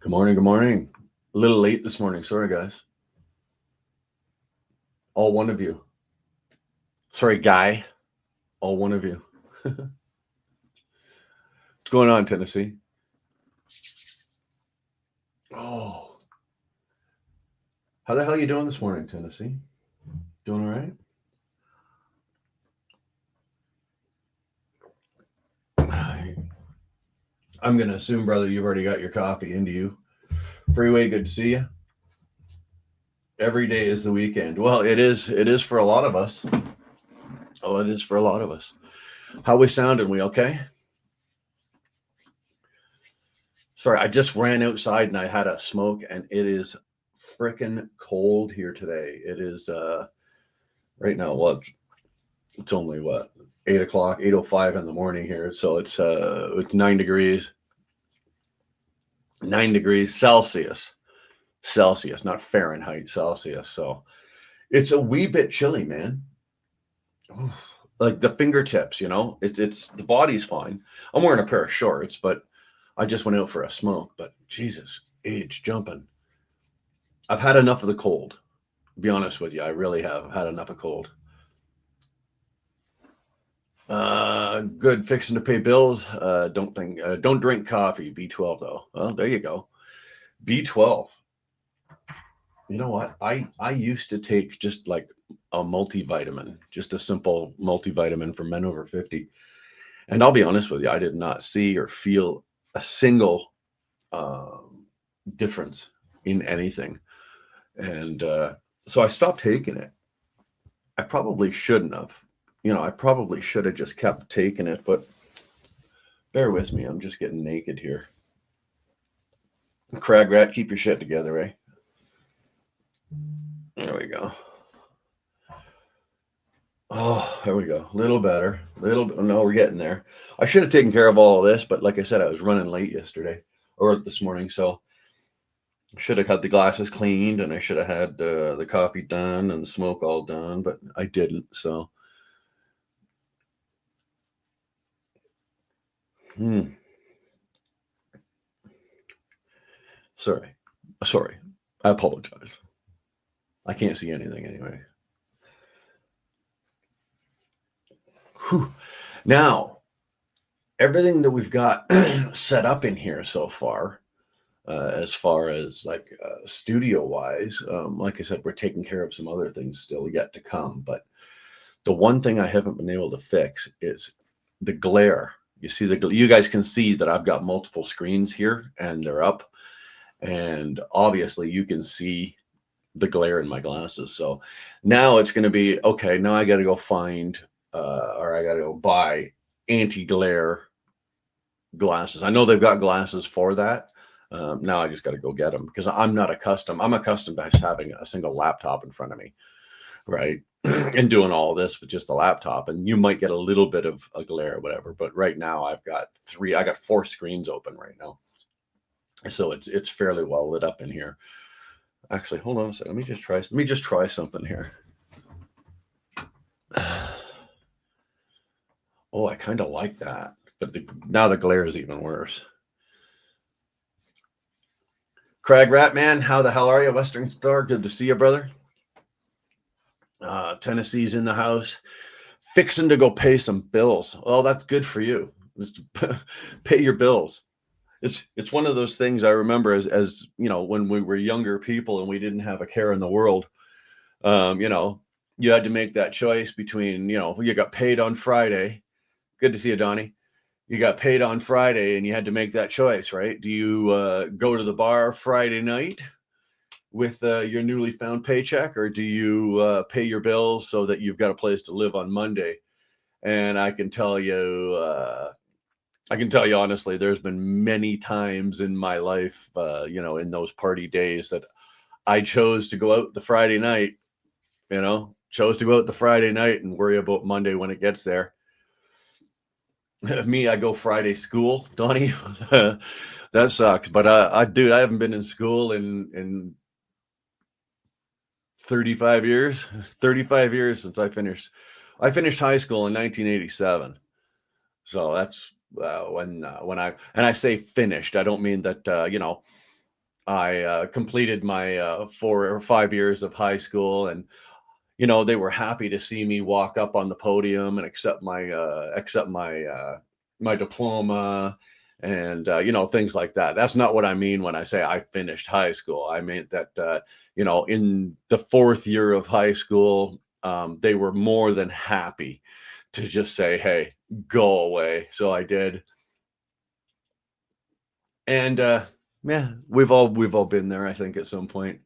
Good morning. Good morning. A little late this morning. Sorry, guys. All one of you. Sorry, guy. All one of you. What's going on, Tennessee? Oh, how the hell you doing this morning, Tennessee? Doing all right? I'm gonna assume, brother, you've already got your coffee into you. Freeway, good to see you. Every day is the weekend. Well, it is. It is for a lot of us. Oh, it is for a lot of us. How we sounding? We okay? Sorry, I just ran outside and I had a smoke, and it is freaking cold here today. It is right now. What? It's only what 8 o'clock, 8:05 in the morning here. So it's 9 degrees, 9 degrees Celsius, Celsius, not Fahrenheit, Celsius. So it's a wee bit chilly, man. Oof. Like the fingertips, it's the body's fine. I'm wearing a pair of shorts, but I just went out for a smoke. But Jesus, age jumping. I've had enough of the cold. To be honest with you, I really have had enough of cold. Good. Fixing to pay bills. Don't drink coffee. B12 though. Well, there you go. B12. You know what? I used to take just like a multivitamin, just a simple multivitamin for men over 50. And I'll be honest with you, I did not see or feel a single um, difference in anything. And so I stopped taking it. I probably shouldn't have. I probably should have just kept taking it, but bear with me. I'm just getting naked here. Crag rat, keep your shit together, eh? There we go. Oh, there we go. A little better. Little bit. No, we're getting there. I should have taken care of all of this, but like I said, I was running late yesterday or this morning, so I should have had the glasses cleaned and I should have had the coffee done and the smoke all done, but I didn't. So, hmm, sorry, sorry. I apologize. I can't see anything anyway. Whew. Now, everything that we've got set up in here so as far as like studio wise, like I said, we're taking care of some other things still yet to come. But the one thing I haven't been able to fix is the glare. You guys can see that I've got multiple screens here and they're up, and obviously you can see the glare in my glasses. So now it's going to be okay. Now I got to go find or I got to go buy anti-glare glasses. I know they've got glasses for that. Now I just got to go get them because I'm accustomed to just having a single laptop in front of me, right? And doing all this with just a laptop. And you might get a little bit of a glare or whatever. But right now I got four screens open right now. So it's fairly well lit up in here. Actually, hold on a second. Let me just try something here. Oh, I kind of like that. But now the glare is even worse. Crag Rat Man, how the hell are you? Western Star, good to see you, brother. Tennessee's in the house, fixing to go pay some bills. Oh, that's good for you. Just pay your bills. It's one of those things I remember as when we were younger people and we didn't have a care in the world. Um, you know, you had to make that choice between you got paid on Friday. Good to see you, Donnie. You got paid on Friday and you had to make that choice, right? Do you go to the bar Friday night with your newly found paycheck, or do you pay your bills so that you've got a place to live on Monday? And I can tell you honestly, there's been many times in my life, in those party days that I chose to go out the Friday night, chose to go out the Friday night and worry about Monday when it gets there. Me, I go Friday school, Donnie. That sucks. But dude, I haven't been in school in 35 years. 35 years since I finished. I finished high school in 1987. So that's when I say finished. I don't mean that I completed my 4 or 5 years of high school, and they were happy to see me walk up on the podium and accept my diploma, and things like that. That's not what I mean when I say I finished high school. I meant that in the fourth year of high school, they were more than happy to just say, "Hey, go away." So I did, and yeah, we've all been there, I think, at some point.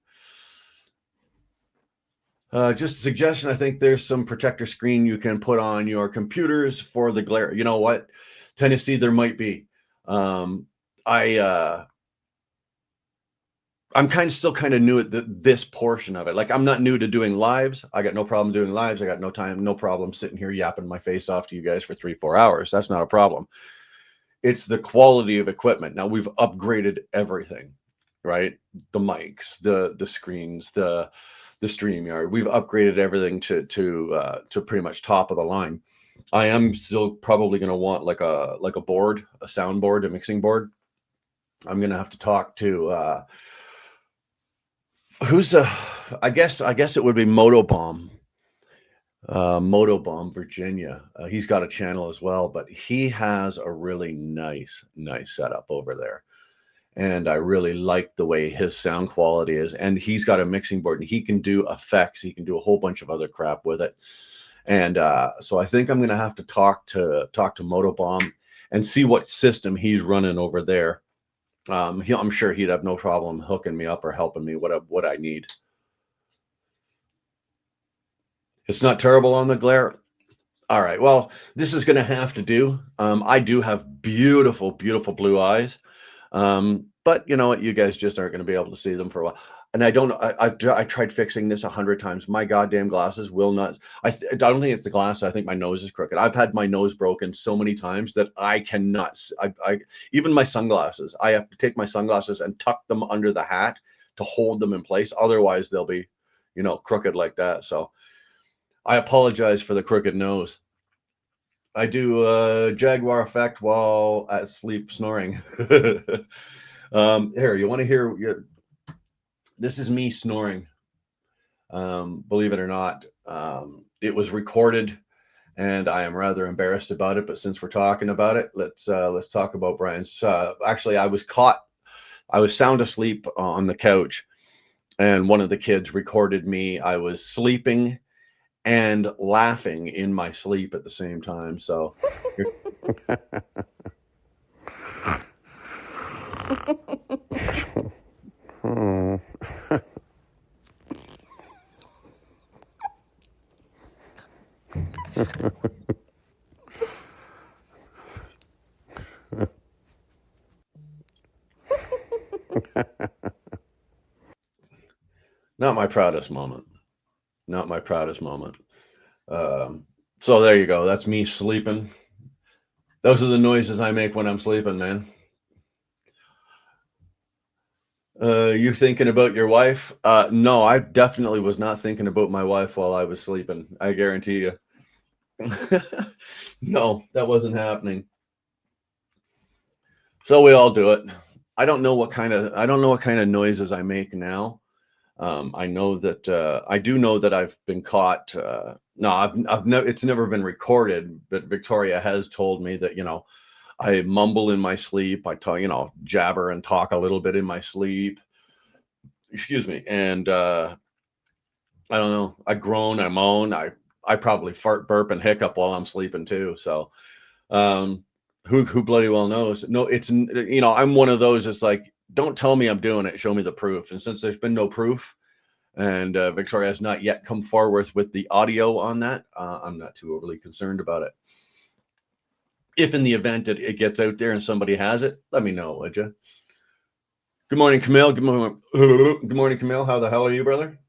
Just a suggestion. I think there's some protector screen you can put on your computers for the glare. You know what, Tennessee, there might be. Um, I I'm still kind of new at this portion of it. Like, I'm not new to doing lives. I got no problem doing lives. I got no problem sitting here yapping my face off to you guys for 3 4 hours. That's not a problem. It's the quality of equipment. Now we've upgraded everything, right? The mics, the screens, the StreamYard. We've upgraded everything to pretty much top of the line. I am still probably going to want like a board, a soundboard, a mixing board. I'm going to have to talk to who's I guess it would be Motobomb, Virginia. He's got a channel as well, but he has a really nice setup over there. And I really like the way his sound quality is. And he's got a mixing board, and he can do effects. He can do a whole bunch of other crap with it. And so I think I'm going to have to talk to Motobomb and see what system he's running over there. I'm sure he'd have no problem hooking me up or helping me what I need. It's not terrible on the glare. All right. Well, this is going to have to do. I do have beautiful blue eyes. But you know what? You guys just aren't going to be able to see them for a while. And I don't. I tried fixing this 100 times. My goddamn glasses will not. I don't think it's the glass. I think my nose is crooked. I've had my nose broken so many times that I cannot. I even my sunglasses. I have to take my sunglasses and tuck them under the hat to hold them in place. Otherwise, they'll be, crooked like that. So I apologize for the crooked nose. I do Jaguar effect while at sleep snoring. Here, you want to hear? This is me snoring. Believe it or not, it was recorded, and I am rather embarrassed about it. But since we're talking about it, let's talk about Brian's. Actually, I was caught. I was sound asleep on the couch, and one of the kids recorded me. I was sleeping and laughing in my sleep at the same time. So. Not my proudest moment. Not my proudest moment. So there you go. That's me sleeping. Those are the noises I make when I'm sleeping, man. You thinking about your wife? No, I definitely was not thinking about my wife while I was sleeping. I guarantee you. No, that wasn't happening. So we all do it. I don't know what kind of noises I make now. I know that I do know that I've been caught. No, it's never been recorded, but Victoria has told me that I mumble in my sleep. I talk, jabber and talk a little bit in my sleep. Excuse me, and I don't know. I groan, I moan, I probably fart, burp, and hiccup while I'm sleeping too. So um, who bloody well knows? No, I'm one of those. It's like, don't tell me I'm doing it. Show me the proof. And since there's been no proof, and Victoria has not yet come forward with the audio on that, I'm not too overly concerned about it. If in the event that it gets out there and somebody has it, let me know, would you? Good morning, Camille. Good morning. Good morning, Camille. How the hell are you, brother?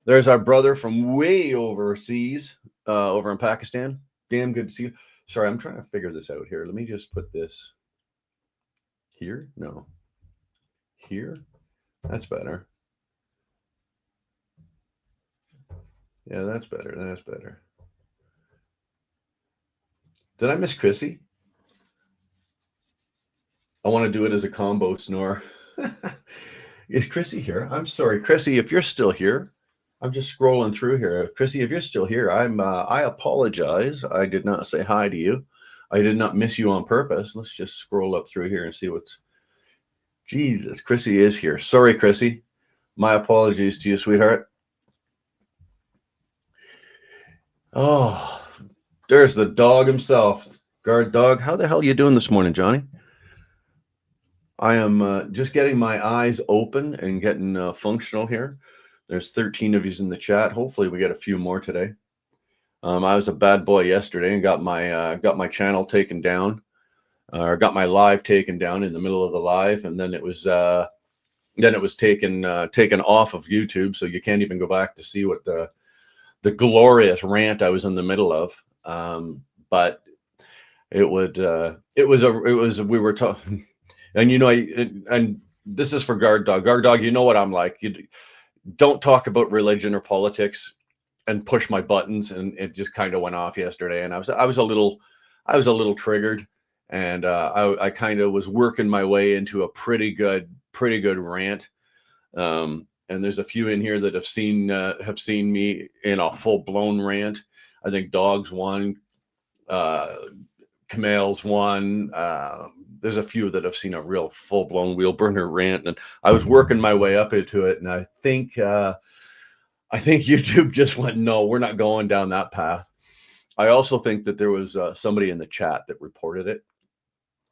There's our brother from way overseas, over in Pakistan. Damn good to see you. Sorry, I'm trying to figure this out here. Let me just put this here. No, here. That's better. Yeah, that's better. That's better. Did I miss Chrissy? I want to do it as a combo snore. Is Chrissy here? I'm sorry, Chrissy, if you're still here. I'm just scrolling through here. Chrissy, if you're still here, I apologize. I did not say hi to you. I did not miss you on purpose. Let's just scroll up through here and see what's. Jesus, Chrissy is here. Sorry, Chrissy. My apologies to you, sweetheart. Oh, there's the dog himself. Guard dog. How the hell are you doing this morning, Johnny? I am just getting my eyes open and getting functional here. There's 13 of you in the chat. Hopefully, we get a few more today. I was a bad boy yesterday and got my channel taken down, or got my live taken down in the middle of the live, and then it was taken off of YouTube, so you can't even go back to see what the glorious rant I was in the middle of. But it would it was we were talking, and and this is for guard dog. Guard dog, you know what I'm like. You don't talk about religion or politics and push my buttons, and it just kind of went off yesterday, and I was a little triggered, and I kind of was working my way into a pretty good rant. And there's a few in here that have seen me in a full blown rant. I think dogs won, uh, Kamal's one. There's a few that have seen a real full blown wheel burner rant, and I was working my way up into it, and I think YouTube just went, no, we're not going down that path. I also think that there was somebody in the chat that reported it,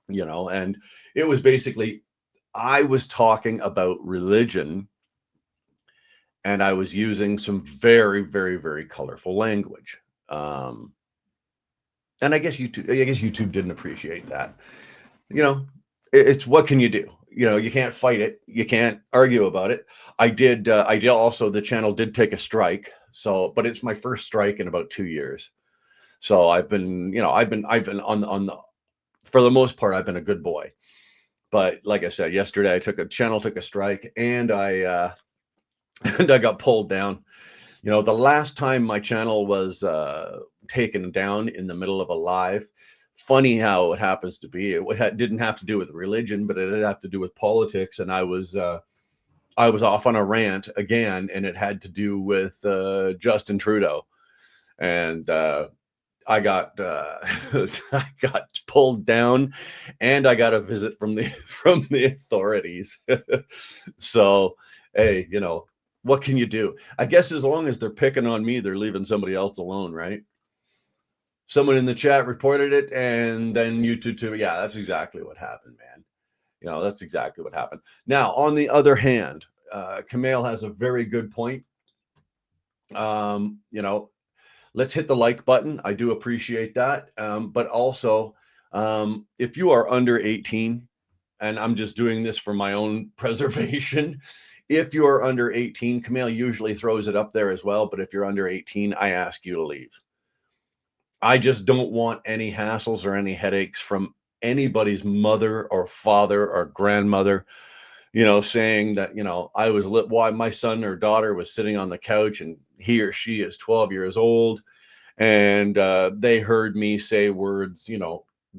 and it was basically, I was talking about religion, and I was using some very, very, very colorful language. Um, and I guess YouTube didn't appreciate that. You know, it's, what can you do? You can't fight it. You can't argue about it. I did also, the channel did take a strike. So, but it's my first strike in about 2 years. So I've been on the, for the most part, I've been a good boy. But like I said, yesterday, channel took a strike, and and I got pulled down. The last time my channel was taken down in the middle of a live, funny how it happens to be, didn't have to do with religion, but it did have to do with politics. And I was off on a rant again, and it had to do with Justin Trudeau. And I got I got pulled down, and I got a visit from the from the authorities. So, hey, what can you do? I guess as long as they're picking on me, they're leaving somebody else alone, right? Someone in the chat reported it, and then YouTube too. Yeah, that's exactly what happened, man. That's exactly what happened. Now, on the other hand, Kamal has a very good point. Um, you know, let's hit the like button. I do appreciate that. But also, if you are under 18, and I'm just doing this for my own preservation, if you are under 18, Camille usually throws it up there as well. But if you're under 18, I ask you to leave. I just don't want any hassles or any headaches from anybody's mother or father or grandmother, saying that, I was why my son or daughter was sitting on the couch, and he or she is 12 years old, and they heard me say words,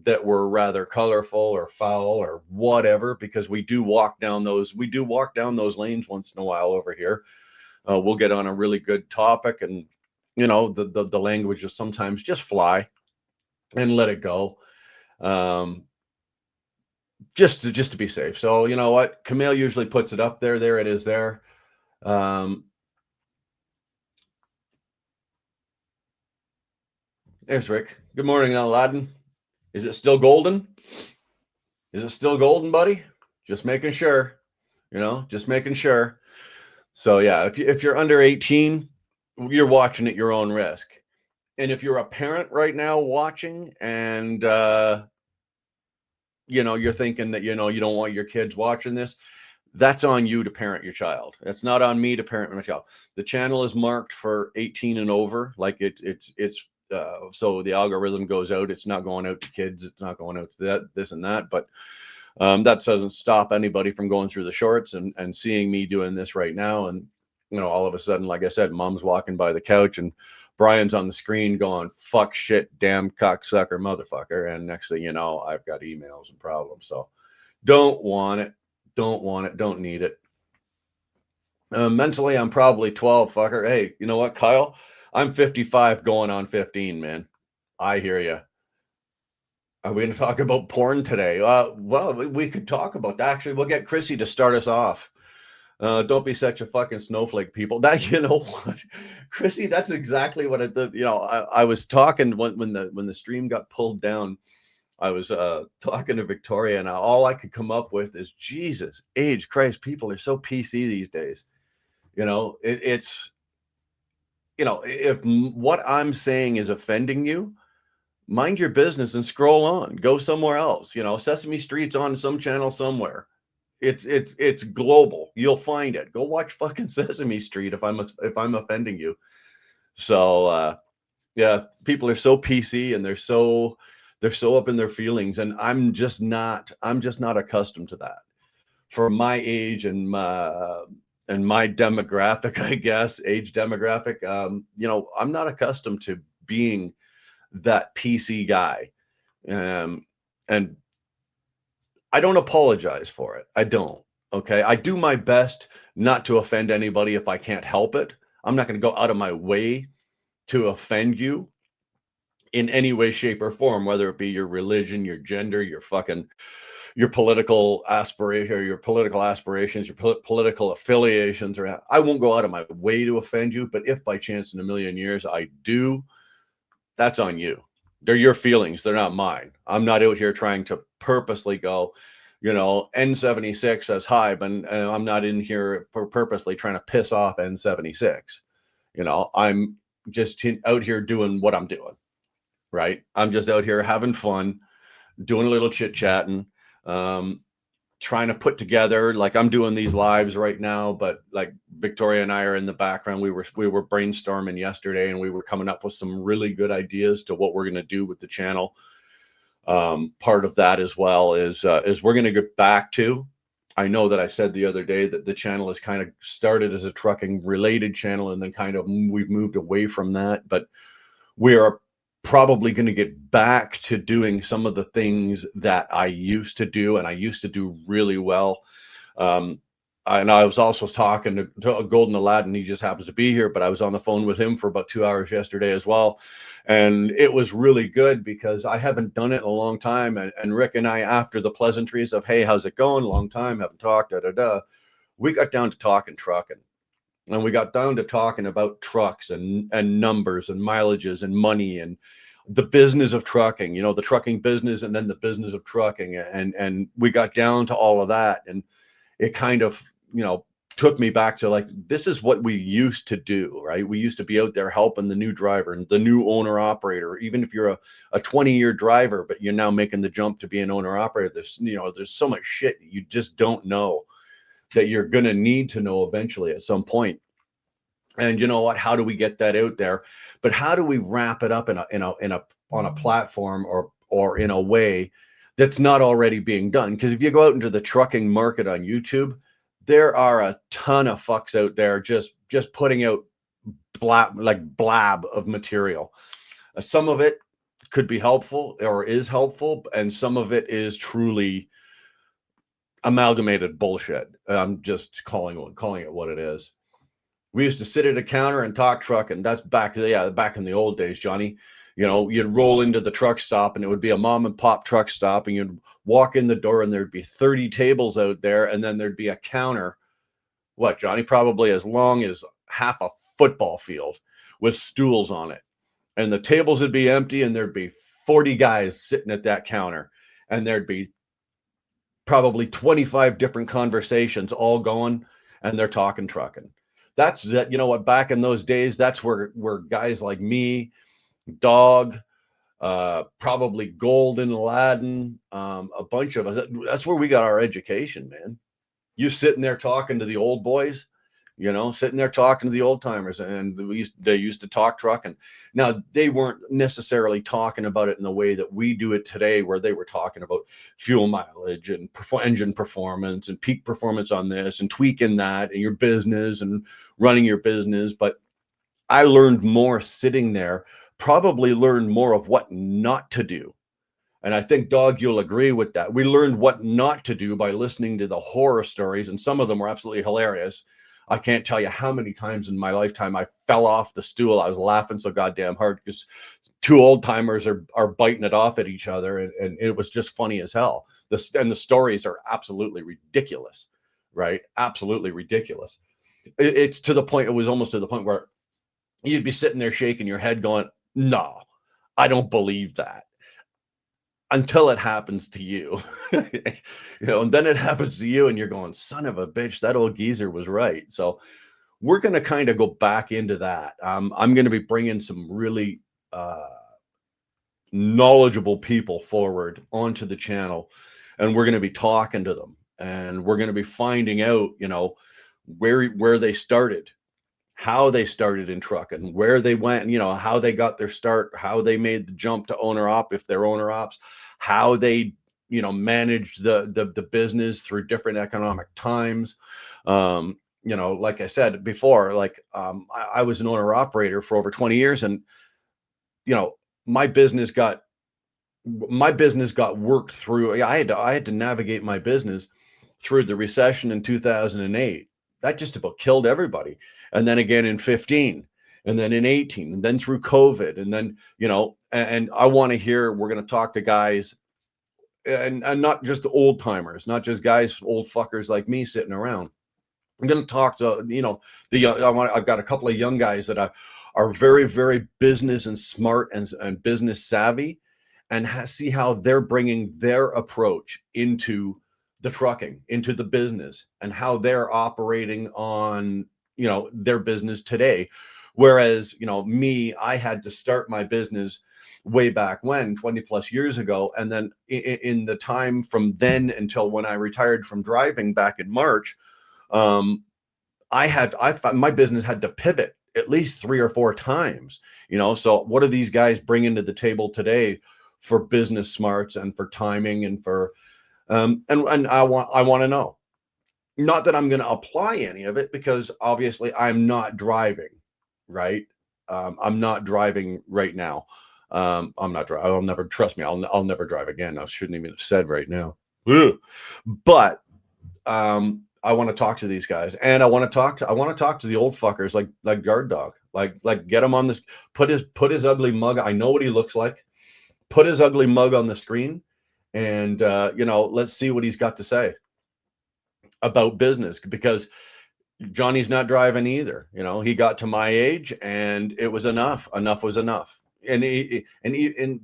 that were rather colorful or foul or whatever, because we do walk down those lanes once in a while over here. We'll get on a really good topic, and the language will sometimes just fly and let it go, um, just to be safe. So you know what, Camille usually puts it up there. There it is there. Um, there's Rick. Good morning, Aladdin. Is it still golden? Is it still golden, buddy? Just making sure. Just making sure. So yeah, if you're under 18, you're watching at your own risk. And if you're a parent right now watching, and you're thinking that you don't want your kids watching this, that's on you to parent your child. That's not on me to parent my child. The channel is marked for 18 and over, like it's so the algorithm goes out. It's not going out to kids. It's not going out to this and that. But that doesn't stop anybody from going through the shorts and seeing me doing this right now. And all of a sudden, like I said, mom's walking by the couch, and Brian's on the screen going, fuck, shit, damn, cocksucker, motherfucker. And next thing you know, I've got emails and problems. So don't want it. Don't want it. Don't need it. Mentally, I'm probably 12, fucker. Hey, you know what, Kyle? I'm 55 going on 15, man. I hear you. Are we going to talk about porn today? Well, we could talk about that. Actually, we'll get Chrissy to start us off. Don't be such a fucking snowflake, people. That you know what, Chrissy, that's exactly what I did. I was talking when the stream got pulled down. I was talking to Victoria, and all I could come up with is Jesus, age, Christ. People are so PC these days. It's if what I'm saying is offending you, mind your business and scroll on. Go somewhere else. Sesame Street's on some channel somewhere. It's global. You'll find it. Go watch fucking Sesame Street if I'm offending you. So yeah, people are so PC and they're so up in their feelings, and I'm just not accustomed to that. For my age and my demographic, I guess, age demographic, I'm not accustomed to being that PC guy. Um, and I don't apologize for it. I don't. Okay. I do my best not to offend anybody if I can't help it. I'm not going to go out of my way to offend you in any way, shape, or form, whether it be your religion, your gender, your political aspiration, or your political aspirations, your political affiliations, or I won't go out of my way to offend you. But if by chance in a million years I do, that's on you. They're your feelings. They're not mine. I'm not out here trying to purposely go, N76 says hi, but and I'm not in here purposely trying to piss off N76. I'm just out here doing what I'm doing, right? I'm just out here having fun, doing a little chit chatting, um, trying to put together, like I'm doing these lives right now, but like Victoria and I are in the background. We were brainstorming yesterday, and we were coming up with some really good ideas to what we're going to do with the channel. Part of that as well is we're going to get back to. I know that I said the other day that the channel is kind of started as a trucking related channel, and then kind of we've moved away from that, but we are probably going to get back to doing some of the things that I used to do, and I used to do really well. Um, and I was also talking to Golden Aladdin. He just happens to be here, but I was on the phone with him for about 2 hours yesterday as well. And it was really good because I haven't done it in a long time. And Rick and I, after the pleasantries of, hey, how's it going? Long time, haven't talked, da da da. We got down to talking trucking. And we got down to talking about trucks and numbers and mileages and money and the business of trucking, the trucking business, and then the business of trucking. And we got down to all of that. And it kind of, took me back to like, this is what we used to do, right? We used to be out there helping the new driver and the new owner operator. Even if you're a 20-year driver, but you're now making the jump to be an owner operator, there's so much shit you just don't know that you're going to need to know eventually at some point. And you know what? How do we get that out there? But how do we wrap it up in a on a platform or in a way that's not already being done? Because if you go out into the trucking market on YouTube, there are a ton of fucks out there just putting out blab of material. Some of it could be helpful or is helpful, and some of it is truly amalgamated bullshit. I'm just calling it what it is. We used to sit at a counter and talk truck, and that's back in the old days, Johnny. You'd roll into the truck stop, and it would be a mom and pop truck stop, and you'd walk in the door, and there'd be 30 tables out there, and then there'd be a counter. What, Johnny? Probably as long as half a football field with stools on it, and the tables would be empty, and there'd be 40 guys sitting at that counter, and there'd be probably 25 different conversations all going, and they're talking trucking. That's that. You know what? Back in those days, that's where guys like me, Dog, probably Golden Aladdin, a bunch of us. That's where we got our education, man. You sitting there talking to the old boys, sitting there talking to the old timers, and they used to talk trucking. Now, they weren't necessarily talking about it in the way that we do it today, where they were talking about fuel mileage and engine performance and peak performance on this and tweaking that and your business and running your business. But I learned more sitting there, probably learned more of what not to do. And I think, Dog, you'll agree with that. We learned what not to do by listening to the horror stories, and some of them were absolutely hilarious, I can't tell you how many times in my lifetime I fell off the stool. I was laughing so goddamn hard because two old timers are biting it off at each other, and it was just funny as hell. And the stories are absolutely ridiculous, right? Absolutely ridiculous. It's to the point. It was almost to the point where you'd be sitting there shaking your head, going, "No, I don't believe that." Until it happens to you, and then it happens to you, and you're going, "Son of a bitch, that old geezer was right." So we're going to kind of go back into that. I'm going to be bringing some really uh, knowledgeable people forward onto the channel, and we're going to be talking to them, and we're going to be finding out, where they started, how they started in trucking, where they went, how they got their start, how they made the jump to owner op if they're owner ops, how they managed the business through different economic times. Like I said before, like I was an owner operator for over 20 years, and you know my business got worked through. I had to navigate my business through the recession in 2008. That just about killed everybody. And then again in 15, and then in 18, and then through COVID. And then, and I want to hear, we're going to talk to guys, and not just old timers, not just guys, old fuckers like me sitting around. I'm going to talk to, the young. I've got a couple of young guys that are very, very business and smart and business savvy, and see how they're bringing their approach into the trucking, into the business, and how they're operating on, their business today. Whereas, me, I had to start my business way back when, 20 plus years ago. And then in the time from then until when I retired from driving back in March, um, I found my business had to pivot at least 3 or 4 times, So what are these guys bringing to the table today for business smarts and for timing and for, and I want to know, not that I'm going to apply any of it, because obviously I'm not driving, right? I'm not driving right now. I'm not driving. I'll never, trust me. I'll never drive again. I shouldn't even have said right now. Ugh. But I want to talk to these guys, and I want to talk to the old fuckers, like Guard Dog, like get him on this, put his ugly mug. I know what he looks like. Put his ugly mug on the screen, and let's see what he's got to say about business, because Johnny's not driving either. He got to my age, and it was enough. Enough was enough. And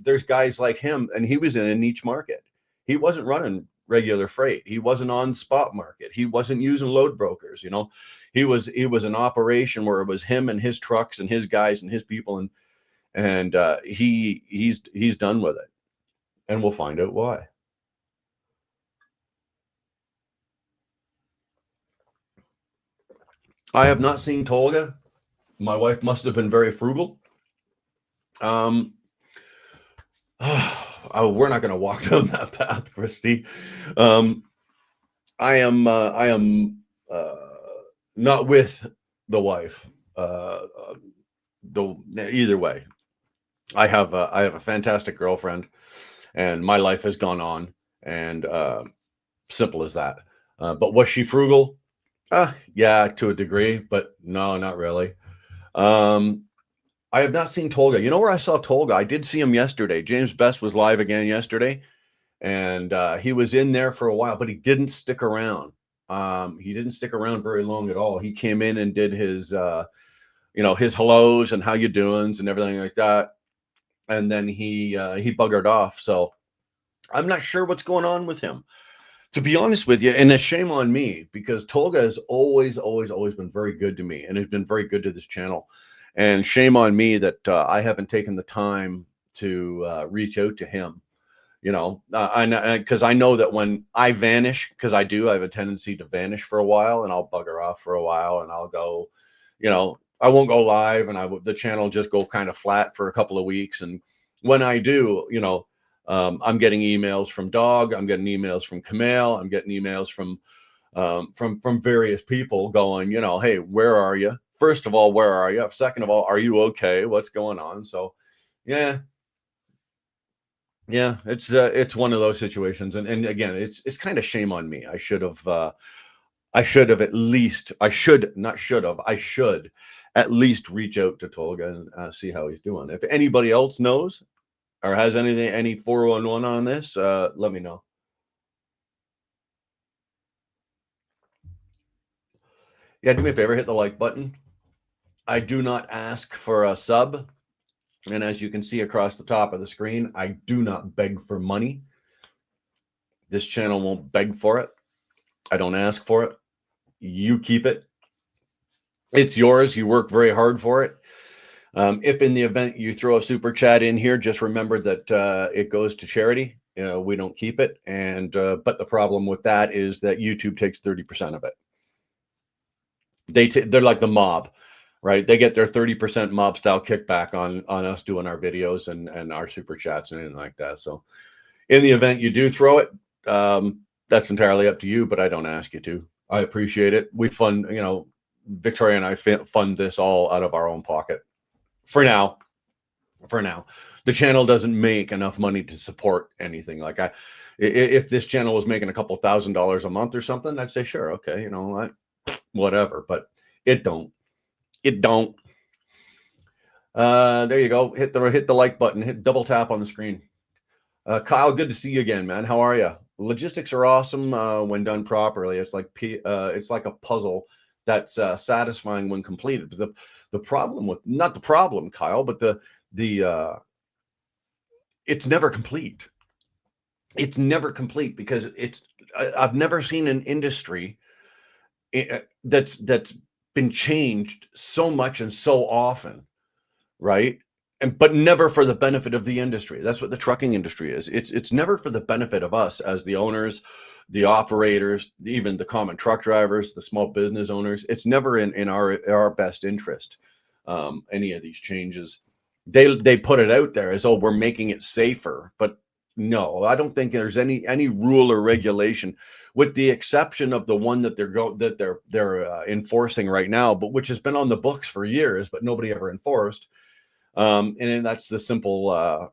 there's guys like him, and he was in a niche market. He wasn't running regular freight. He wasn't on spot market. He wasn't using load brokers. He was an operation where it was him and his trucks and his guys and his people, and he's done with it, and we'll find out why. I have not seen Tolga. My wife must have been very frugal. Um, we're not going to walk down that path, Christy. Um, I am uh, not with the wife. The Either way, I have a fantastic girlfriend, and my life has gone on, and simple as that. But was she frugal? Yeah, to a degree, but no, not really. Um, I have not seen Tolga. You know where I saw Tolga? I did see him yesterday. James Best was live again yesterday, and he was in there for a while, but he didn't stick around. He didn't stick around very long at all. He came in and did his hellos and how you doings and everything like that, and then he buggered off. So I'm not sure what's going on with him, to be honest with you. And a shame on me, because Tolga has always, always, always been very good to me, and has been very good to this channel. And shame on me that I haven't taken the time to reach out to him. Because I know that when I vanish, because I have a tendency to vanish for a while, and I'll bugger off for a while, and I'll go, I won't go live, and the channel just go kind of flat for a couple of weeks. And when I do, I'm getting emails from Dog, I'm getting emails from Kamal, I'm getting emails from various people going, hey, where are you? First of all, where are you? Second of all, are you okay? What's going on? So, yeah, yeah, it's one of those situations, and again, it's kind of shame on me. I should have. I should have at least, I should, not should have, I should at least reach out to Tolga and see how he's doing. If anybody else knows or has anything, any 411 on this, let me know. Yeah, do me a favor, hit the like button. I do not ask for a sub. And as you can see across the top of the screen, I do not beg for money. This channel won't beg for it. I don't ask for it. You keep it. It's yours. You work very hard for it. If in the event you throw a super chat in here, just remember that it goes to charity. We don't keep it. And but the problem with that is that YouTube takes 30% of it. They're like the mob, right? They get their 30% mob style kickback on us doing our videos and our super chats and anything like that. So in the event you do throw it, that's entirely up to you, but I don't ask you to. I appreciate it. We fund, Victoria and I fund this all out of our own pocket for now. For now, the channel doesn't make enough money to support anything. Like if this channel was making a couple $1,000s a month or something, I'd say, sure. Okay. Whatever, but it don't. It don't. There you go. Hit the like button. Hit double tap on the screen. Kyle, good to see you again, man. How are you? Logistics are awesome when done properly. It's like a puzzle that's satisfying when completed. The problem with not the problem, Kyle, but the it's never complete. It's never complete because I've never seen an industry that's been changed so much and so often, right? But never for the benefit of the industry. That's what the trucking industry is. It's never for the benefit of us as the owners, the operators, even the common truck drivers, the small business owners. It's never in our best interest. Any of these changes, they put it out there as, oh, we're making it safer, but no, I don't think there's any rule or regulation, with the exception of the one that they're enforcing right now, but which has been on the books for years, but nobody ever enforced. And that's the simple,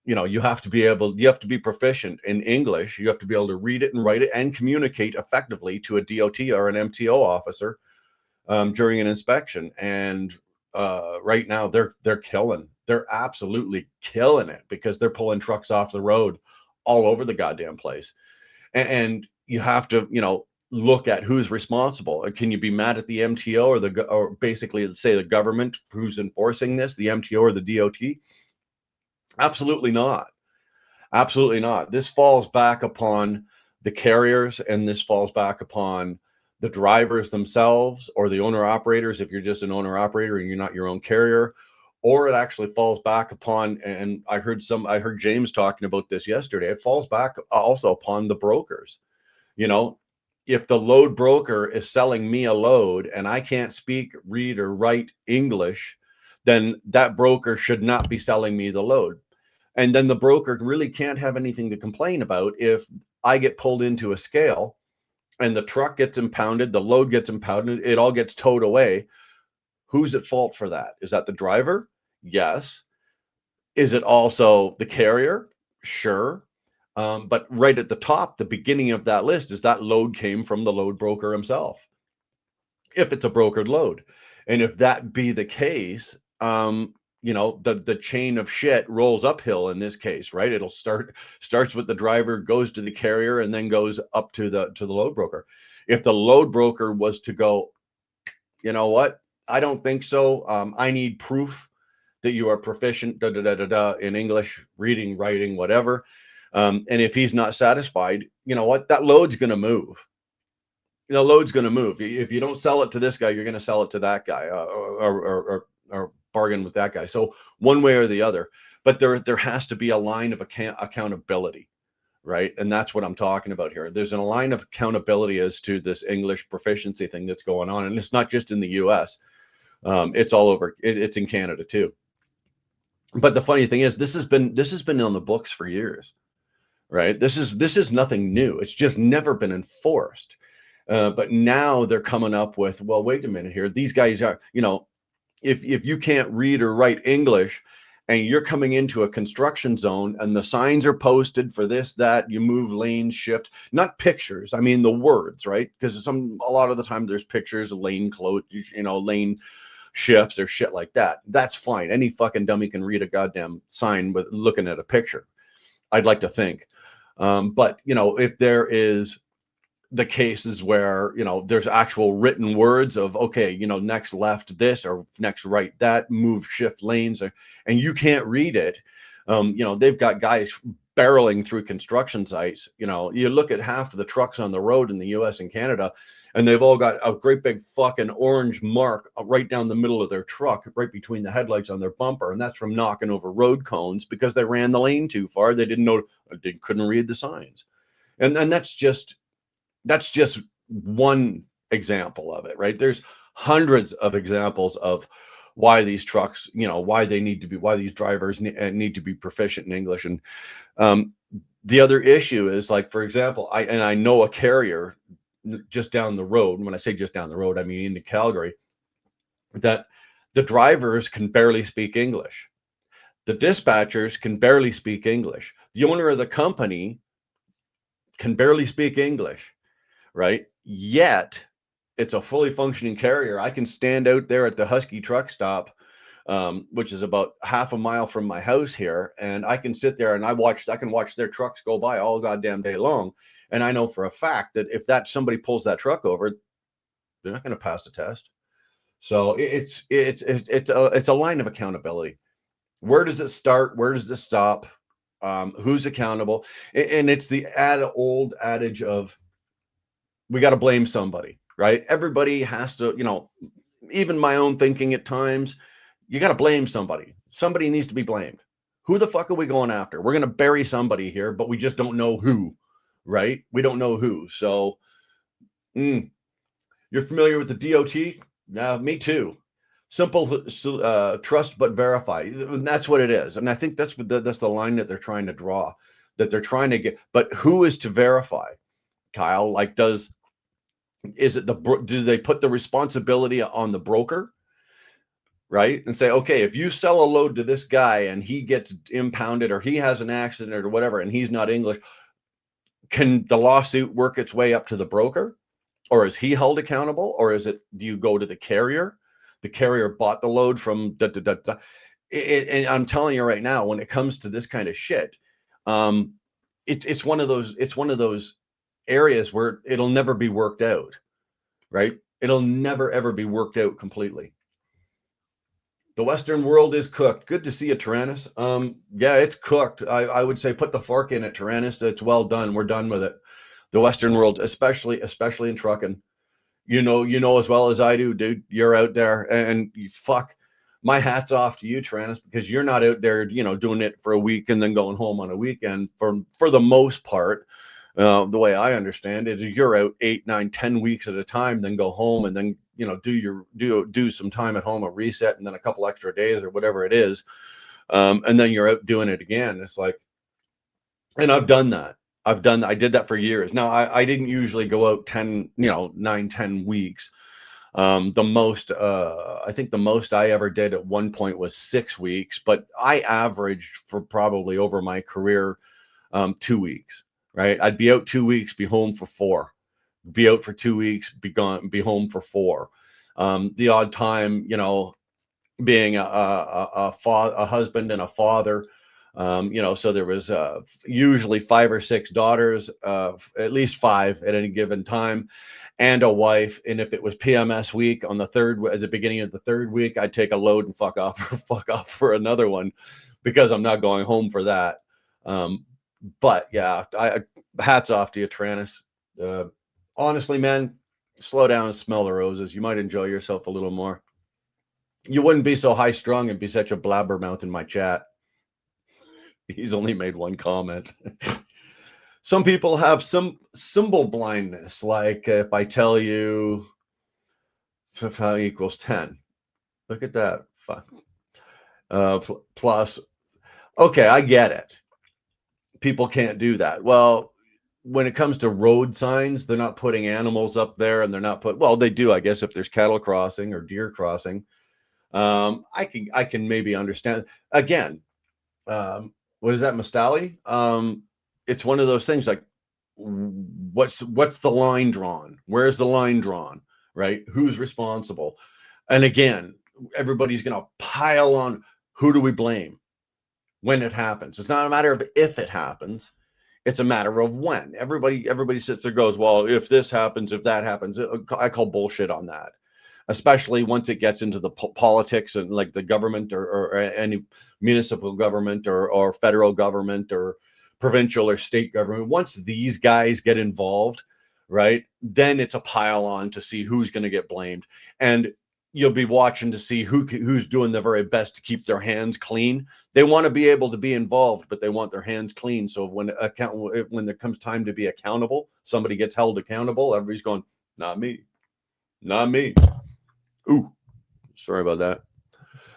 you have to be proficient in English. You have to be able to read it and write it and communicate effectively to a DOT or an MTO officer during an inspection. And right now they're killing. They're absolutely killing it because they're pulling trucks off the road all over the goddamn place. And you have to, look at who's responsible. Can you be mad at the MTO or basically say the government who's enforcing this, the MTO or the DOT? Absolutely not. Absolutely not. This falls back upon the carriers, and this falls back upon the drivers themselves or the owner operators. If you're just an owner operator and you're not your own carrier, or it actually falls back upon, and I heard James talking about this yesterday. It falls back also upon the brokers. You know, if the load broker is selling me a load and I can't speak, read, or write English, then that broker should not be selling me the load. And then the broker really can't have anything to complain about if I get pulled into a scale and the truck gets impounded, the load gets impounded, it all gets towed away. Who's at fault for that? Is that the driver? Yes. Is it also the carrier? Sure. But right at the top, the beginning of that list is that load came from the load broker himself, if it's a brokered load. And if that be the case, the chain of shit rolls uphill in this case, right? It'll starts with the driver, goes to the carrier, and then goes up to the load broker. If the load broker was to go, you know what? I don't think so. I need proof that you are proficient in English, reading, writing, whatever. And if he's not satisfied, you know what? That load's going to move. The load's going to move. If you don't sell it to this guy, you're going to sell it to that guy, or bargain with that guy. So one way or the other. But there has to be a line of accountability, right? And that's what I'm talking about here. There's a line of accountability as to this English proficiency thing that's going on, and it's not just in the U.S. It's all over. It's in Canada too. But the funny thing is, this has been on the books for years, right? This is nothing new. It's just never been enforced. But now they're coming up with, well, wait a minute here. These guys are, if you can't read or write English and you're coming into a construction zone and the signs are posted for this, that, you move lane shift, not pictures. I mean, the words, right? Because a lot of the time there's pictures of lane close, lane shifts or shit like that. That's fine. Any fucking dummy can read a goddamn sign with looking at a picture, I'd like to think. But, if there is the cases where, there's actual written words of, okay, next left this or next right that, move shift lanes, and you can't read it. They've got guys barreling through construction sites. You look at half of the trucks on the road in the US and Canada, and they've all got a great big fucking orange mark right down the middle of their truck, right between the headlights on their bumper. And that's from knocking over road cones because they ran the lane too far. They didn't know, they couldn't read the signs. And that's just one example of it, right? There's hundreds of examples of why these trucks, why these drivers need to be proficient in English. And the other issue is, like, for example, I know a carrier just down the road. And when I say just down the road, I mean into Calgary, that the drivers can barely speak English. The dispatchers can barely speak English. The owner of the company can barely speak English. Right? Yet it's a fully functioning carrier. I can stand out there at the Husky truck stop, which is about half a mile from my house here, and I can sit there and I can watch their trucks go by all goddamn day long. And I know for a fact that if somebody pulls that truck over, they're not going to pass the test. So it's a line of accountability. Where does it start? Where does this stop? Who's accountable? And it's the old adage of, we got to blame somebody, right? Everybody has to, even my own thinking at times, you got to blame somebody. Somebody needs to be blamed. Who the fuck are we going after? We're going to bury somebody here, but we just don't know who, right? We don't know who. So you're familiar with the DOT? Yeah, me too. Simple, trust but verify. That's what it is. And I think that's the line that they're trying to draw, that they're trying to get. But who is to verify, Kyle? Like, do they put the responsibility on the broker, right? And say, okay, if you sell a load to this guy and he gets impounded or he has an accident or whatever, and he's not English, can the lawsuit work its way up to the broker? Or is he held accountable? Or do you go to the carrier? The carrier bought the load from and I'm telling you right now, when it comes to this kind of shit, it's one of those areas where it'll never be worked out, right? It'll never ever be worked out completely. The Western world is cooked. Good to see you, Tyrannus. Yeah, it's cooked. I would say put the fork in it, Tyrannus. It's well done. We're done with it. The Western world, especially in trucking, you know as well as I do, dude. You're out there, and you fuck. My hat's off to you, Tyrannus, because you're not out there, doing it for a week and then going home on a weekend. For the most part, the way I understand it is you're out 8, 9, 10 weeks at a time, then go home and then do some time at home, a reset, and then a couple extra days or whatever it is, and then you're out doing it again. It's like, and I've done that. I did that for years. Now I didn't usually go out 9, 10 weeks. I think the most I ever did at one point was 6 weeks, but I averaged for probably over my career 2 weeks, right? I'd be out 2 weeks, be home for 4, be out for 2 weeks, be gone, be home for 4. The odd time, being a husband and a father, so there was usually 5 or 6 daughters, at least 5 at any given time, and a wife. And if it was PMS week at the beginning of the third week, I'd take a load and fuck off for another one, because I'm not going home for that. But yeah, hats off to you, Tyrannus. Honestly, man, slow down and smell the roses. You might enjoy yourself a little more. You wouldn't be so high strung and be such a blabbermouth in my chat. He's only made one comment. Some people have some symbol blindness, like if I tell you 5 equals 10. Look at that. Plus, okay, I get it. People can't do that. Well, when it comes to road signs, they're not putting animals up there, and they're not well, they do, I guess, if there's cattle crossing or deer crossing. I can maybe understand. Again, what is that, Mustali? It's one of those things like, what's the line drawn? Where's the line drawn? Right? Who's responsible? And again, everybody's going to pile on. Who do we blame when it happens? It's not a matter of if it happens. It's a matter of when. Everybody sits there, goes, well, if this happens, if that happens. I call bullshit on that, especially once it gets into the politics and like the government, or any municipal government, or federal government, or provincial or state government. Once these guys get involved, right, then it's a pile on to see who's going to get blamed. And you'll be watching to see who's doing the very best to keep their hands clean. They want to be able to be involved, but they want their hands clean. So when there comes time to be accountable, somebody gets held accountable, everybody's going, not me, not me. Ooh, sorry about that.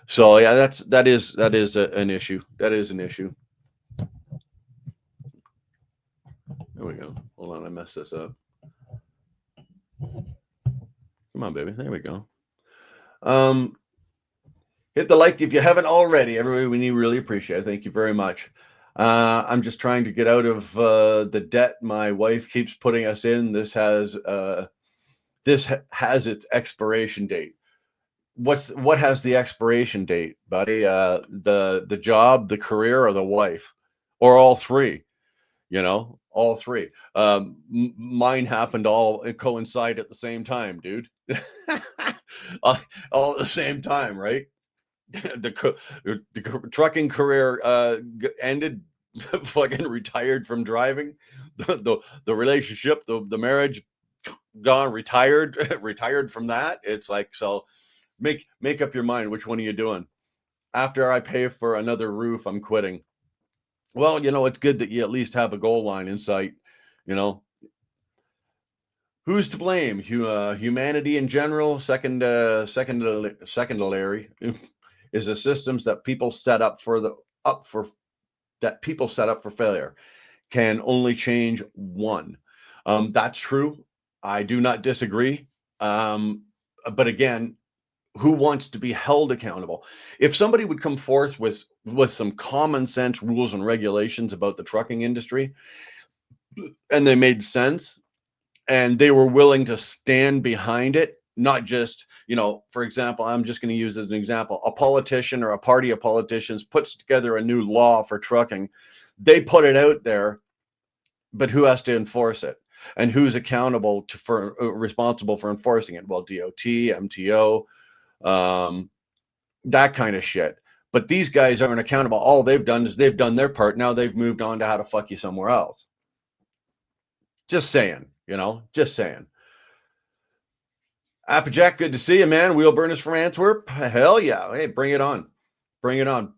So yeah, that is an issue. That is an issue. There we go. Hold on, I messed this up. Come on, baby. There we go. Hit the like if you haven't already. Everybody, we really appreciate it. Thank you very much. I'm just trying to get out of the debt my wife keeps putting us in. This has its expiration date. What has the expiration date, buddy? The job, the career, or the wife, or all three? All three. Mine happened all coincide at the same time, dude. All at the same time, right? the trucking career ended. Fucking retired from driving. The relationship, the marriage, gone. Retired. Retired from that. It's like, so make up your mind, which one are you doing? After I pay for another roof, I'm quitting. Well, it's good that you at least have a goal line in sight. you know who's to blame? Humanity in general. Secondary is the systems that people set up for failure can only change one. That's true. I do not disagree. But again, who wants to be held accountable? If somebody would come forth with some common sense rules and regulations about the trucking industry, and they made sense, and they were willing to stand behind it, not just, for example, I'm just going to use as an example, a politician or a party of politicians puts together a new law for trucking. They put it out there, but who has to enforce it? And who's accountable for responsible for enforcing it? Well, DOT, MTO, that kind of shit. But these guys aren't accountable. All they've done is they've done their part. Now they've moved on to how to fuck you somewhere else. Just saying, just saying. Applejack, good to see you, man. Wheel burners from Antwerp. Hell yeah. Hey, bring it on. Bring it on.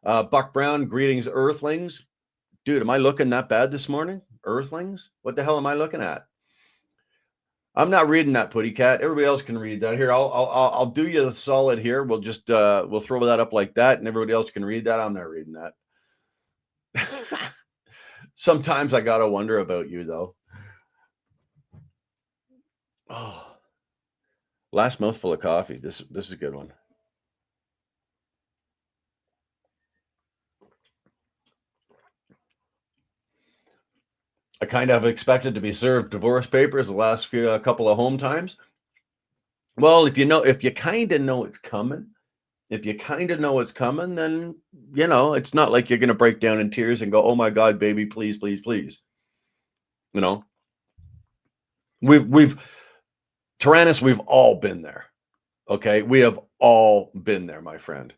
Buck Brown, greetings, Earthlings. Dude, am I looking that bad this morning? Earthlings? What the hell am I looking at? I'm not reading that, Putty Cat. Everybody else can read that. Here, I'll do you the solid here. We'll just we'll throw that up like that, and everybody else can read that. I'm not reading that. Sometimes I gotta wonder about you, though. Oh, last mouthful of coffee. This is a good one. I kind of expected to be served divorce papers the last couple of home times. Well, if you kind of know it's coming, then it's not like you're going to break down in tears and go, "Oh my God, baby, please, please, please." You know, we've Tyrannus, we've all been there. Okay, we have all been there, my friend.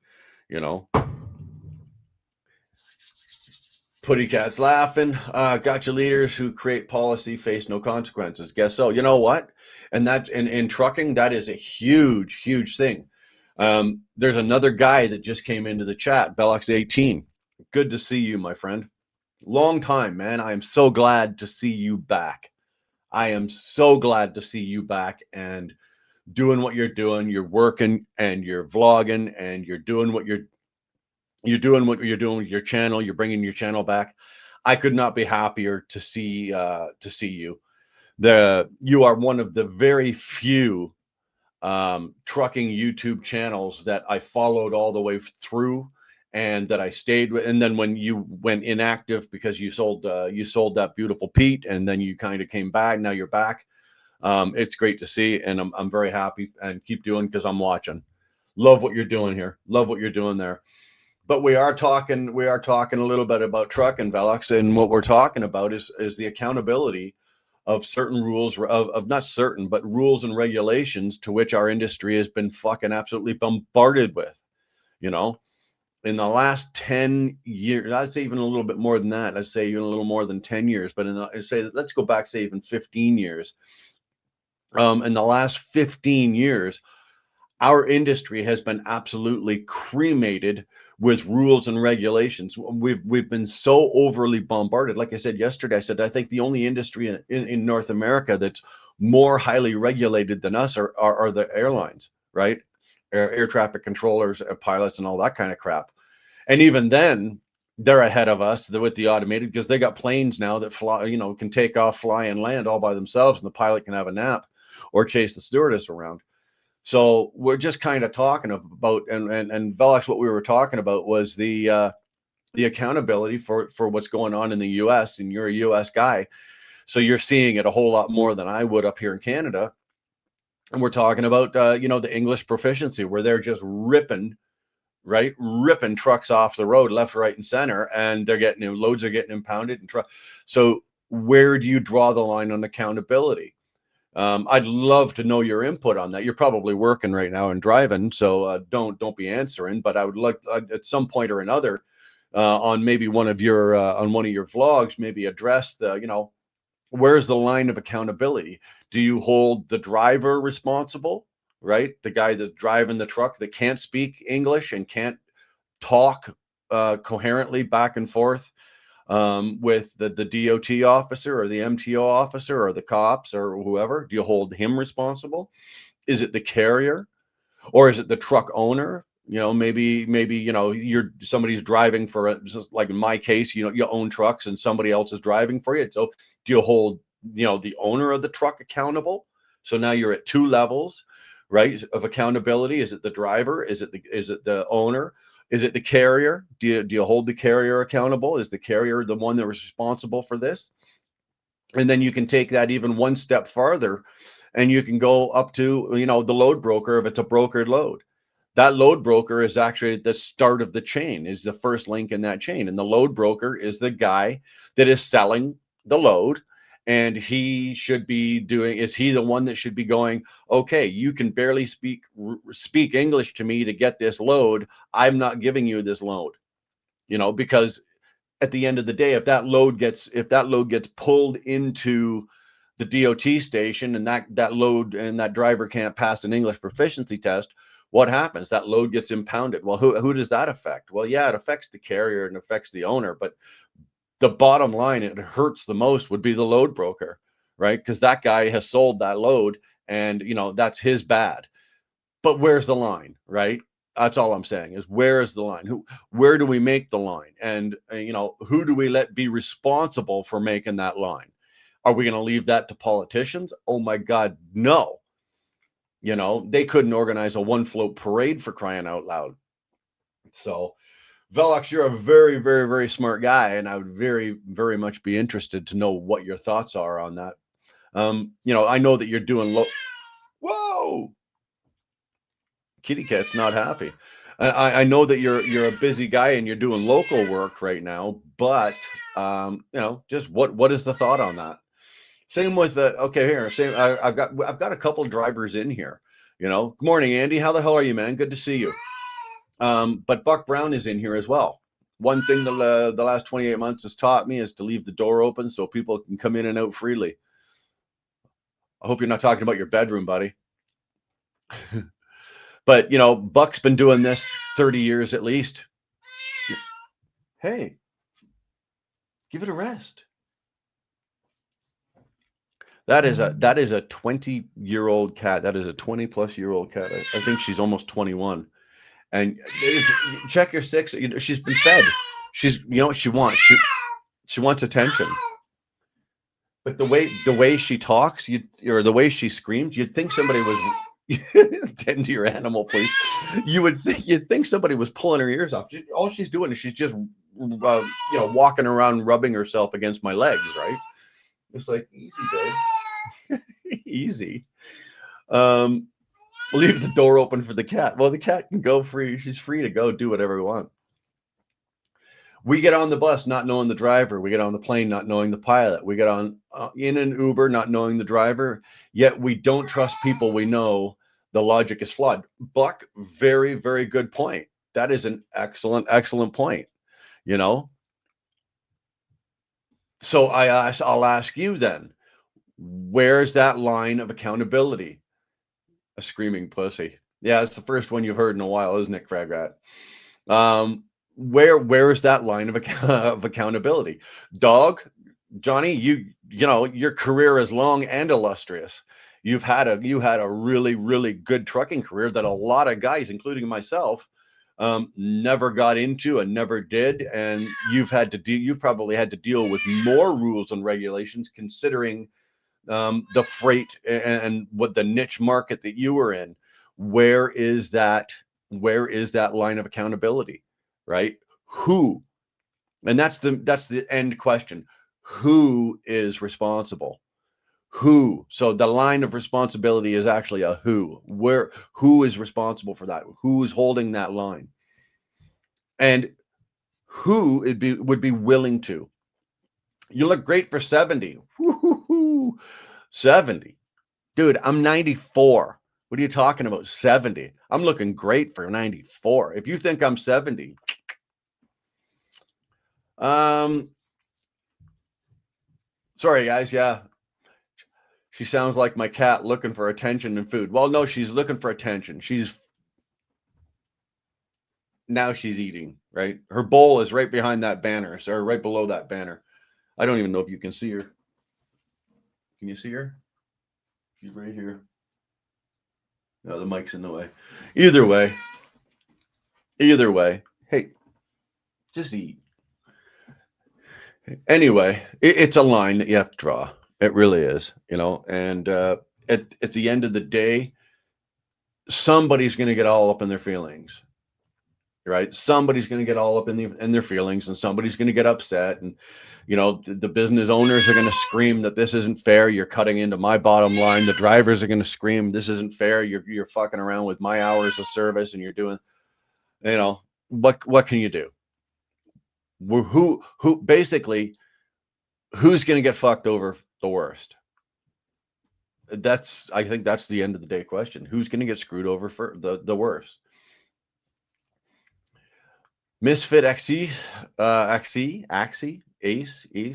Putty Cat's laughing. Gotcha leaders who create policy face no consequences. Guess so. You know what? And that in trucking, that is a huge, huge thing. There's another guy that just came into the chat, Velox18. Good to see you, my friend. Long time, man. I am so glad to see you back. I am so glad to see you back and doing what you're doing. You're working and you're vlogging and you're doing what you're doing with your channel. You're bringing your channel back. I could not be happier to see you. You are one of the very few trucking YouTube channels that I followed all the way through and that I stayed with. And then when you went inactive because you sold that beautiful Pete, and then you kind of came back, now you're back. It's great to see, and I'm very happy, and keep doing, because I'm watching. Love what you're doing here. Love what you're doing there. But we are talking a little bit about trucking, Velux, and what we're talking about is the accountability of certain rules, of not certain, but rules and regulations to which our industry has been fucking absolutely bombarded with. You know, in the last 10 years, I'd say even a little bit more than that. I'd say even a little more than 10 years, but I'd say, let's go back, say even 15 years. In the last 15 years, our industry has been absolutely cremated with rules and regulations. We've been so overly bombarded. Like I said yesterday, I said I think the only industry in North America that's more highly regulated than us are the airlines, right? Air traffic controllers, pilots, and all that kind of crap. And even then, they're ahead of us with the automated, because they got planes now that fly, can take off, fly, and land all by themselves, and the pilot can have a nap or chase the stewardess around. So we're just kind of talking about, and Velux, what we were talking about was the accountability for what's going on in the U.S. And you're a U.S. guy, so you're seeing it a whole lot more than I would up here in Canada. And we're talking about the English proficiency, where they're just ripping trucks off the road left, right, and center, and they're getting loads are getting impounded and so where do you draw the line on accountability? I'd love to know your input on that. You're probably working right now and driving, so don't be answering. But I would like, at some point or another, on maybe one of your vlogs, maybe address where's the line of accountability? Do you hold the driver responsible, right? The guy that's driving the truck that can't speak English and can't talk coherently back and forth with the DOT officer or the MTO officer or the cops or whoever? Do you hold him responsible? Is it the carrier, or is it the truck owner? Maybe somebody's driving for just like in my case, you own trucks and somebody else is driving for you. So do you hold the owner of the truck accountable? So now you're at two levels, right, of accountability. Is it the driver? Is it the owner? Is it the carrier? Do you hold the carrier accountable? Is the carrier the one that was responsible for this? And then you can take that even one step farther, and you can go up to the load broker. If it's a brokered load, that load broker is actually the start of the chain, is the first link in that chain. And the load broker is the guy that is selling the load. And is he the one that should be going, okay, you can barely speak English to me to get this load. I'm not giving you this load, because at the end of the day, if that load gets pulled into the DOT station, and that load and that driver can't pass an English proficiency test, what happens? That load gets impounded. Well, who does that affect? Well, yeah, it affects the carrier and affects the owner, but the bottom line, it hurts the most, would be the load broker, right? Because that guy has sold that load, and that's his bad. But where's the line, right? That's all I'm saying, is where is the line? Where do we make the line? And who do we let be responsible for making that line? Are we going to leave that to politicians? Oh my God, no. They couldn't organize a one float parade, for crying out loud. So Velox, you're a very, very, very smart guy, and I would very, very much be interested to know what your thoughts are on that. I know that you're doing whoa, kitty cat's not happy. I know that you're a busy guy and you're doing local work right now, but just what is the thought on that? Same with the okay here. Same. I've got a couple drivers in here. Good morning, Andy. How the hell are you, man? Good to see you. But Buck Brown is in here as well. One thing the last 28 months has taught me is to leave the door open so people can come in and out freely. I hope you're not talking about your bedroom, buddy. But Buck's been doing this 30 years at least. Hey, give it a rest. That is a 20-year-old cat. That is a 20-plus-year-old cat. I think she's almost 21. And check your six. She's been fed. She's what she wants. She wants attention. But the way she talks, or the way she screams, you'd think somebody was Tend to your animal, please. You'd think somebody was pulling her ears off. All she's doing is she's just walking around rubbing herself against my legs, right? It's like, easy, babe. Easy. Um, leave the door open for the cat. Well, the cat can go free. She's free to go do whatever we want. We get on the bus not knowing the driver. We get on the plane not knowing the pilot. We get on in an Uber not knowing the driver. Yet we don't trust people we know. The logic is flawed. Buck, very, very good point. That is an excellent, excellent point. You know. So I'll ask you then, where's that line of accountability? A screaming pussy. Yeah, it's the first one you've heard in a while, isn't it, Cragrat? Where is that line of accountability? Dog, Johnny, you know your career is long and illustrious. You had a really, really good trucking career that a lot of guys, including myself, never got into and never did. And you've probably had to deal with more rules and regulations, considering the freight and what the niche market that you were in. Where is that line of accountability, right? Who? And that's the end question. Who is responsible? Who? So the line of responsibility is actually a who. Who is responsible for that? Who is holding that line? And who would be willing to? You look great for 70. Woo-hoo-hoo. 70. Dude, I'm 94. What are you talking about? 70. I'm looking great for 94. If you think I'm 70, sorry guys, yeah. She sounds like my cat looking for attention and food. Well, no, she's looking for attention. Now she's eating, right? Her bowl is right behind that banner, or right below that banner. I don't even know if you can see her. Can you see her? She's right here. No, the mic's in the way. Either way, hey, just eat. Anyway, it's a line that you have to draw. It really is, you know. And at the end of the day, somebody's going to get all up in their feelings, right? Somebody's going to get all up in their feelings, and somebody's going to get upset. And you know, the business owners are going to scream that this isn't fair. You're cutting into my bottom line. The drivers are going to scream, this isn't fair. You're fucking around with my hours of service, and you're doing, you know, what can you do? Who basically, who's going to get fucked over the worst? I think that's the end of the day question. Who's going to get screwed over for the worst? Misfit Ace,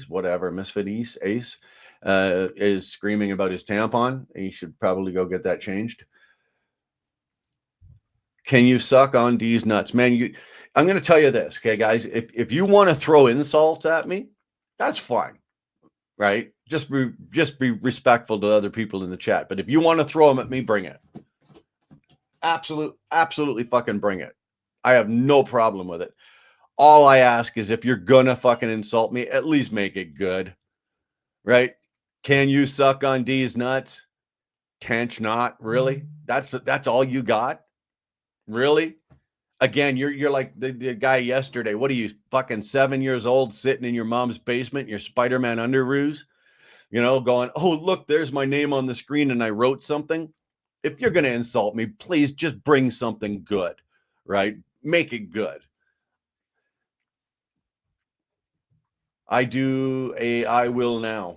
whatever. Misfit Ace is screaming about his tampon. He should probably go get that changed. Can you suck on D's nuts? Man, I'm going to tell you this, okay, guys? If you want to throw insults at me, that's fine, right? Just be respectful to other people in the chat. But if you want to throw them at me, bring it. Absolutely fucking bring it. I have no problem with it. All I ask is, if you're gonna fucking insult me, at least make it good, right? Can you suck on D's nuts? Can't not really? That's all you got, really? Again, you're like the guy yesterday. What are you, fucking 7 years old, sitting in your mom's basement, your Spider-Man underoos, you know, going, oh look, there's my name on the screen and I wrote something. If you're gonna insult me, please just bring something good, right? Make it good. I will now.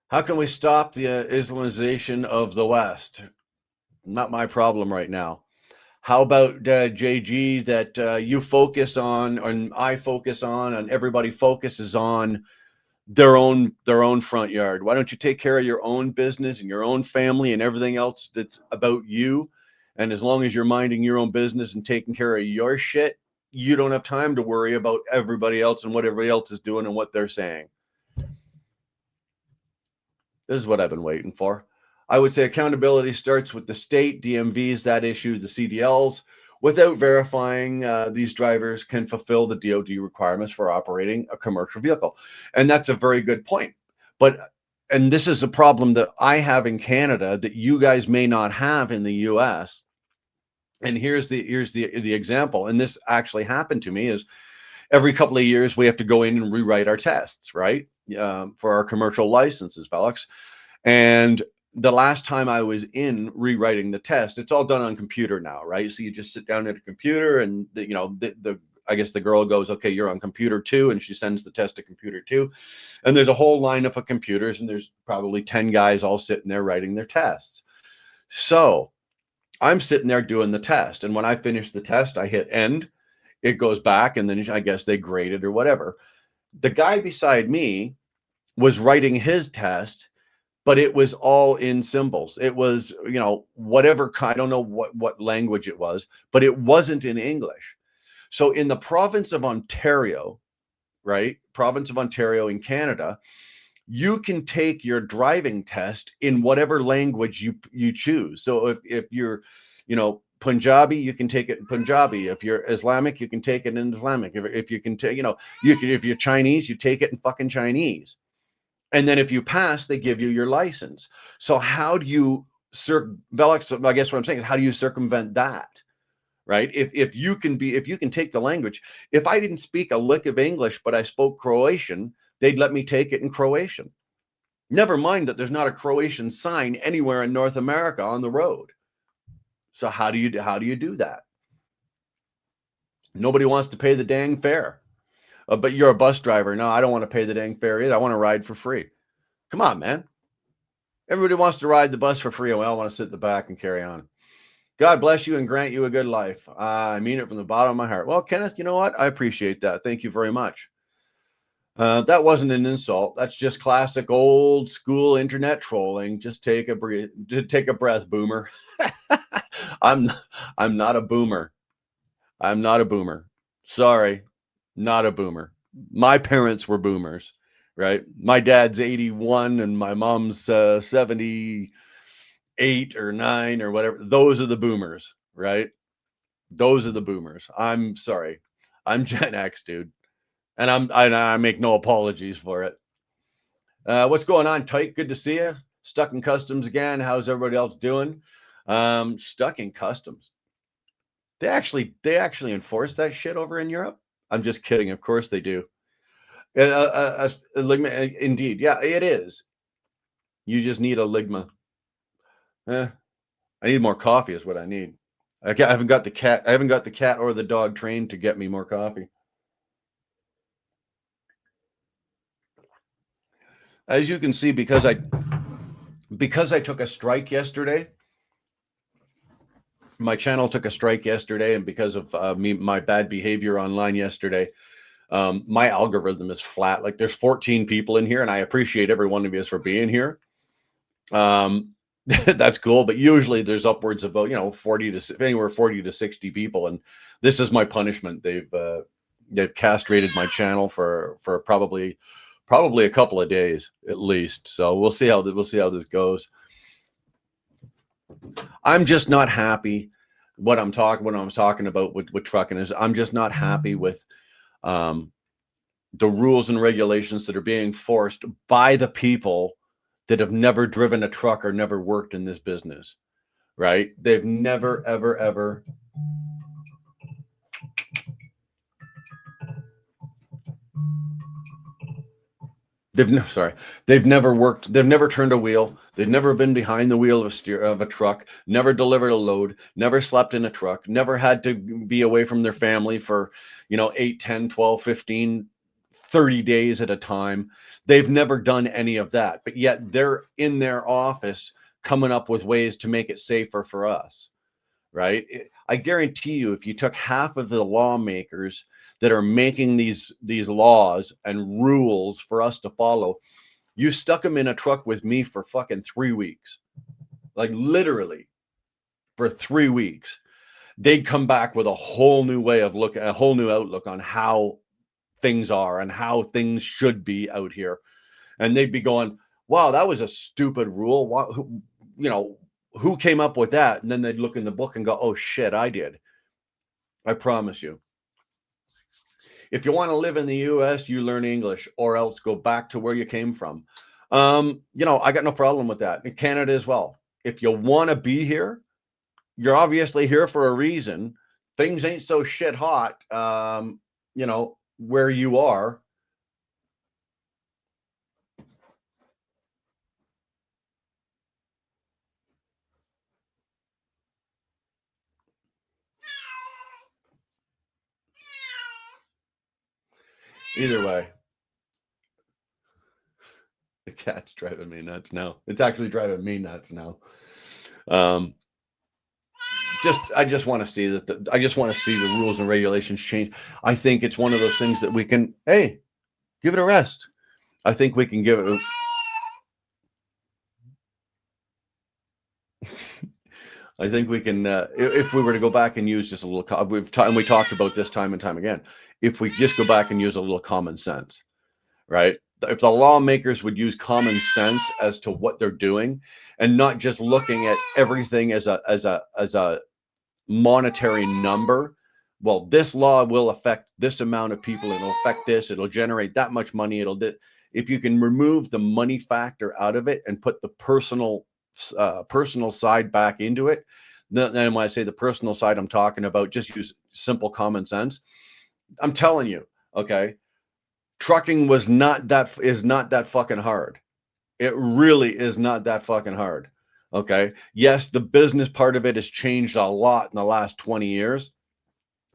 How can we stop the Islamization of the West? Not my problem right now. How about JG, that you focus on, and I focus on, and everybody focuses on their own front yard? Why don't you take care of your own business and your own family and everything else that's about you? And as long as you're minding your own business and taking care of your shit, you don't have time to worry about everybody else and what everybody else is doing and what they're saying. This is what I've been waiting for. I would say accountability starts with the state, DMVs that issue the CDLs. Without verifying, these drivers can fulfill the DOD requirements for operating a commercial vehicle. And that's a very good point. But and this is a problem that I have in Canada that you guys may not have in the US. And here's the example. And this actually happened to me is every couple of years we have to go in and rewrite our tests, right? For our commercial licenses, Felix. And the last time I was in rewriting the test, it's all done on computer now, right? So you just sit down at a computer, and the I guess the girl goes, okay, you're on computer 2, and she sends the test to computer 2. And there's a whole lineup of computers, and there's probably 10 guys all sitting there writing their tests. So I'm sitting there doing the test. And when I finish the test, I hit end, it goes back, and then I guess they grade it or whatever. The guy beside me was writing his test, but it was all in symbols. It was, whatever, I don't know what language it was, but it wasn't in English. So in the province of Ontario, right? Province of Ontario in Canada, you can take your driving test in whatever language you choose. So if you're, Punjabi, you can take it in Punjabi. If you're Islamic, you can take it in Islamic. If you can take, if you're Chinese, you take it in fucking Chinese. And then if you pass, they give you your license. So how do you I guess what I'm saying is, how do you circumvent that? Right? If you can take the language, if I didn't speak a lick of English, but I spoke Croatian, they'd let me take it in Croatian. Never mind that there's not a Croatian sign anywhere in North America on the road. So how do you do that? Nobody wants to pay the dang fare. But you're a bus driver. No, I don't want to pay the dang fare either. I want to ride for free. Come on, man. Everybody wants to ride the bus for free, and we all want to sit in the back and carry on. God bless you and grant you a good life. I mean it from the bottom of my heart. Well, Kenneth, you know what? I appreciate that. Thank you very much. That wasn't an insult. That's just classic old school internet trolling. Just take a breath, boomer. I'm not a boomer. I'm not a boomer. Sorry, not a boomer. My parents were boomers, right? My dad's 81 and my mom's 78 or 9 or whatever. Those are the boomers, right? Those are the boomers. I'm sorry. I'm Gen X, dude. And I make no apologies for it. What's going on, Tyke? Good to see you. Stuck in customs again. How's everybody else doing? Stuck in customs. They actually enforce that shit over in Europe. I'm just kidding. Of course they do. Ligma, indeed. Yeah, it is. You just need a ligma. I need more coffee is what I need. I haven't got the cat. I haven't got the cat or the dog trained to get me more coffee. As you can see, because I took a strike yesterday, my channel took a strike yesterday, and because of my bad behavior online yesterday, my algorithm is flat. Like, there's 14 people in here, and I appreciate every one of you for being here. That's cool, but usually there's upwards of about 40 to anywhere 40 to 60 people, and this is my punishment. They've castrated my channel for probably a couple of days at least. So we'll see how this goes. I'm just not happy. What I'm talking about with trucking is, I'm just not happy with the rules and regulations that are being forced by the people that have never driven a truck or never worked in this business, right? They've never, ever, ever. They've never worked. They've never turned a wheel. They've never been behind the wheel of a truck, never delivered a load, never slept in a truck, never had to be away from their family for, 8, 10, 12, 15, 30 days at a time. They've never done any of that, but yet they're in their office coming up with ways to make it safer for us, right? I guarantee you, if you took half of the lawmakers that are making these laws and rules for us to follow, you stuck them in a truck with me for fucking 3 weeks, like literally for 3 weeks, they'd come back with a whole new way of looking, a whole new outlook on how things are and how things should be out here. And they'd be going, wow, that was a stupid rule. Who came up with that? And then they'd look in the book and go, oh shit, I did. I promise you. If you want to live in the US, you learn English, or else go back to where you came from. I got no problem with that. In Canada as well. If you want to be here, you're obviously here for a reason. Things ain't so shit hot, where you are. Either way, the cat's driving me nuts now. It's actually driving me nuts now. Um, I just want to see I just want to see the rules and regulations change. I think it's one of those things that we can, hey, give it a rest. I think we can give it. I think we can, if we were to go back and use just a little, we talked about this time and time again. If we just go back and use a little common sense, right? If the lawmakers would use common sense as to what they're doing, and not just looking at everything as a monetary number. Well, this law will affect this amount of people. It'll affect this. It'll generate that much money. If you can remove the money factor out of it and put the personal side back into it. Then when I say the personal side, I'm talking about just use simple common sense. I'm telling you, okay, trucking is not that fucking hard. It really is not that fucking hard. Okay. Yes, the business part of it has changed a lot in the last 20 years,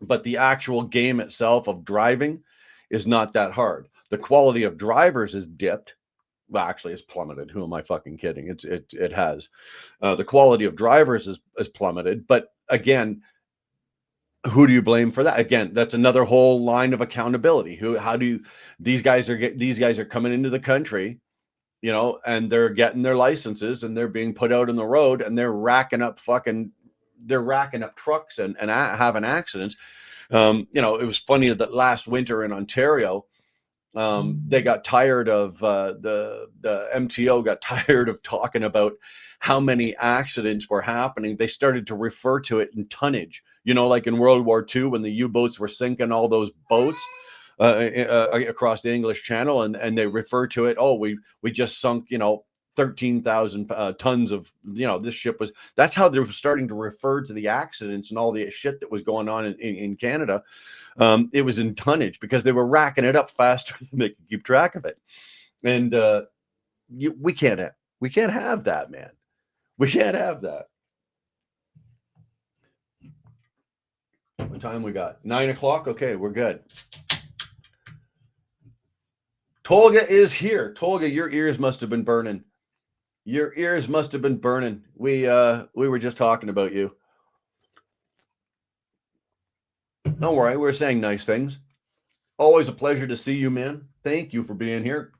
but the actual game itself of driving is not that hard. The quality of drivers has dipped. Well, actually, it's plummeted. Who am I fucking kidding? It has. The quality of drivers is plummeted. But again, who do you blame for that? Again, that's another whole line of accountability. How do you, these guys are coming into the country, and they're getting their licenses and they're being put out on the road and they're racking up trucks and having accidents. It was funny that last winter in Ontario, they got tired of the MTO got tired of talking about how many accidents were happening. They started to refer to it in tonnage, like in World War II when the U-boats were sinking all those boats across the English Channel, and they refer to it. Oh, we just sunk 13,000 tons of this ship was. That's how they're starting to refer to the accidents and all the shit that was going on in Canada. It was in tonnage because they were racking it up faster than they could keep track of it. And we can't have that, man. We can't have that. What time we got? 9 o'clock. Okay, we're good. Tolga is here. Tolga, your ears must have been burning. Your ears must have been burning. We were just talking about you. Don't worry, we're saying nice things. Always a pleasure to see you, man. Thank you for being here.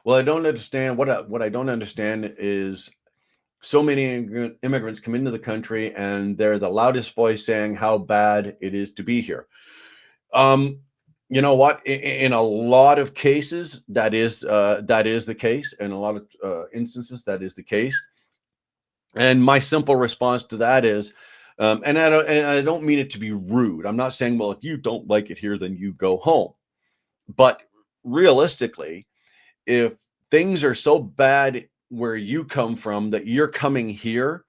Well, I don't understand what I don't understand is so many immigrants come into the country and they're the loudest voice saying how bad it is to be here. Um, you know what? In a lot of cases, that is the case. In a lot of instances, that is the case. And my simple response to that is, and I don't mean it to be rude. I'm not saying, well, if you don't like it here, then you go home. But realistically, if things are so bad where you come from that you're coming here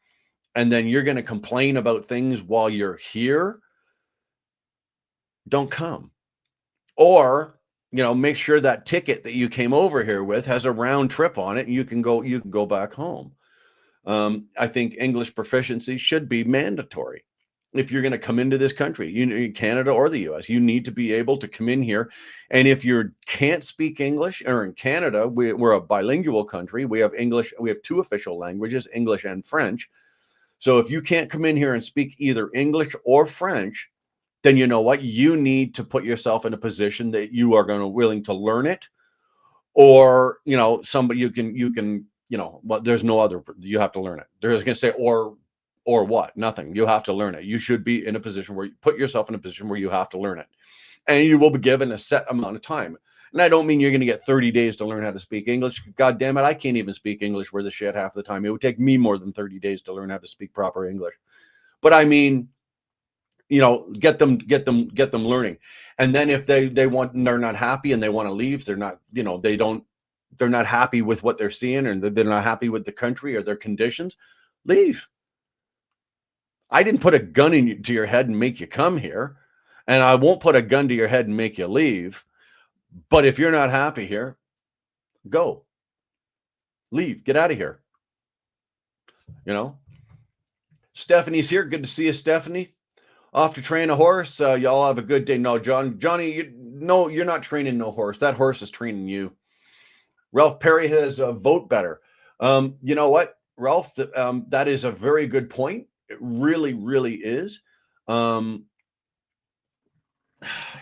and then you're going to complain about things while you're here, don't come. Or, make sure that ticket that you came over here with has a round trip on it and you can go back home. I think English proficiency should be mandatory. If you're going to come into this country, Canada or the US, you need to be able to come in here. And if you can't speak English, or in Canada, we're a bilingual country. We have English. We have two official languages, English and French. So if you can't come in here and speak either English or French, then you know what? You need to put yourself in a position that you are willing to learn it, or somebody you can but there's no other. You have to learn it. They're just going to say or what? Nothing. You have to learn it. You should be in a position where you put yourself in a position where you have to learn it, and you will be given a set amount of time. And I don't mean you're going to get 30 days to learn how to speak English. God damn it, I can't even speak English worth a shit half the time. It would take me more than 30 days to learn how to speak proper English. But I mean, get them learning. And then if they're not happy and they want to leave, they're not, they don't they're not happy with what they're seeing, and they're not happy with the country or their conditions, leave. I didn't put a gun to your head and make you come here, and I won't put a gun to your head and make you leave. But if you're not happy here, go, leave, get out of here. You know, Stephanie's here. Good to see you, Stephanie. Off to train a horse. Y'all have a good day. No, Johnny, no, you're not training no horse. That horse is training you. Ralph Perry has vote better. You know what, Ralph? That is a very good point. It really, really is.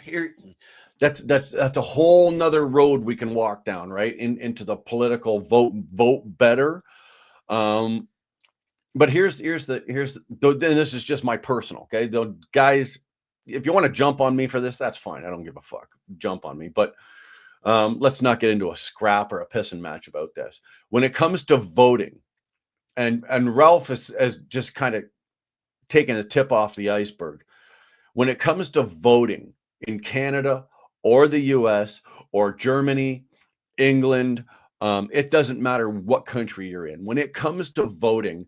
Here, that's a whole nother road we can walk down, right? Into the political vote better. But here's this is just my personal, okay? The guys, if you want to jump on me for this, that's fine. I don't give a fuck. Jump on me, but let's not get into a scrap or a pissing match about this. When it comes to voting, and Ralph has just kind of taken the tip off the iceberg. When it comes to voting in Canada or the US or Germany, England, it doesn't matter what country you're in. When it comes to voting,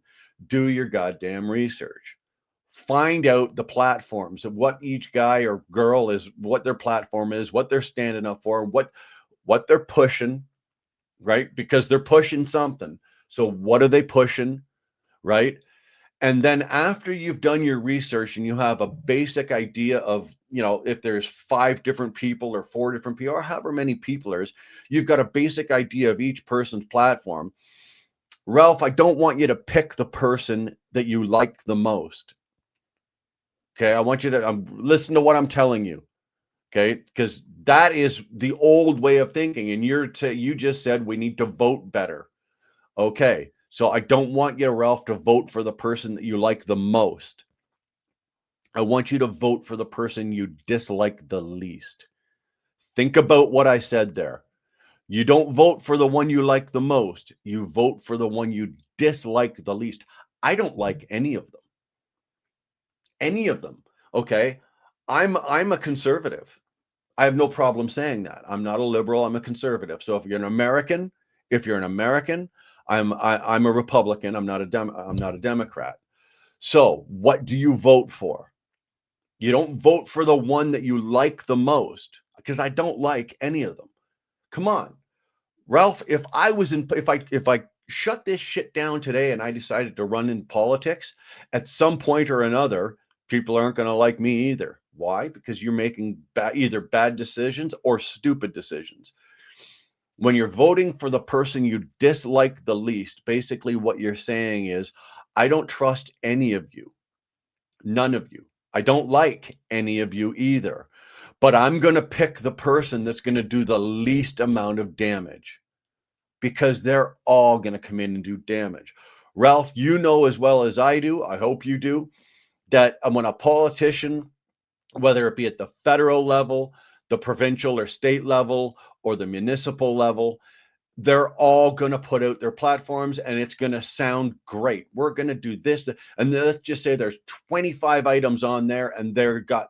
do your goddamn research. Find out the platforms of what each guy or girl is, what their platform is, what they're standing up for, what they're pushing, right? Because they're pushing something. So what are they pushing, right? And then after you've done your research and you have a basic idea of, if there's 5 different people or 4 different people or however many people there's, you've got a basic idea of each person's platform. Ralph, I don't want you to pick the person that you like the most. Okay. I want you to listen to what I'm telling you. Okay. Because that is the old way of thinking. And you just said we need to vote better. Okay. So I don't want you, Ralph, to vote for the person that you like the most. I want you to vote for the person you dislike the least. Think about what I said there. You don't vote for the one you like the most. You vote for the one you dislike the least. I don't like any of them. Any of them. Okay. I'm a conservative. I have no problem saying that. I'm not a liberal. I'm a conservative. So if you're an American, I'm a Republican. I'm not a Democrat. So what do you vote for? You don't vote for the one that you like the most, because I don't like any of them. Come on, Ralph. If I shut this shit down today and I decided to run in politics, at some point or another, people aren't going to like me either. Why? Because you're making either bad decisions or stupid decisions. When you're voting for the person you dislike the least, basically what you're saying is, I don't trust any of you. None of you. I don't like any of you either. But I'm going to pick the person that's going to do the least amount of damage, because they're all going to come in and do damage. Ralph, you know as well as I do, I hope you do, that when a politician, whether it be at the federal level, the provincial or state level, or the municipal level, they're all going to put out their platforms and it's going to sound great. We're going to do this. And let's just say there's 25 items on there and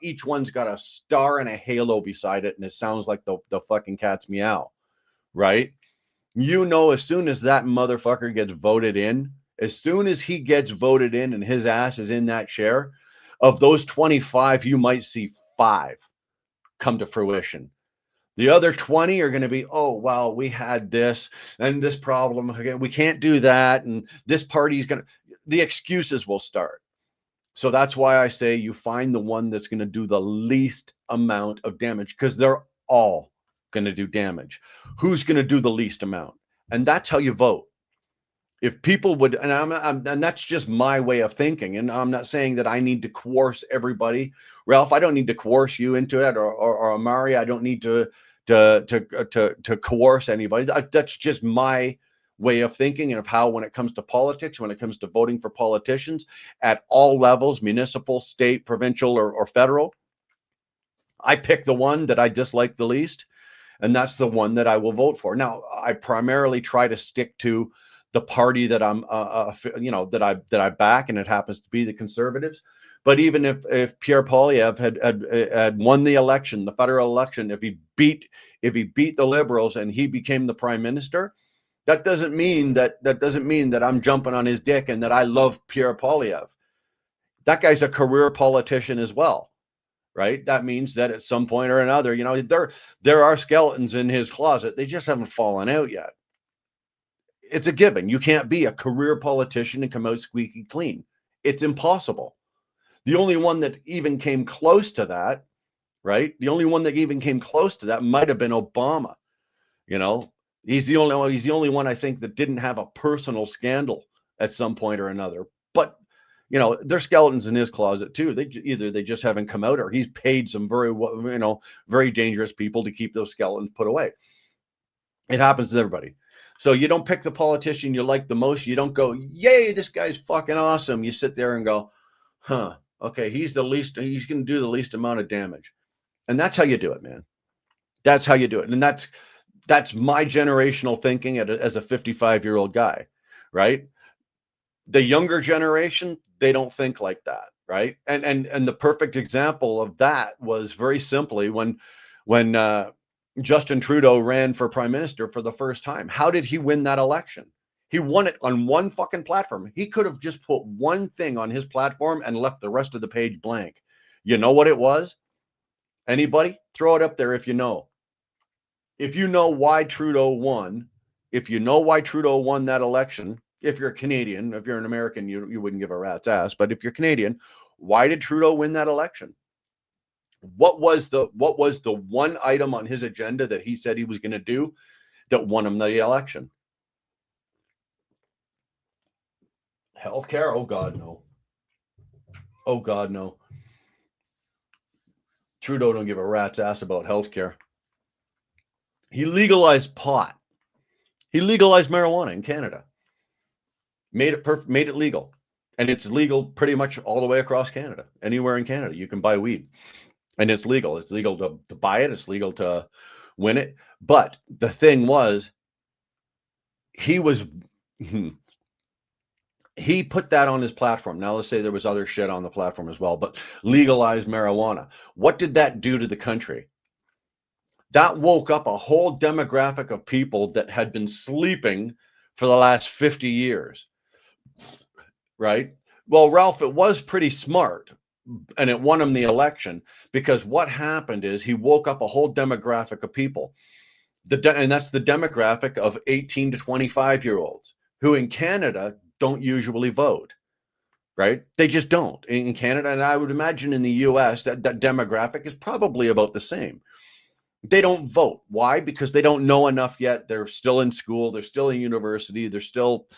each one's got a star and a halo beside it. And it sounds like the fucking cat's meow, right? As soon as that motherfucker gets voted in, as soon as he gets voted in and his ass is in that chair, of those 25, you might see 5 come to fruition. The other 20 are going to be, oh, well, we had this and this problem. Again, we can't do that. And this party is the excuses will start. So that's why I say you find the one that's going to do the least amount of damage, because they're all going to do damage. Who's going to do the least amount? And that's how you vote. If people would, and that's just my way of thinking, and I'm not saying that I need to coerce everybody. Ralph, I don't need to coerce you into it, or Amari, I don't need to coerce anybody. That's just my way of thinking, and of how, when it comes to politics, when it comes to voting for politicians at all levels, municipal, state, provincial, or federal, I pick the one that I dislike the least, and that's the one that I will vote for. Now, I primarily try to stick to the party that I'm, that I back, and it happens to be the Conservatives. But even if Pierre Poilievre had won the election, the federal election, if he beat the Liberals and he became the prime minister, that doesn't mean that I'm jumping on his dick and that I love Pierre Poilievre. That guy's a career politician as well, right? That means that at some point or another, there are skeletons in his closet. They just haven't fallen out yet. It's a given. You can't be a career politician and come out squeaky clean. It's impossible. The only one that even came close to that, right? The only one that even came close to that might have been Obama. You know, he's the only one I think that didn't have a personal scandal at some point or another. But there's skeletons in his closet too. They just haven't come out, or he's paid some very dangerous people to keep those skeletons put away. It happens to everybody. So you don't pick the politician you like the most. You don't go, yay, this guy's fucking awesome. You sit there and go, huh, okay, he's going to do the least amount of damage. And that's how you do it, man. That's how you do it. And that's my generational thinking as a 55-year-old guy, right? The younger generation, they don't think like that, right? And the perfect example of that was very simply when Justin Trudeau ran for prime minister for the first time. How did he win that election? He won it on one fucking platform. He could have just put one thing on his platform and left the rest of the page blank. You know what it was? Anybody? Throw it up there if you know. If you know why Trudeau won, if you know why Trudeau won that election, if you're Canadian, if you're an American, you wouldn't give a rat's ass. But if you're Canadian, why did Trudeau win that election? What was the one item on his agenda that he said he was going to do that won him the election? Healthcare? Oh God, no. Oh God, no. Trudeau don't give a rat's ass about healthcare. He legalized pot. He legalized marijuana in Canada. Made it legal. And it's legal pretty much all the way across Canada. Anywhere in Canada, you can buy weed. And it's legal. It's legal to buy it. It's legal to win it. But the thing was, he put that on his platform. Now, let's say there was other shit on the platform as well, but legalized marijuana. What did that do to the country? That woke up a whole demographic of people that had been sleeping for the last 50 years. Right? Well, Ralph, it was pretty smart, and it won him the election, because what happened is he woke up a whole demographic of people. And that's the demographic of 18 to 25-year-olds who in Canada don't usually vote, right? They just don't in Canada. And I would imagine in the US that demographic is probably about the same. They don't vote. Why? Because they don't know enough yet. They're still in school. They're still in university. They're still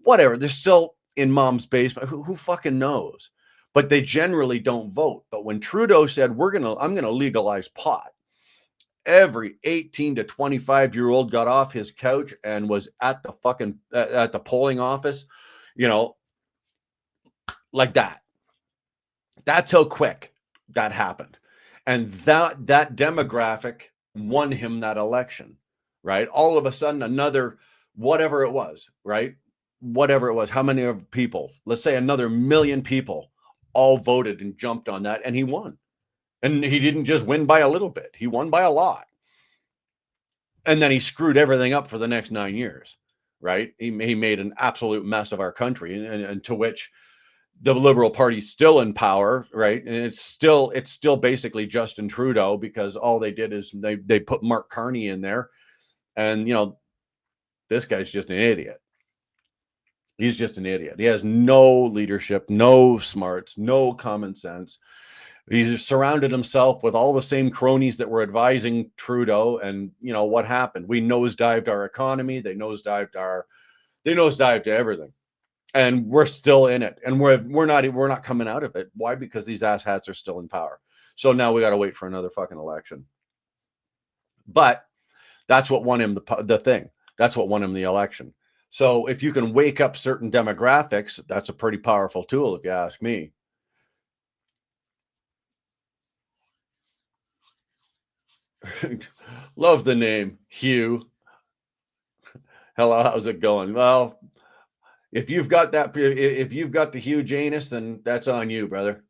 whatever. They're still in mom's basement. Who fucking knows? But they generally don't vote. But when Trudeau said, I'm going to legalize pot, every 18 to 25-year-old got off his couch and was at the polling office, like that. That's how quick that happened. And that demographic won him that election, right? All of a sudden, another, whatever it was, right? Whatever it was, how many of people, let's say another million people all voted and jumped on that, and he won. And he didn't just win by a little bit. He won by a lot. And then he screwed everything up for the next 9 years, right? He made an absolute mess of our country, and to which the Liberal Party's still in power, right? And it's still basically Justin Trudeau, because all they did is they put Mark Carney in there, and this guy's just an idiot. He's just an idiot. He has no leadership, no smarts, no common sense. He's surrounded himself with all the same cronies that were advising Trudeau, and what happened? We nosedived our economy. They nosedived everything. And we're still in it, and we're not coming out of it. Why? Because these asshats are still in power. So now we got to wait for another fucking election. But that's what won him the thing. That's what won him the election. So if you can wake up certain demographics, that's a pretty powerful tool, if you ask me. Love the name, Hugh. Hello, how's it going? Well, If you've got that, if you've got the huge anus, then that's on you, brother.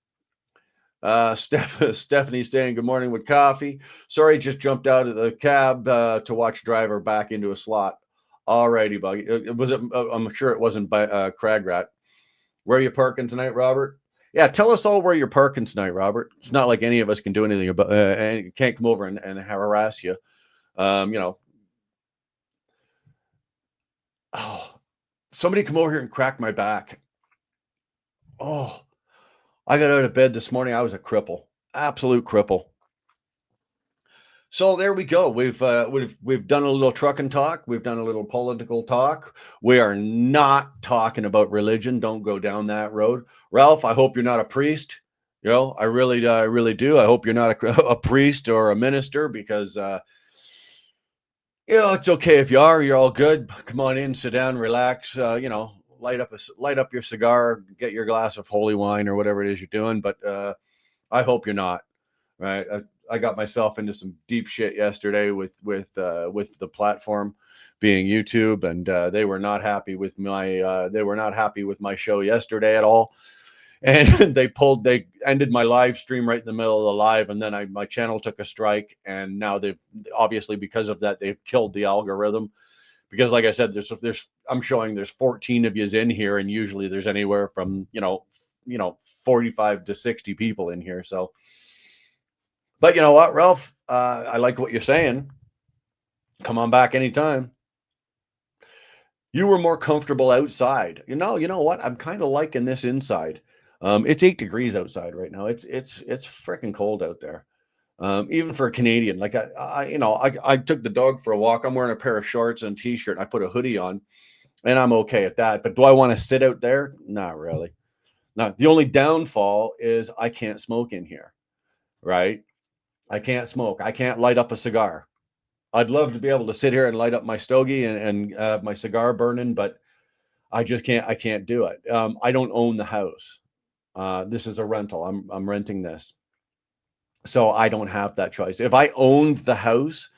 Stephanie's saying good morning with coffee. Sorry, just jumped out of the cab to watch driver back into a slot. Alrighty, buddy. Was it? I'm sure it wasn't by Crag Rat. Where are you parking tonight, Robert? Yeah, tell us all where you're parking tonight, Robert. It's not like any of us can do anything about, and can't come over and harass you. You know, oh, somebody come over here and crack my back. Oh, I got out of bed this morning. I was a cripple, absolute cripple. So there we go. We've done a little trucking talk. We've done a little political talk. We are not talking about religion. Don't go down that road, Ralph. I hope you're not a priest. You know, I really do. I hope you're not a priest or a minister because you know it's okay if you are. You're all good. Come on in, sit down, relax. You know, light up your cigar, get your glass of holy wine or whatever it is you're doing. But I hope you're not. Right. I got myself into some deep shit yesterday with the platform being YouTube, and they were not happy with my show yesterday at all. And they ended my live stream right in the middle of the live, and then my channel took a strike, and now they've obviously because of that they've killed the algorithm because like I said, there's I'm showing there's 14 of yous in here, and usually there's anywhere from 45 to 60 people in here. So, but you know what, Ralph, I like what you're saying. Come on back anytime. You were more comfortable outside. You know what? I'm kind of liking this inside. It's 8 degrees outside right now. It's freaking cold out there. Even for a Canadian, like I took the dog for a walk. I'm wearing a pair of shorts and t-shirt. And I put a hoodie on, and I'm okay at that. But do I want to sit out there? Not really. Not the only downfall is I can't smoke in here, right? I can't smoke. I can't light up a cigar. I'd love to be able to sit here and light up my stogie and have my cigar burning, but I just can't. I can't do it. I don't own the house. This is a rental. I'm renting this, so I don't have that choice. If I owned the house,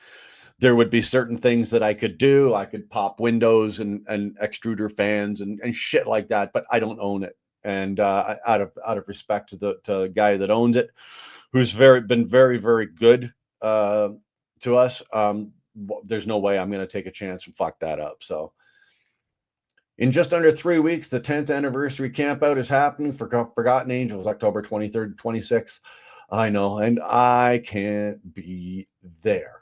there would be certain things that I could do. I could pop windows and extruder fans and shit like that, but I don't own it. And out of respect to the guy that owns it, who's been very good uh, to us, there's no way I'm going to take a chance and fuck that up. So in just under 3 weeks, the 10th anniversary campout is happening for Forgotten Angels, October 23rd, 26th. I know, and I can't be there.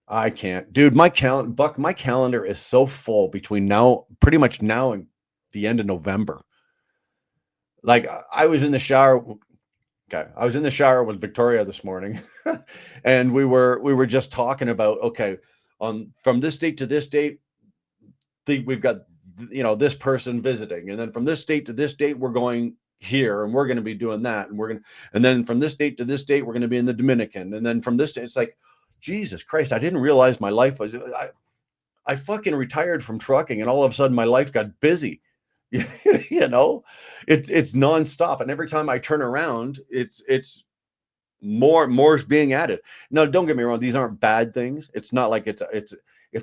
I can't, dude. My calendar is so full between now, pretty much now and the end of November. Like I was in the shower. Okay, I was in the shower with Victoria this morning, and we were just talking about okay, on from this date to this date, we've got this person visiting, and then from this date to this date we're going here, and we're going to be doing that, and then from this date to this date we're going to be in the Dominican, and then from this date, it's like, Jesus Christ, I didn't realize my life was. I fucking retired from trucking, and all of a sudden my life got busy. you know, it's nonstop, and every time I turn around, it's more's being added. Now, don't get me wrong; these aren't bad things. It's not like it's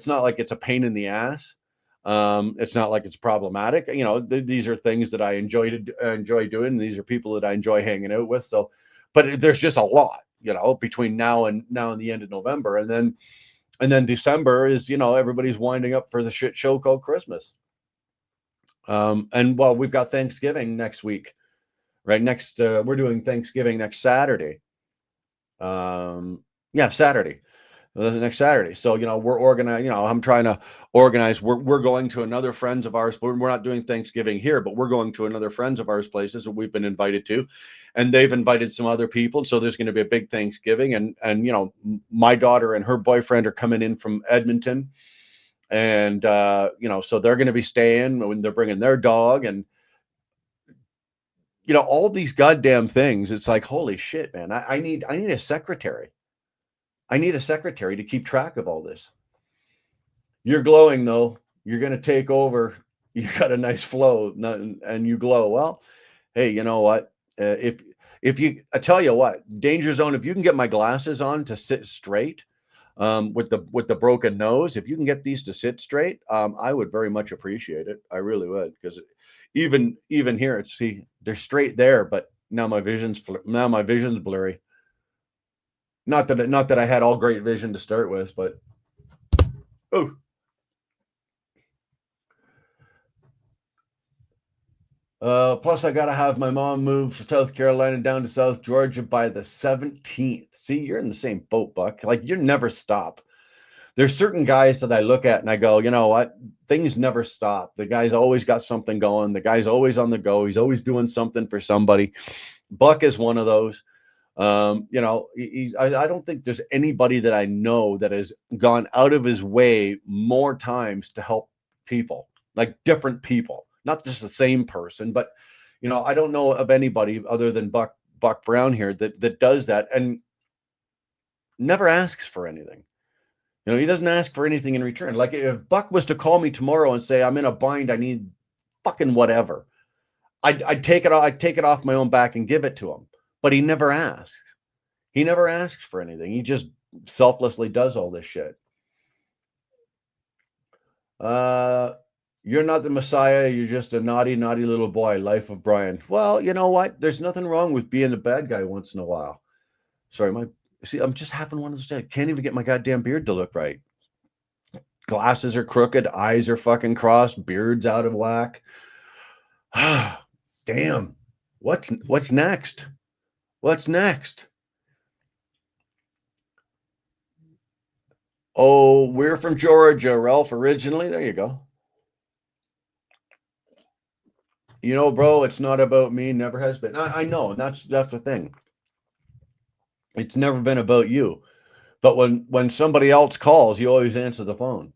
not like it's a pain in the ass. It's not like it's problematic. These are things that I enjoy doing. These are people that I enjoy hanging out with. So, but there's just a lot, between now and the end of November, and then December is, everybody's winding up for the shit show called Christmas. And well, we've got Thanksgiving next week, right? We're doing Thanksgiving next Saturday. Yeah, Saturday, next Saturday. So, we're organized, I'm trying to organize. We're going to another friends of ours, but we're not doing Thanksgiving here, but we're going to another friends of ours places that we've been invited to, and they've invited some other people. So there's going to be a big Thanksgiving, and my daughter and her boyfriend are coming in from Edmonton, and so they're going to be staying when they're bringing their dog, and all these goddamn things. It's like, holy shit, man. I need a secretary. I need a secretary to keep track of all this. You're glowing though. You're going to take over. You got a nice flow and you glow. Well, hey, you know what? I tell you what, danger zone, if you can get my glasses on to sit straight, with the broken nose. If you can get these to sit straight, I would very much appreciate it. I really would, because even here, it's, see, they're straight there, but now my vision's blurry. Not that I had all great vision to start with, but oh. Plus, I gotta have my mom move to South Carolina down to South Georgia by the 17th. See, you're in the same boat, Buck. Like, you never stop. There's certain guys that I look at and I go, you know what? Things never stop. The guy's always got something going. The guy's always on the go. He's always doing something for somebody. Buck is one of those. You know, I don't think there's anybody that I know that has gone out of his way more times to help people, like different people, not just the same person, but you know, I don't know of anybody other than Buck Brown here that does that and never asks for anything. You know, he doesn't ask for anything in return. Like if Buck was to call me tomorrow and say, I'm in a bind, I need fucking whatever, I'd take it. I'd take it off my own back and give it to him. But he never asks. He never asks for anything. He just selflessly does all this shit. Uh, you're not the Messiah. You're just a naughty, naughty little boy. Life of Brian. Well, you know what? There's nothing wrong with being a bad guy once in a while. Sorry, see, I'm just having one of those days. Can't even get my goddamn beard to look right. Glasses are crooked, eyes are fucking crossed, beard's out of whack. Damn. What's next? What's next? Oh, we're from Georgia, Ralph, originally. There you go. You know, bro, it's not about me, never has been. I know, and that's the thing. It's never been about you. But when somebody else calls, you always answer the phone.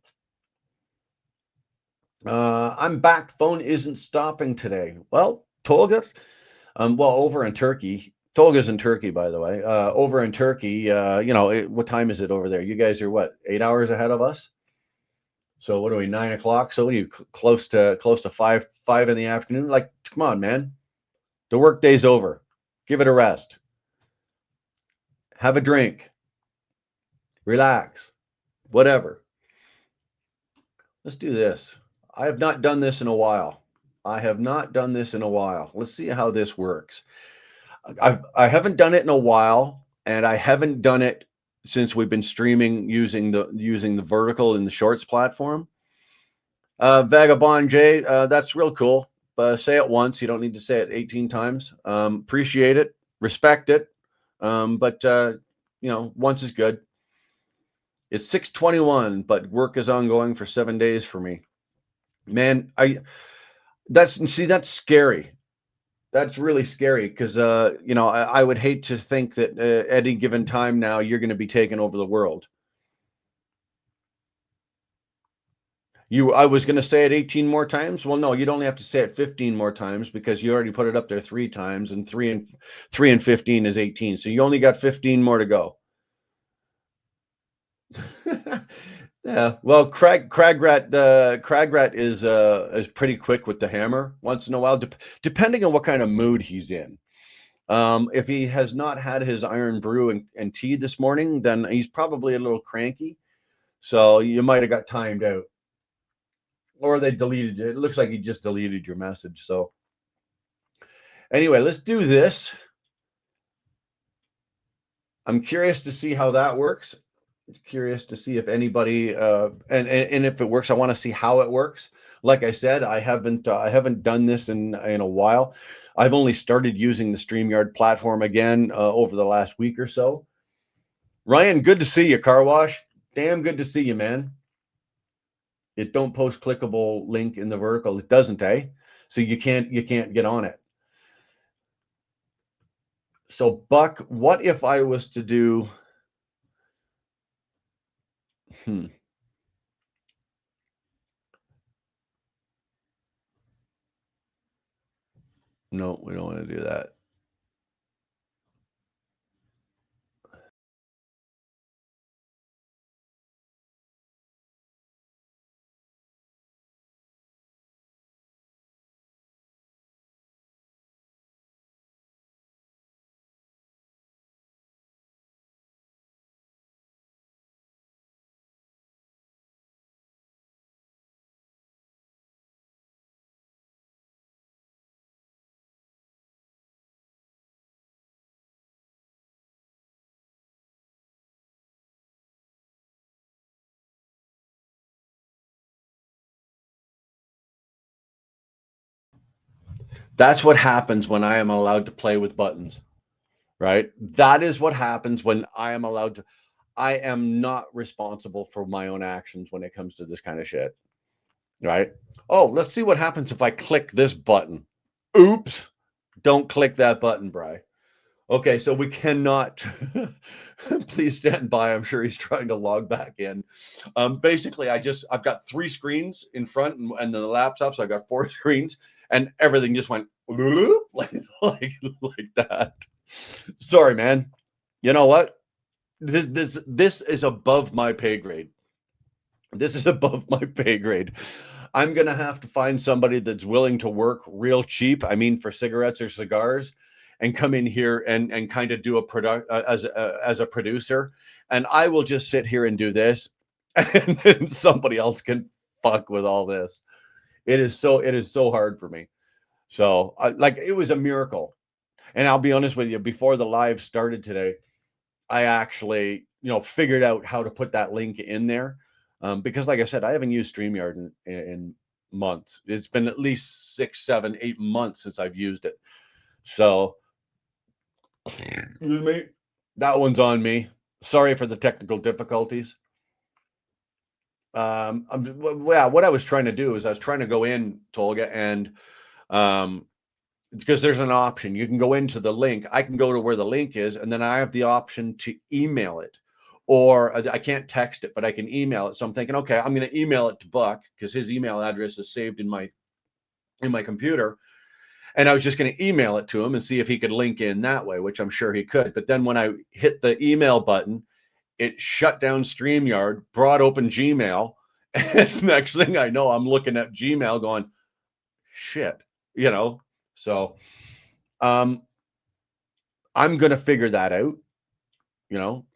I'm back. Phone isn't stopping today. Well, Tolga, well, over in Turkey. Tolga's in Turkey, by the way. Over in Turkey, you know, what time is it over there? You guys are what, 8 hours ahead of us? So what are we, 9 o'clock? So what are you, close to five in the afternoon? Like, come on, man. The work day's over. Give it a rest. Have a drink. Relax. Whatever. Let's do this. I have not done this in a while. I have not done this in a while. Let's see how this works. I haven't done it in a while, and I haven't done it since we've been streaming using the vertical in the shorts platform. Vagabond J, that's real cool. Say it once. You don't need to say it 18 times. Appreciate it. Respect it. But you know, once is good. It's 6:21, but work is ongoing for 7 days for me. Man, that's scary. That's really scary because you know, I would hate to think that at any given time now you're going to be taking over the world. I was going to say it 18 more times. Well, no, you'd only have to say it 15 more times because you already put it up there 3 times, and three and 15 is 18. So you only got 15 more to go. Yeah, well, Cragrat is pretty quick with the hammer once in a while, depending on what kind of mood he's in. If he has not had his iron brew and tea this morning, then he's probably a little cranky. So you might have got timed out, or they deleted it. It looks like he just deleted your message. So anyway, let's do this. I'm curious to see how that works. Curious to see if anybody and if it works. I want to see how it works. Like I said, I haven't done this in a while. I've only started using the StreamYard platform again over the last week or so. Ryan, good to see you. Car wash, damn good to see you, man. It don't post clickable link in the vertical. It doesn't, eh? So you can't get on it. So Buck, what if I was to do? Hmm. No, we don't want to do that. That's what happens when I am allowed to play with buttons, right? That is what happens when I am allowed to. I am not responsible for my own actions when it comes to this kind of shit, right? Oh, let's see what happens if I click this button. Oops. Don't click that button, Bry. Okay, so we cannot. Please stand by. I'm sure he's trying to log back in. Basically, I've got three screens in front and then the laptop, so I've got four screens, and everything just went like that. Sorry, man. You know what? This is above my pay grade. This is above my pay grade. I'm gonna have to find somebody that's willing to work real cheap. I mean, for cigarettes or cigars, and come in here and kind of do a product as a producer, and I will just sit here and do this, and then somebody else can fuck with all this. It is so hard for me. So like it was a miracle, and I'll be honest with you. Before the live started today, I actually, figured out how to put that link in there. Because like I said, I haven't used StreamYard in months. It's been at least 6, 7, 8 months since I've used it. So, excuse me, that one's on me. Sorry for the technical difficulties. Yeah, what I was trying to do is I was trying to go in, Tolga, and um, because there's an option. You can go into the link. I can go to where the link is, and then I have the option to email it. Or I can't text it, but I can email it. So I'm thinking, okay, I'm going to email it to Buck because his email address is saved in my computer. And I was just going to email it to him and see if he could link in that way, which I'm sure he could. But then when I hit the email button, it shut down StreamYard, brought open Gmail. And next thing I know, I'm looking at Gmail going, shit, you know? So um, I'm going to figure that out.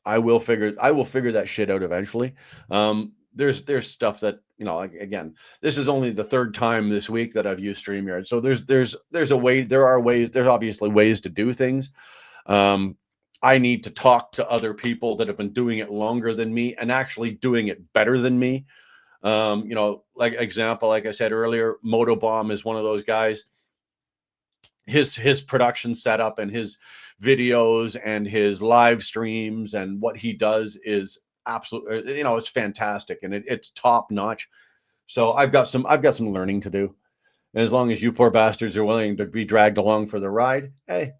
I will figure that shit out eventually. There's stuff that, like, again, this is only the third time this week that I've used StreamYard. So there's obviously ways to do things. Um, I need to talk to other people that have been doing it longer than me and actually doing it better than me. Like example, like I said earlier, Motobomb is one of those guys. His production setup and his videos and his live streams and what he does is absolutely, it's fantastic, and it's top notch. So I've got some learning to do. And as long as you poor bastards are willing to be dragged along for the ride, hey,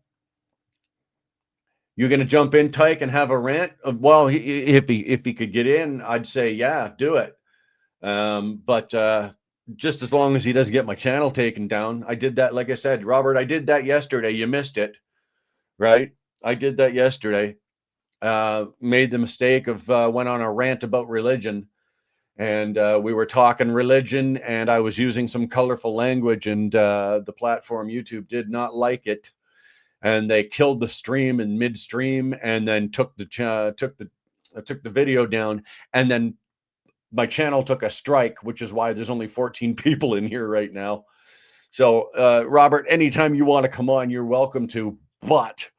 you're going to jump in, Tyke, and have a rant. Well, if he could get in, I'd say yeah, do it. But just as long as he doesn't get my channel taken down. I did that, like I said, Robert. I did that yesterday. You missed it, right? I did that yesterday. Made the mistake of went on a rant about religion, and we were talking religion, and I was using some colorful language, and the platform YouTube did not like it, and they killed the stream in midstream, and then took the video down, and then my channel took a strike, which is why there's only 14 people in here right now. So, Robert, anytime you want to come on, you're welcome to, but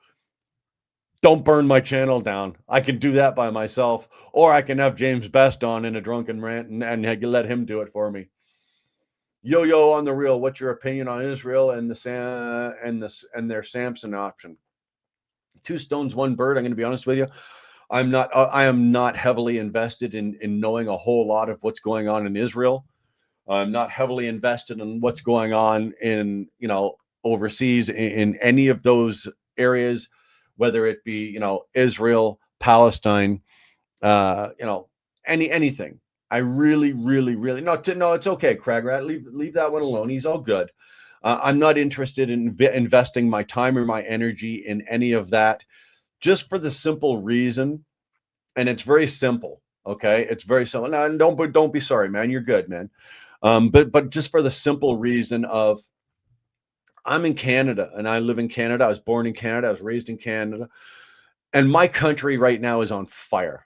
don't burn my channel down. I can do that by myself, or I can have James Best on in a drunken rant and let him do it for me. Yo on the real. What's your opinion on Israel and their Samson option? Two stones, one bird. I'm going to be honest with you. I am not heavily invested in knowing a whole lot of what's going on in Israel. I'm not heavily invested in what's going on in, overseas in any of those areas, whether it be, Israel, Palestine, uh, you know, anything. I really, really, really no. It's okay, Craig. Right? Leave that one alone. He's all good. I'm not interested in investing my time or my energy in any of that, just for the simple reason, and it's very simple. Okay, it's very simple. Now, don't be sorry, man. You're good, man. But just for the simple reason of I'm in Canada and I live in Canada. I was born in Canada. I was raised in Canada, and my country right now is on fire.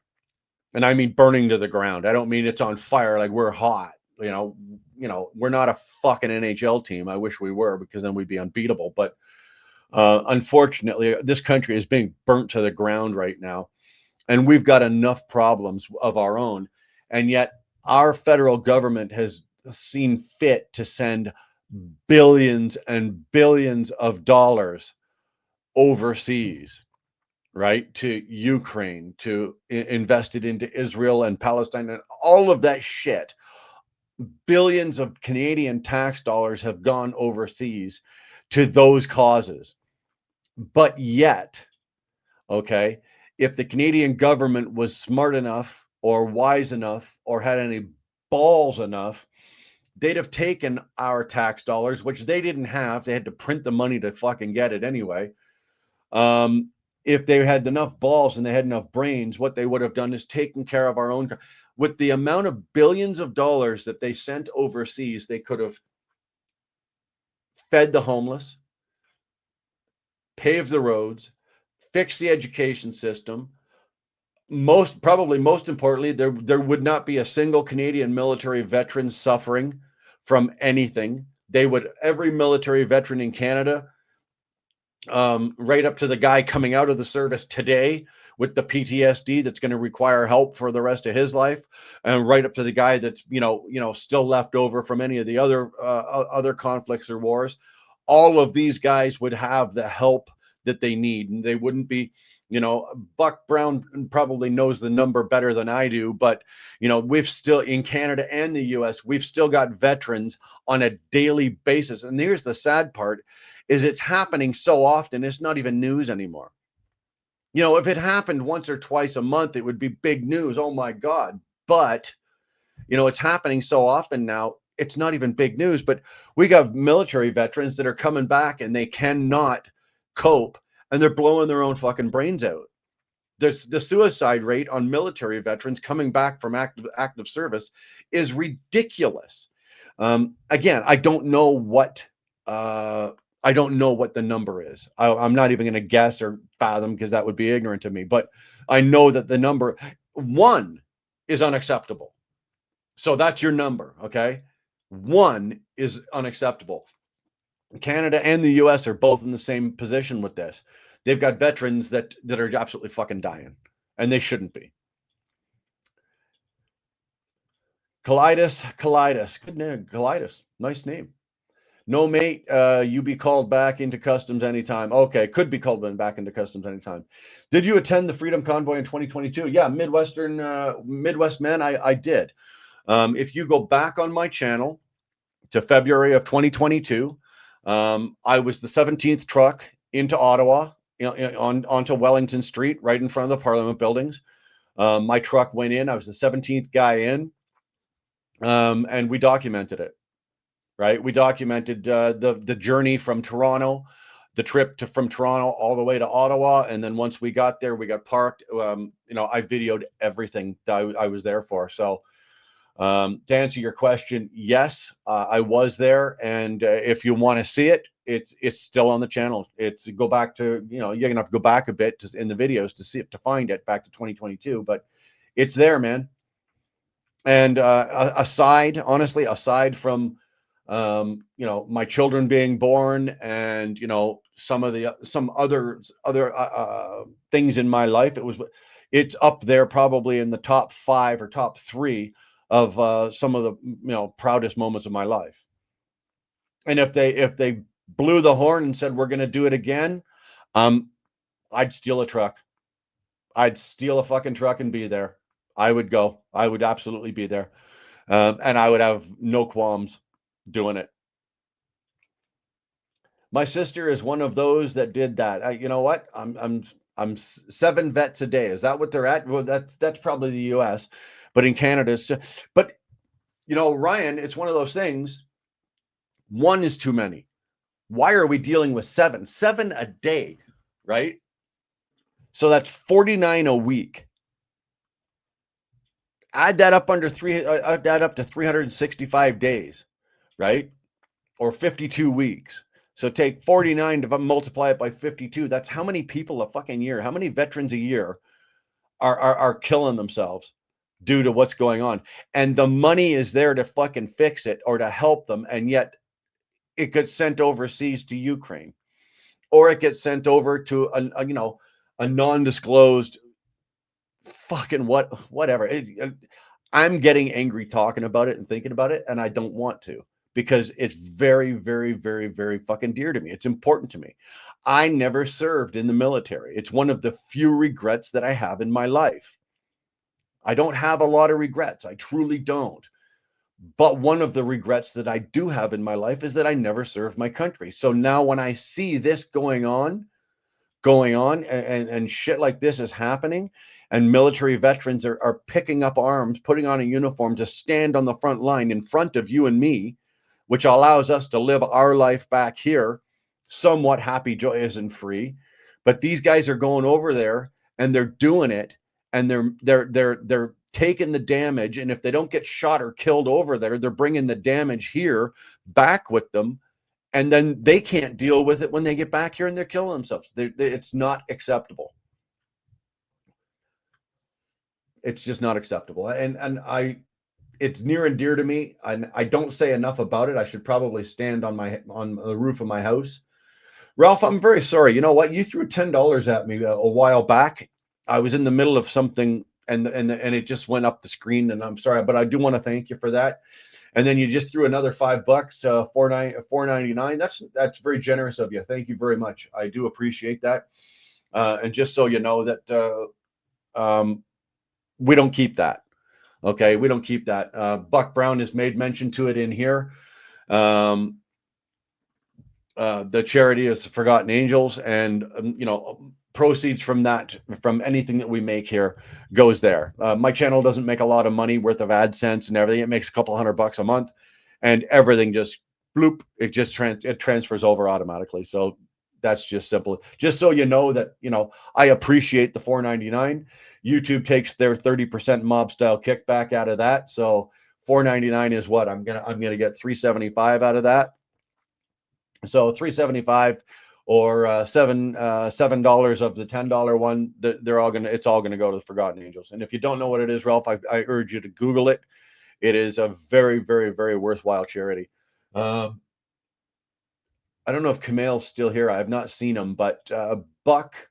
And I mean burning to the ground. I don't mean it's on fire like we're hot. We're not a fucking NHL team. I wish we were, because then we'd be unbeatable. But unfortunately, this country is being burnt to the ground right now, and we've got enough problems of our own. And yet, our federal government has seen fit to send billions and billions of dollars overseas, right? To Ukraine, to invested into Israel and Palestine and all of that shit. Billions of Canadian tax dollars have gone overseas to those causes. But yet, okay, if the Canadian government was smart enough or wise enough or had any balls enough, they'd have taken our tax dollars, which they didn't have. They had to print the money to fucking get it anyway. Um, if they had enough balls and they had enough brains, what they would have done is taken care of our own. With the amount of billions of dollars that they sent overseas, they could have fed the homeless, paved the roads, fixed the education system. Probably most importantly, there would not be a single Canadian military veteran suffering from anything. Every military veteran in Canada, right up to the guy coming out of the service today with the PTSD that's going to require help for the rest of his life, and right up to the guy that's still left over from any of the other conflicts or wars. All of these guys would have the help that they need, and they wouldn't be. Buck Brown probably knows the number better than I do, but we've still, in Canada and the US, we've still got veterans on a daily basis. And here's the sad part, is it's happening so often, it's not even news anymore. If it happened once or twice a month, it would be big news. Oh my God. But, it's happening so often now, it's not even big news. But we got military veterans that are coming back and they cannot cope and they're blowing their own fucking brains out. There's the suicide rate on military veterans coming back from active service is ridiculous. Again, I don't know what the number is. I'm not even going to guess or fathom because that would be ignorant of me. But I know that the number one is unacceptable. So that's your number, okay? One is unacceptable. Canada and the US are both in the same position with this. They've got veterans that are absolutely fucking dying, and they shouldn't be. Kaleidos. Good name. Kaleidos. Nice name. No, mate, you be called back into customs anytime. Okay, could be called back into customs anytime. Did you attend the Freedom Convoy in 2022? Yeah, Midwest man, I did. If you go back on my channel to February of 2022, I was the 17th truck into Ottawa, onto Wellington Street, right in front of the Parliament buildings. My truck went in. I was the 17th guy in, and we documented it. Right, we documented the journey from Toronto, the trip from Toronto all the way to Ottawa, and then once we got there, we got parked. I videoed everything that I was there for. So, to answer your question, yes, I was there, and if you want to see it, it's still on the channel. Go back to you're gonna have to go back a bit in the videos to see it, to find it back to 2022, but it's there, man. And honestly, aside from my children being born and some other things in my life, it's up there probably in the top 5 or top 3 of some of the proudest moments of my life. And if they blew the horn and said we're going to do it again, I'd steal a truck. I'd steal a fucking truck and be there. I would go. I would absolutely be there, and I would have no qualms doing it. My sister is one of those that did that. You know what? I'm 7 vets a day. Is that what they're at? Well, that's probably the US, but in Canada, but Ryan, it's one of those things. One is too many. Why are we dealing with 7? 7 a day, right? So that's 49 a week. Add that up to 365 days, right? Or 52 weeks. So take 49 to multiply it by 52. That's how many people a fucking year, how many veterans a year are killing themselves due to what's going on. And the money is there to fucking fix it or to help them. And yet it gets sent overseas to Ukraine, or it gets sent over to a non-disclosed fucking whatever. I'm getting angry talking about it and thinking about it, and I don't want to. because it's very, very, very, very fucking dear to me. It's important to me. I never served in the military. It's one of the few regrets that I have in my life. I don't have a lot of regrets. I truly don't. But one of the regrets that I do have in my life is that I never served my country. So now when I see this going on and shit like this is happening, and military veterans are picking up arms, putting on a uniform to stand on the front line in front of you and me, which allows us to live our life back here somewhat happy, joyous, and free. But these guys are going over there and they're doing it, and they're taking the damage. And if they don't get shot or killed over there, they're bringing the damage here back with them, and then they can't deal with it when they get back here and they're killing themselves. It's not acceptable. It's just not acceptable. And it's near and dear to me. I don't say enough about it. I should probably stand on the roof of my house. Ralph, I'm very sorry. You know what? You threw $10 at me a while back. I was in the middle of something, and it just went up the screen, and I'm sorry, but I do want to thank you for that. And then you just threw another $5, $4.99. That's very generous of you. Thank you very much. I do appreciate that. And just so you know that we don't keep that. Okay, we don't keep that. Buck Brown has made mention to it in here. Um, the charity is Forgotten Angels, and proceeds from that, from anything that we make here, goes there. My channel doesn't make a lot of money worth of AdSense and everything. It makes a couple $100 a month, and everything just bloop. It just transfers over automatically. So that's just simple. Just so you know that I appreciate the $4.99. YouTube takes their 30% mob style kickback out of that. So $4.99 is what I'm gonna get $3.75 out of that. So $3.75 or $7 of the $10 one. It's all gonna go to the Forgotten Angels. And if you don't know what it is, Ralph, I urge you to Google it. It is a very, very, very worthwhile charity. I don't know if Kamal's still here. I have not seen him, but Buck,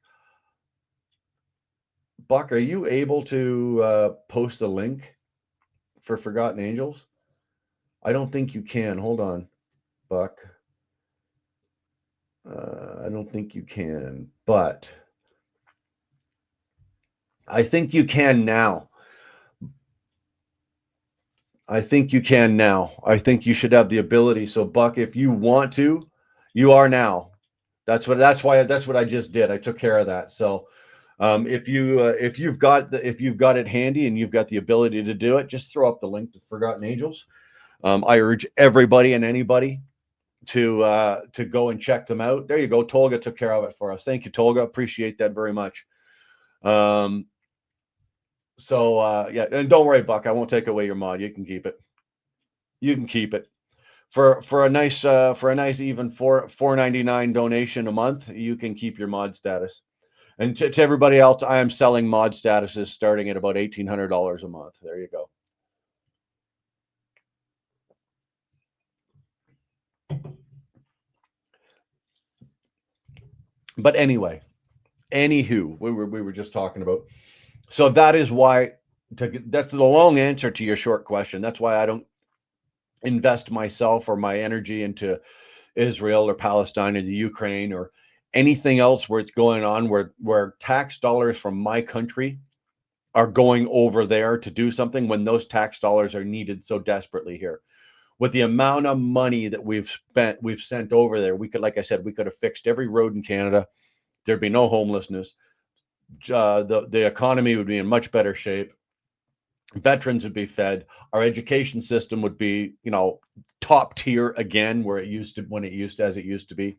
are you able to post a link for Forgotten Angels? I don't think you can. Hold on, Buck. I don't think you can, but I think you can now. I think you can now. I think you should have the ability. So, Buck, if you want to, you are now. That's what I just did. I took care of that. So, if you've got it handy and you've got the ability to do it, just throw up the link to Forgotten Angels. I urge everybody and anybody to go and check them out. There you go. Tolga took care of it for us. Thank you, Tolga. Appreciate that very much. So yeah, and don't worry, Buck. I won't take away your mod. You can keep it. You can keep it for a nice even $4.99 donation a month. You can keep your mod status. And to everybody else, I am selling mod statuses starting at about $1,800 a month. There you go. But anyway, anywho, we were just talking about. So that is why. That's the long answer to your short question. That's why I don't invest myself or my energy into Israel or Palestine or the Ukraine or anything else where it's going on, where tax dollars from my country are going over there to do something when those tax dollars are needed so desperately here. With the amount of money that we've sent over there, we could, like I said, we could have fixed every road in Canada. There'd be no homelessness. The economy would be in much better shape. Veterans would be fed. Our education system would be, top tier again, where it used to be.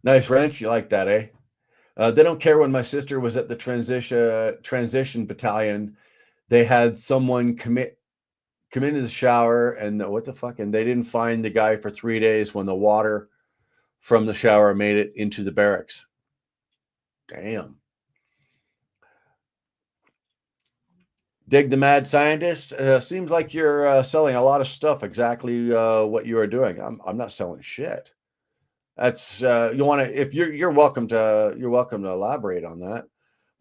Nice ranch. You like that, eh? They don't care. When my sister was at the transition battalion, they had someone come into the shower, and what the fuck? And they didn't find the guy for 3 days when the water from the shower made it into the barracks. Damn. Dig the Mad Scientist. Seems like you're selling a lot of stuff. Exactly what you are doing. I'm not selling shit. That's you want to. If you're welcome to elaborate on that.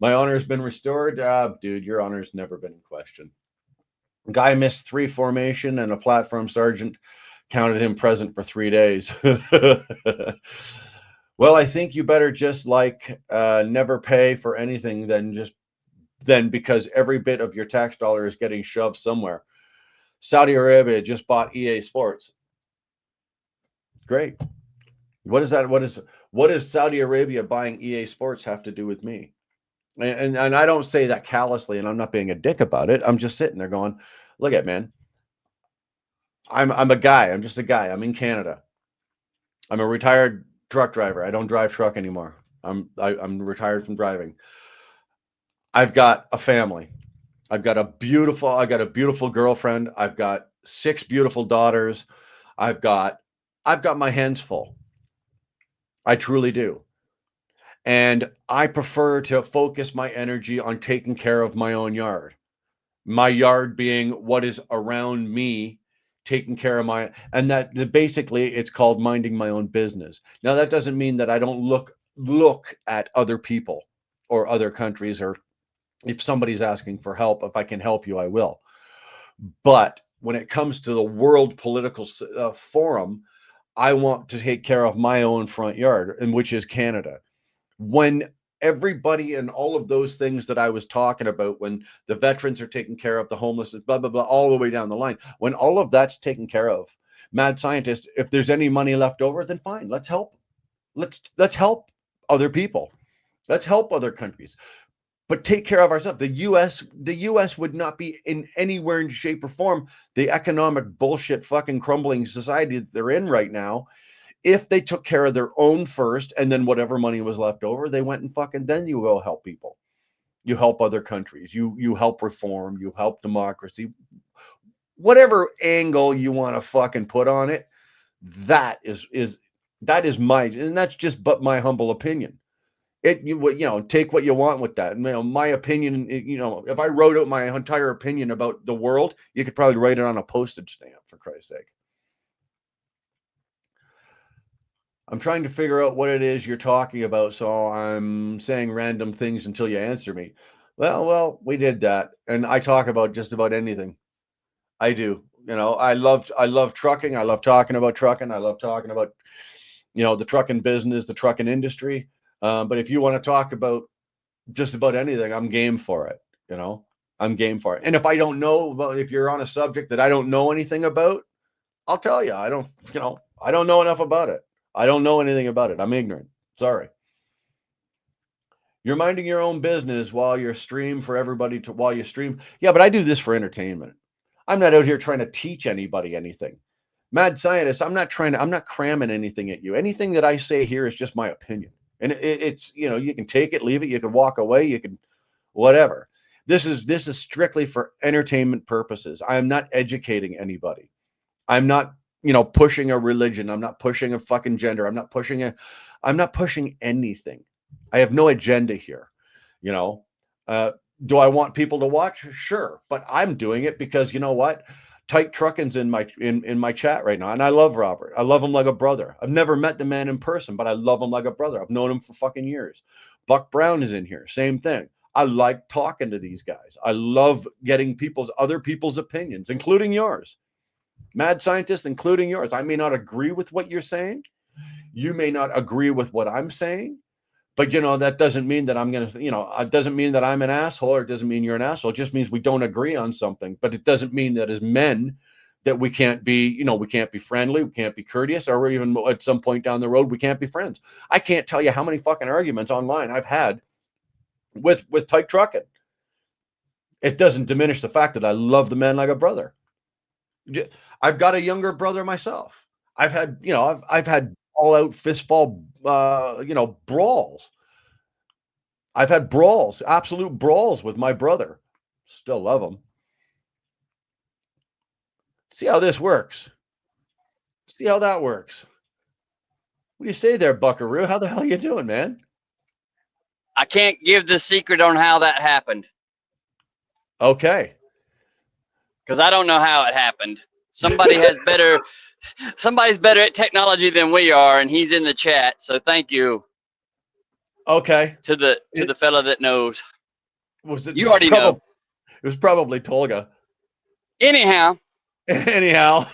My honor has been restored. Dude, your honor's never been in question. Guy missed 3 formation, and a platform sergeant counted him present for 3 days. Well, I think you better just like never pay for anything than because every bit of your tax dollar is getting shoved somewhere. Saudi Arabia just bought EA Sports. Great. What is that? What does Saudi Arabia buying EA Sports have to do with me? And I don't say that callously, and I'm not being a dick about it. I'm just sitting there going, look at man, I'm a guy. I'm just a guy. I'm in Canada. I'm a retired truck driver. I don't drive truck anymore. I'm retired from driving. I've got a family. I got a beautiful girlfriend. I've got 6 beautiful daughters. I've got I've got my hands full. I truly do. And I prefer to focus my energy on taking care of my own yard. My yard being what is around me, taking care of my, and that basically it's called minding my own business. Now that doesn't mean that I don't look at other people or other countries, or if somebody's asking for help, if I can help you, I will. But when it comes to the world political forum, I want to take care of my own front yard, and which is Canada. When everybody and all of those things that I was talking about, when the veterans are taken care of, the homeless, blah, blah, blah, all the way down the line, when all of that's taken care of, mad scientist, if there's any money left over, then fine, let's help. Let's help other people. Let's help other countries. But take care of ourselves. The US would not be in anywhere in shape or form the economic bullshit fucking crumbling society that they're in right now if they took care of their own first, and then whatever money was left over, they went and fucking, then you go help people. You help other countries. You help reform. You help democracy. Whatever angle you want to fucking put on it, that is my, and that's just but my humble opinion. Take what you want with that. And, my opinion. If I wrote out my entire opinion about the world, you could probably write it on a postage stamp. For Christ's sake. I'm trying to figure out what it is you're talking about, so I'm saying random things until you answer me. Well, we did that, and I talk about just about anything. I do. I love trucking. I love talking about trucking. I love talking about the trucking business, the trucking industry. But if you want to talk about just about anything, I'm game for it. You know, I'm game for it. And if I don't know, well, if you're on a subject that I don't know anything about, I'll tell you. I don't know enough about it. I don't know anything about it. I'm ignorant. Sorry. You're minding your own business while you're stream for everybody to while you stream. Yeah, but I do this for entertainment. I'm not out here trying to teach anybody anything. Mad scientist, I'm not cramming anything at you. Anything that I say here is just my opinion. And it's, you can take it, leave it, you can walk away, you can whatever. This is strictly for entertainment purposes. I am not educating anybody. I'm not, pushing a religion. I'm not pushing a fucking gender. I'm not pushing anything. I have no agenda here. You know, uh, do I want people to watch? Sure, but I'm doing it because you know what? Tight Trucking's in my chat right now, and I love Robert. I love him like a brother. I've never met the man in person, but I love him like a brother. I've known him for fucking years. Buck Brown is in here. Same thing. I like talking to these guys. I love getting other people's opinions, including yours. Mad scientist, including yours. I may not agree with what you're saying. You may not agree with what I'm saying, but that doesn't mean that it doesn't mean that I'm an asshole, or it doesn't mean you're an asshole. It just means we don't agree on something. But it doesn't mean that as men that we can't be friendly, we can't be courteous, or even at some point down the road, we can't be friends. I can't tell you how many fucking arguments online I've had with Type Trucking. It doesn't diminish the fact that I love the man like a brother. I've got a younger brother myself. I've had all out fistfall, brawls. I've had brawls, absolute brawls with my brother. Still love him. See how this works. See how that works. What do you say there, Buckaroo? How the hell you doing, man? I can't give the secret on how that happened Okay. because I don't know how it happened. Somebody's better at technology than we are, and he's in the chat. So thank you Okay. to the It fella that knows. was it You already know. probably it was probably Tolga. Anyhow, Anyhow,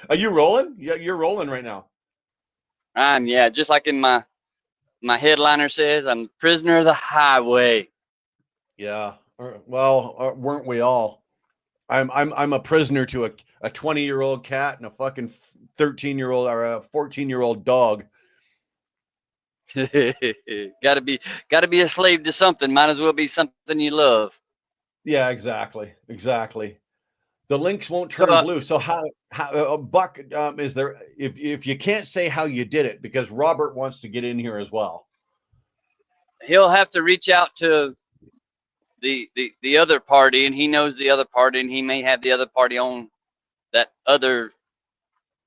are you rolling? Yeah, you're rolling right now. yeah, just like in my headliner says, I'm prisoner of the highway. Yeah. Well, weren't we all? I'm a prisoner to a 20-year-old cat and a fucking 13-year-old or a 14-year-old dog. Gotta be a slave to something. Might as well be something you love. Yeah, exactly, exactly. The links won't So turn blue. So how Buck, is there, if you can't say how you did it, because Robert wants to get in here as well. he'll have to reach out to the other party, and he knows the other party, and he may have the other party on that other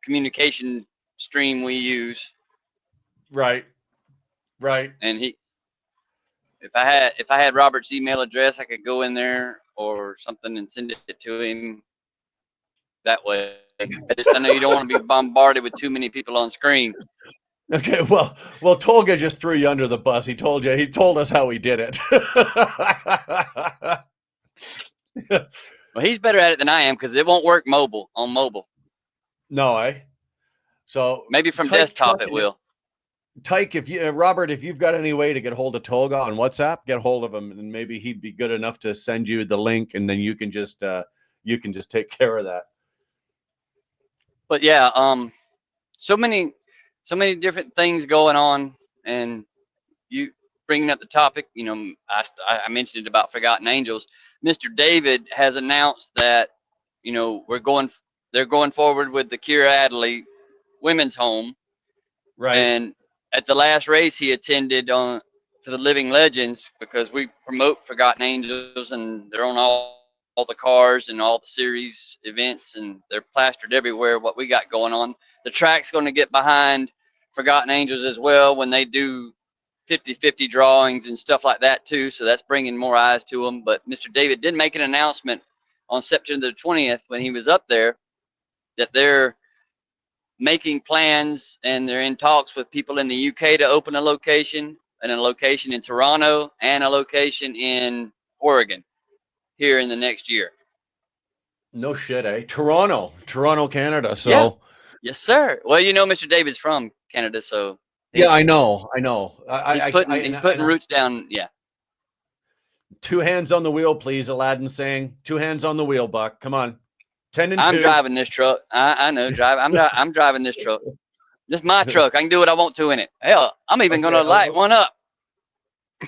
communication stream we use. Right, right. And if I had Robert's email address, I could go in there or something and send it to him that way. I know you don't want to be bombarded with too many people on screen. Okay, well, Tolga just threw you under the bus. He told us how he did it. Well, he's better at it than I am because it won't work mobile on mobile. No, so Maybe from type desktop truck it in it. will. Tyke, if you Robert, if you've got any way to get hold of Tolga on WhatsApp, get hold of him, and maybe he'd be good enough to send you the link, and then you can just take care of that. But yeah, so many different things going on, and you bringing up the topic. I mentioned it about Forgotten Angels. Mr. David has announced that they're going forward with the Kira Adderley Women's Home, Right. and at the last race he attended on to the Living Legends because we promote Forgotten Angels and they're on all the cars and all the series events and they're plastered everywhere. What we got going on, the track's going to get behind Forgotten Angels as well when they do 50-50 drawings and stuff like that too. So that's bringing more eyes to them. But Mr. David did make an announcement on September the 20th when he was up there that they're making plans and they're in talks with people in the UK to open a location and a location in Toronto and a location in Oregon here in the next year. No shit, eh? Toronto, Canada. Yeah. So Yes, sir. Well, Mr. David's from Canada, so yeah, he's I know. he's putting he's putting roots down. Yeah. Two hands on the wheel, please. Aladdin saying, two hands on the wheel, Buck. Come on, 10 and I'm 2. driving this truck. I know drive. I'm driving this truck. This is my truck. I can do what I want to in it. Hell, I'm even Okay. gonna light one up.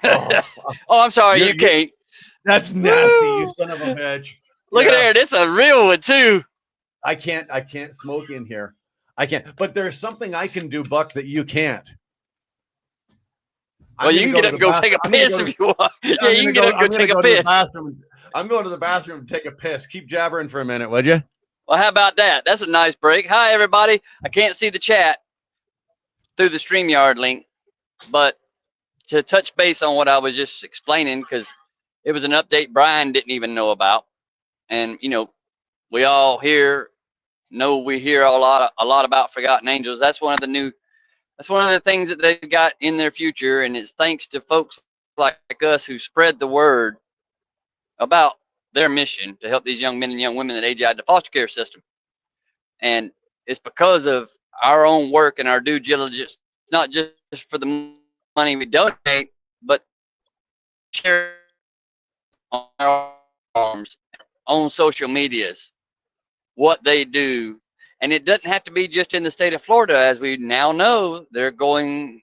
Oh, Oh, I'm sorry, you you're can't. that's nasty, you Woo! son of a bitch. Look at Yeah, there. This is a real one too. I can't smoke in here. I can't. But there's something I can do, Buck, that you can't. Well, I'm you gonna can go get to up the and go take bathroom. a piss if you want. Yeah, I'm you gonna can get go. up and go I'm gonna take a go to the piss. bathroom. I'm going to the bathroom and take a piss. Keep jabbering for a minute, would you? Well, how about that? That's a nice break. Hi, everybody. I can't see the chat through the StreamYard link, but to touch base on what I was just explaining, because it was an update Brian didn't even know about, and we all here know we hear a lot about Forgotten Angels. That's one of the new. That's one of the things that they've got in their future, and it's thanks to folks like us who spread the word about their mission to help these young men and young women that age out of the foster care system. And it's because of our own work and our due diligence, not just for the money we donate, but share on our arms, on social medias, what they do. And it doesn't have to be just in the state of Florida. As we now know, they're going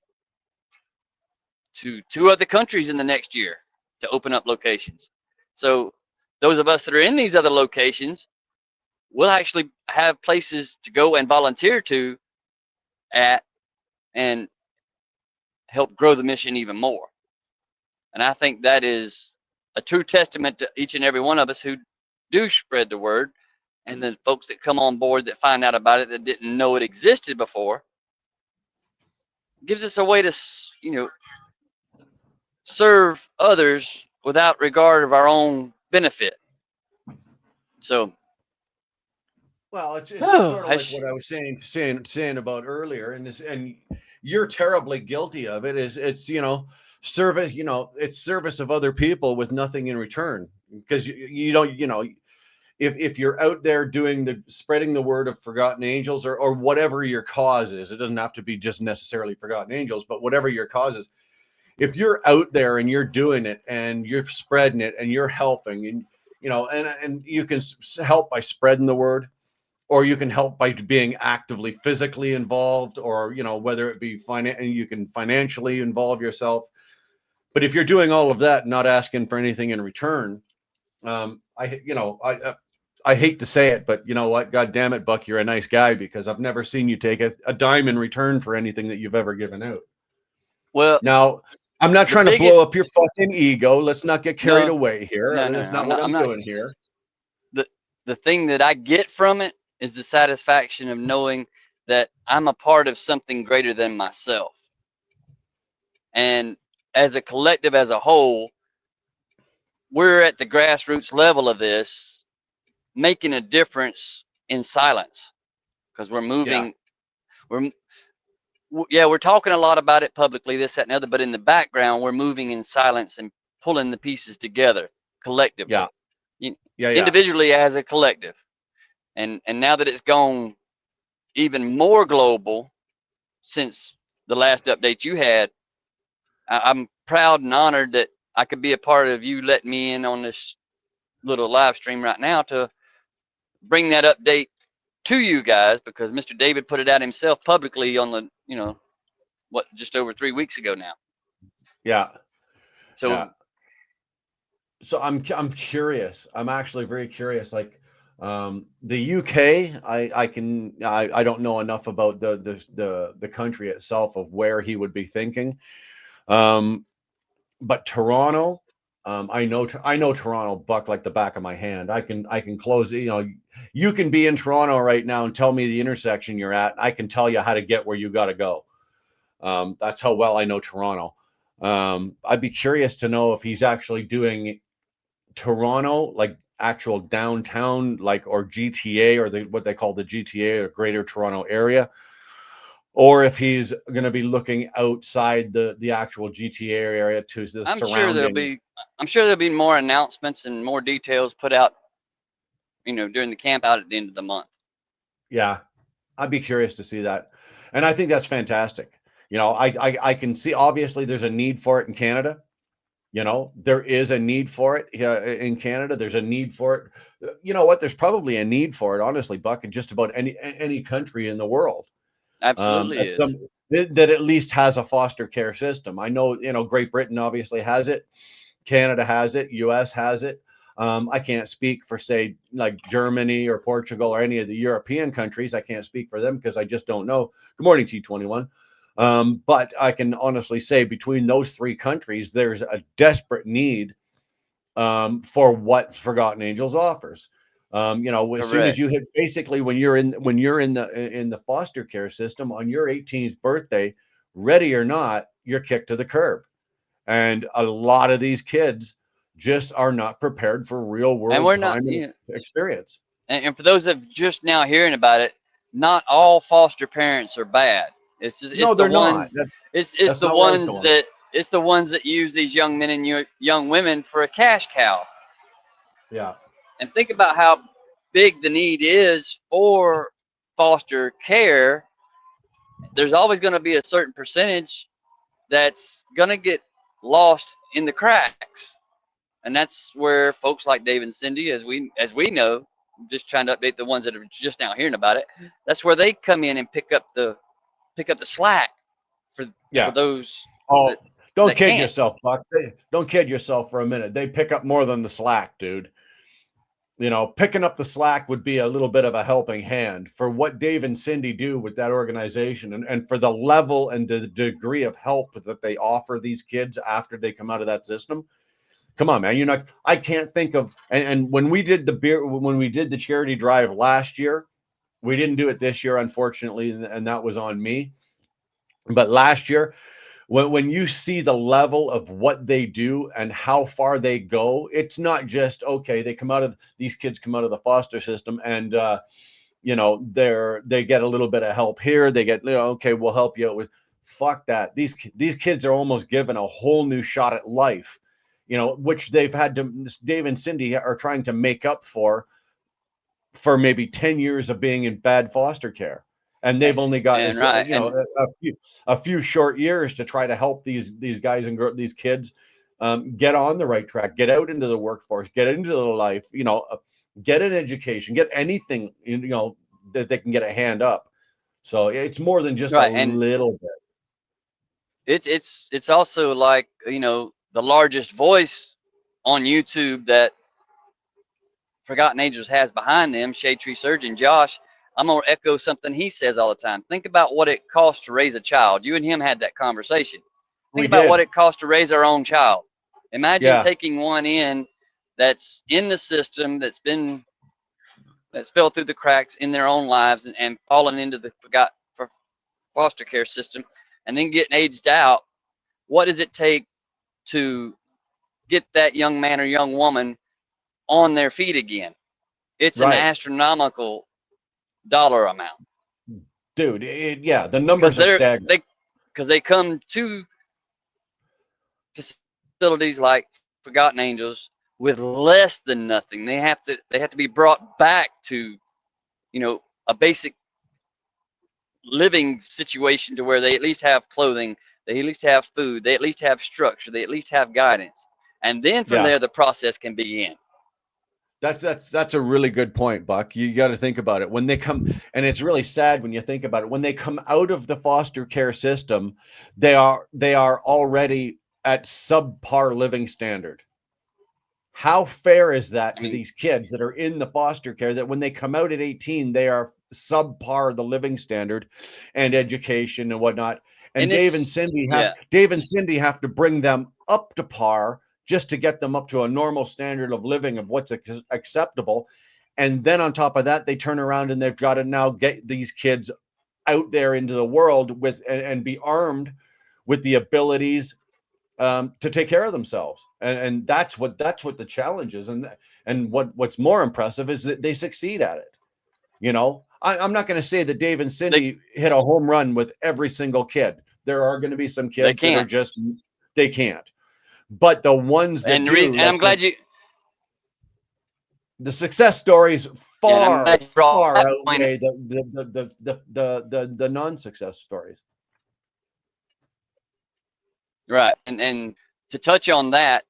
to 2 other countries in the next year to open up locations. So those of us that are in these other locations will actually have places to go and volunteer to at and help grow the mission even more. And I think that is a true testament to each and every one of us who do spread the word, and the folks that come on board that find out about it that didn't know it existed before. Gives us a way to serve others without regard of our own benefit. So, Well, it's oh, sort of like what I was saying about earlier, and you're terribly guilty of it. Is it's service, it's service of other people with nothing in return because you don't if you're out there doing the spreading the word of Forgotten Angels, or whatever your cause is, it doesn't have to be just necessarily Forgotten Angels, but whatever your cause is, if you're out there and you're doing it and you're spreading it and you're helping, and and you can help by spreading the word, or you can help by being actively physically involved, or whether it be and you can financially involve yourself. But if you're doing all of that, not asking for anything in return, I you know I hate to say it, but you know what? God damn it, Buck, you're a nice guy, because I've never seen you take a dime in return for anything that you've ever given out. Well, Now, I'm not the trying to blow biggest up your fucking ego. Let's not get carried no, away here. no, no, That's no. not what I'm I'm not. doing here. the The thing that I get from it is the satisfaction of knowing that I'm a part of something greater than myself. And as a collective, as a whole, we're at the grassroots level of this, making a difference in silence, because we're Yeah, moving. We're yeah, we're talking a lot about it publicly, this, that, and the other, but in the background, we're moving in silence and pulling the pieces together yeah, collectively, you- yeah, yeah, individually as a collective. And now that it's gone even more global since the last update you had, I'm proud and honored that I could be a part of you letting me in on this little live stream right now to bring that update to you guys, because Mr. David put it out himself publicly on the, what, just over 3 weeks ago now. yeah, yeah. So So I'm curious. I'm actually very curious. Like, the UK, I don't know enough about the country itself of where he would be thinking. Um, but Toronto, I know Toronto, Buck, like the back of my hand. I can close. You can be in Toronto right now and tell me the intersection you're at. I can tell you how to get where you got to go. That's how well I know Toronto. I'd be curious to know if he's actually doing Toronto, like actual downtown, like, or GTA, or what they call the GTA, or Greater Toronto Area, or if he's going to be looking outside the actual GTA area to the I'm sure there'll surrounding. be I'm sure there'll be more announcements and more details put out, during the camp out at the end of the month. Yeah, I'd be curious to see that, and I think that's fantastic. I can see, obviously there's a need for it in Canada. There is a need for it in Canada. There's a need for it. You know what? There's probably a need for it, honestly, Buck, in just about any country in the world. Absolutely That is. that at least has a foster care system. I know, Great Britain obviously has it. Canada has it. US has it. I can't speak for, say, like Germany or Portugal or any of the European countries. I can't speak for them because I just don't know. Good morning, T21. But I can honestly say between those three countries, there's a desperate need, for what Forgotten Angels offers. As soon as Correct. you hit, basically, when you're in the foster care system on your 18th birthday, ready or not, you're kicked to the curb, and a lot of these kids just are not prepared for real And world we're not, time and experience. and for those of just now hearing about it, not all foster parents are bad. No, It's the they're not. ones it's That's the not where I was ones going. that it's the ones that use these young men and young women for a cash cow. Yeah, And think about how big the need is for foster care. There's always going to be a certain percentage that's going to get lost in the cracks. And that's where folks like Dave and Cindy, as we know, just trying to update the ones that are just now hearing about it, that's where they come in and pick up the slack for yeah. those Oh, that don't that kid can't. yourself, Buck. Don't kid yourself for a minute. They pick up more than the slack, dude. Picking up the slack would be a little bit of a helping hand for what Dave and Cindy do with that organization, and for the level and the degree of help that they offer these kids after they come out of that system. Come on, man. I can't think of, and when we did the charity drive last year, we didn't do it this year, unfortunately, and that was on me. But last year, when you see the level of what they do and how far they go, it's not just, okay, these kids come out of the foster system, and they get a little bit of help here, they get, okay, we'll help you out with, fuck that. These kids are almost given a whole new shot at life, which they've had to Dave and Cindy are trying to make up for, for maybe 10 years of being in bad foster care. And they've only got, and right, you know, a few short years to try to help these guys and these kids get on the right track, get out into the workforce, get into the life, you know, get an education, get anything, you know, that they can get a hand up. So it's more than just a right, and little bit. it's also like, the largest voice on YouTube that Forgotten Angels has behind them, Shade Tree Surgeon Josh. I'm gonna echo something he says all the time. Think about what it costs to raise a child. You and him had that conversation. Think We about what did. it costs to raise our own child. Imagine Yeah. taking one in that's in the system, that's fell through the cracks in their own lives, and fallen into the forgot for foster care system, and then getting aged out. What does it take to get that young man or young woman on their feet again? It's an Right. astronomical dollar amount, Dude, yeah, the because numbers are staggering. they come to facilities like Forgotten Angels with less than nothing. They have to be brought back to, a basic living situation, to where they at least have clothing, they at least have food, they at least have structure, they at least have guidance, and then from Yeah. there the process can begin. That's a really good point, Buck. You got to think about it when they come, and it's really sad when you think about it. When they come out of the foster care system, they are already at subpar living standard. How fair is that I to mean, these kids that are in the foster care, that when they come out at 18, they are subpar the living standard and education and whatnot? And and it's yeah, Dave and Cindy have to bring them up to par just to get them up to a normal standard of living of what's acceptable. And then on top of that, they turn around and they've got to now get these kids out there into the world with and be armed with the abilities to take care of themselves. And that's what the challenge is. And what's more impressive is that they succeed at it. You know, I'm not going to say that Dave and they Cindy hit a home run with every single kid. There are going to be some they kids that are can't. just, they can't. But the ones that And the reason, do, and like I'm glad you, the success stories, yeah, and I'm far glad you brought far that point. outweigh the non-success stories. Right, and to touch on that,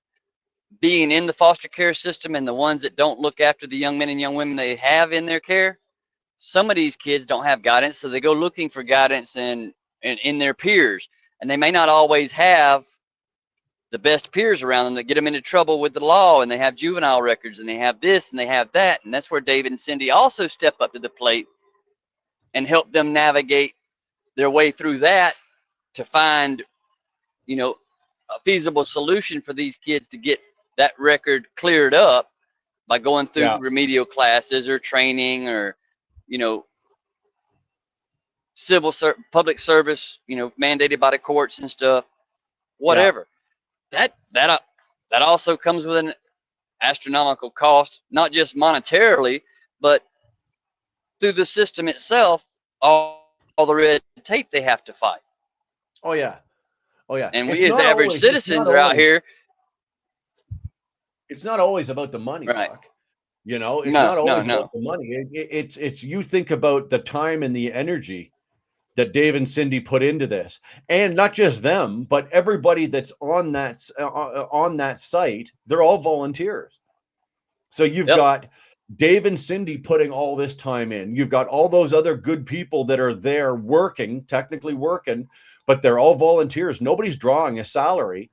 being in the foster care system and the ones that don't look after the young men and young women they have in their care, some of these kids don't have guidance, so they go looking for guidance in their peers, and they may not always have the best peers around them that get them into trouble with the law, and they have juvenile records, and they have this and they have that, and that's where David and Cindy also step up to the plate and help them navigate their way through that, to find, you know a feasible solution for these kids to get that record cleared up, by going through Yeah, remedial classes or training, or, you know public service, mandated by the courts and stuff, yeah. whatever. That also comes with an astronomical cost, not just monetarily, but through the system itself, all the red tape they have to fight. Oh yeah. Oh yeah. And we as average citizens are out here. It's not always about the money, Right. Buck. You know, it's No, not no, always about no. the money. It's you think about the time and the energy that Dave and Cindy put into this, and not just them, but everybody that's on that site. They're all volunteers. So you've Yep. got Dave and Cindy putting all this time in. You've got all those other good people that are there working, technically working, but they're all volunteers. Nobody's drawing a salary.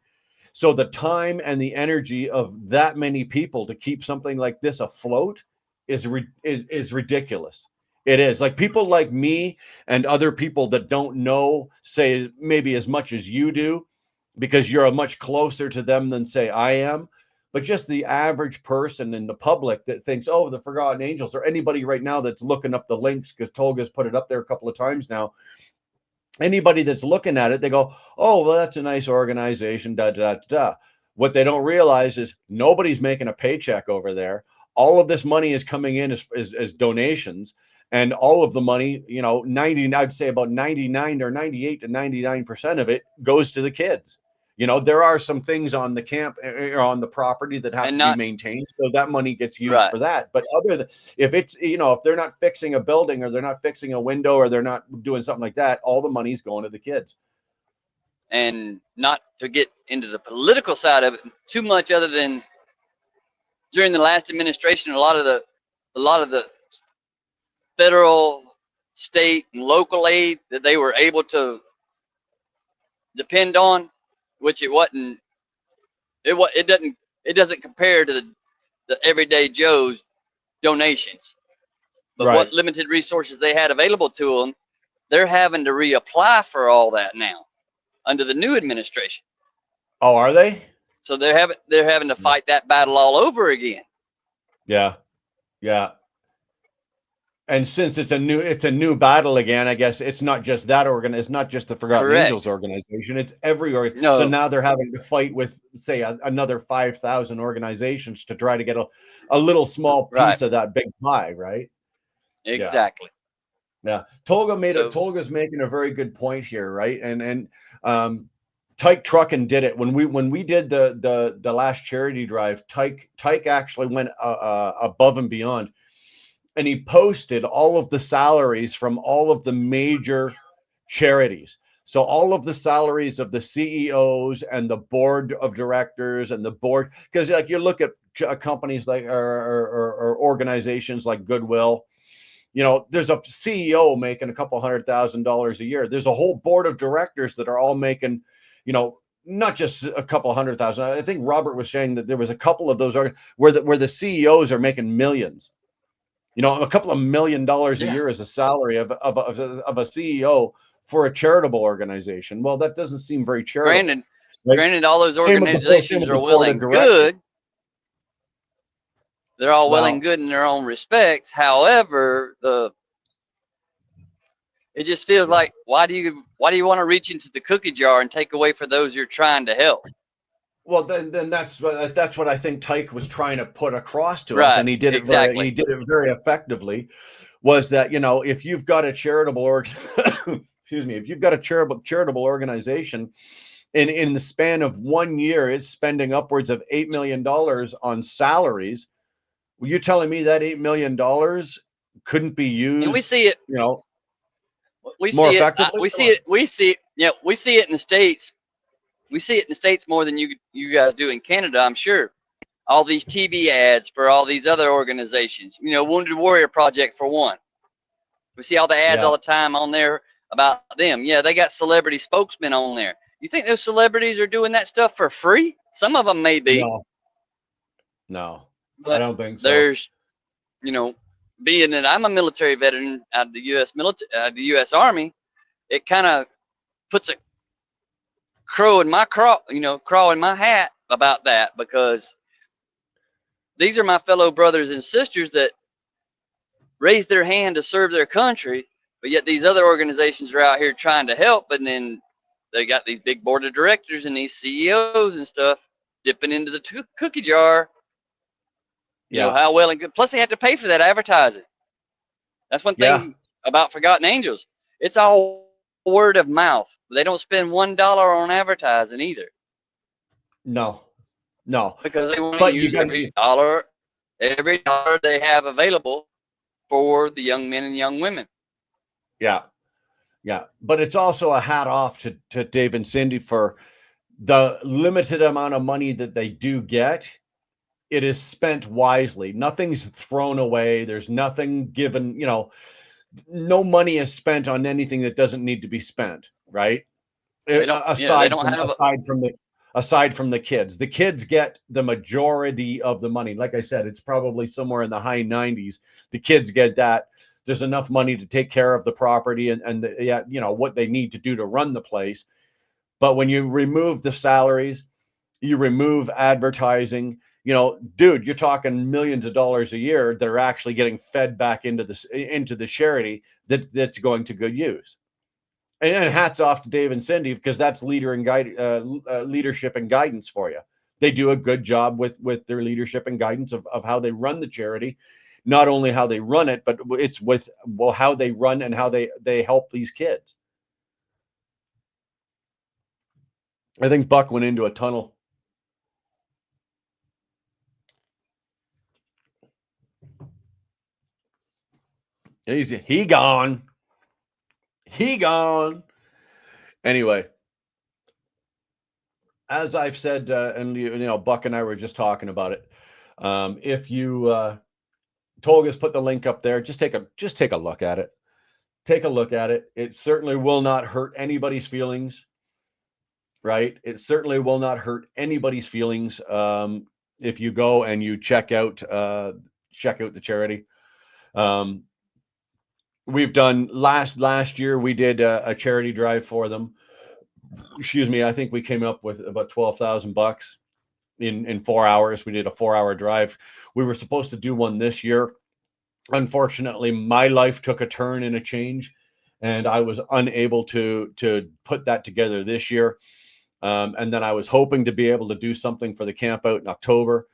So the time and the energy of that many people to keep something like this afloat is ridiculous. It is. Like people like me and other people that don't know, say maybe as much as you do, because you're a much closer to them than say I am. But just the average person in the public that thinks, oh, the Forgotten Angels, or anybody right now that's looking up the links, because Tolga's put it up there a couple of times now, anybody that's looking at it, they go, "Oh, well, that's a nice organization." Da da da da. What they don't realize is nobody's making a paycheck over there. All of this money is coming in as donations, and all of the money, 90, I'd say about 99 or 98 to 99% of it goes to the kids. You know, there are some things on the camp or on the property that have and to be not maintained, so that money gets used right, for that. But other than, if it's, you know, if they're not fixing a building or they're not fixing a window or they're not doing something like that, all the money's going to the kids. and not to get into the political side of it too much, other than during the last administration, a lot of the federal, state, and local aid that they were able to depend on, which it doesn't compare to the everyday Joe's donations. But what Right. limited resources they had available to them, they're having to reapply for all that now under the new administration. Oh, are they? So they're having to fight that battle all over again. Yeah. Yeah. And since it's a new battle again, I guess it's not just that it's not just the Forgotten Angels Correct. organization, it's every so No. now they're having to fight with, say, another 5,000 organizations to try to get a little small Right. piece of that big pie, right? Yeah. Exactly. Yeah. So Tolga's making a very good point here, right? Um Tyke Truckin did it when we did the last charity drive. Tyke actually went above and beyond, and he posted all of the salaries from all of the major charities. So all of the salaries of the CEOs and the board of directors and the board, because like you look at companies like or organizations like Goodwill, you know, there's a CEO making a couple $100,000 a year. There's a whole board of directors that are all making, you know, not just a couple 100,000. I think Robert was saying that there was a couple of those where the CEOs are making millions. You know, a couple of $1 million a yeah, year as a salary of a CEO for a charitable organization. Well, that doesn't seem very charitable, granted, right? granted, all those Same organizations with are the well board of and directors. good. They're all well and Well, good in their own respects. However, it just feels yeah. like, why do you want to reach into the cookie jar and take away for those you're trying to help? Well, then that's what I think Tyke was trying to put across to us, Right. and he Exactly. did it very effectively. Was that, you know, if you've got a charitable excuse me, if you've got a charitable organization, in the span of 1 year is spending upwards of $8 million on salaries. Were you telling me that $8 million couldn't be And we used, see it. you know, We more see it. effectively? We Come see on. it. We see it. Yeah, we see it in the states. We see it in the states more than you guys do in Canada, I'm sure. All these TV ads for all these other organizations. Wounded Warrior Project for one. We see all the ads all Yeah. the time on there about them. Yeah, they got celebrity spokesmen on there. You think those celebrities are doing that stuff for free? Some of them may be, No, no, I but don't think so. there's, you know, being that I'm a military veteran out of the U.S. the U.S. Army, it kind of puts a craw in my hat about that, because these are my fellow brothers and sisters that raised their hand to serve their country, but yet these other organizations are out here trying to help, and then they got these big board of directors and these CEOs and stuff dipping into the cookie jar. Yeah. How well and good. Plus, they have to pay for that advertising. That's one Yeah. thing about Forgotten Angels. It's all word of mouth. They don't spend $1 on advertising either, No, no, because they want to but you use got to, every dollar they have available for the young men and young women. yeah. Yeah, but it's also a hat off to Dave and Cindy for the limited amount of money that they do get. It is spent wisely. Nothing's thrown away. There's nothing given, you know, no money is spent on anything that doesn't need to be spent, right? They don't. Yeah, they don't have. Aside from the kids. The kids get the majority of the money. Like I said, it's probably somewhere in the high 90s. The kids get that. There's enough money to take care of the property and yeah, you know, what they need to do to run the place. But when you remove the salaries, you remove advertising, you know, dude, you're talking millions of dollars a year that are actually getting fed back into the charity that's going to good use. And hats off to Dave and Cindy, because that's leadership and guidance for you. They do a good job with their leadership and guidance of how they run the charity, not only how they run it, but it's with, well, how they run and how they help these kids. I think Buck went into a tunnel. He gone. He gone. Anyway, as I've said, and Buck and I were just talking about it. If you Tolga's put the link up there, just take a look at it. Take a look at it. It certainly will not hurt anybody's feelings, right? It certainly will not hurt anybody's feelings if you go and you check out the charity. Um, we've done last year we did a charity drive for them. Excuse me, I think we came up with about $12,000 in 4 hours. We did a 4 hour drive. We were supposed to do one this year. Unfortunately, my life took a turn and a change, and I was unable to put that together this year. And then I was hoping to be able to do something for the camp out in October.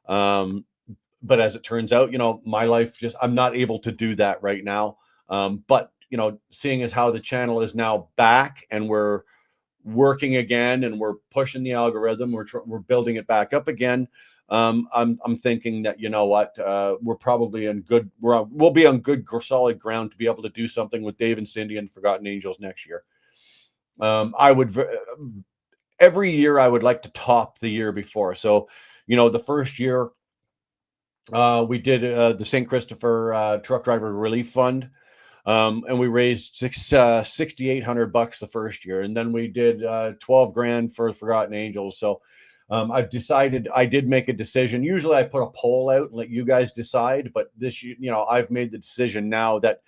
But as it turns out, my life I'm not able to do that right now. But seeing as how the channel is now back and we're working again and we're pushing the algorithm, we're building it back up again. I'm thinking that we're probably we'll be on good solid ground to be able to do something with Dave and Cindy and Forgotten Angels next year. I would every year I would like to top the year before. So the first year we did the St. Christopher Truck Driver Relief Fund. And we raised $6,800 the first year, and then we did 12 grand for Forgotten Angels. So I've decided, I did make a decision. Usually I put a poll out and let you guys decide, but this year, I've made the decision now that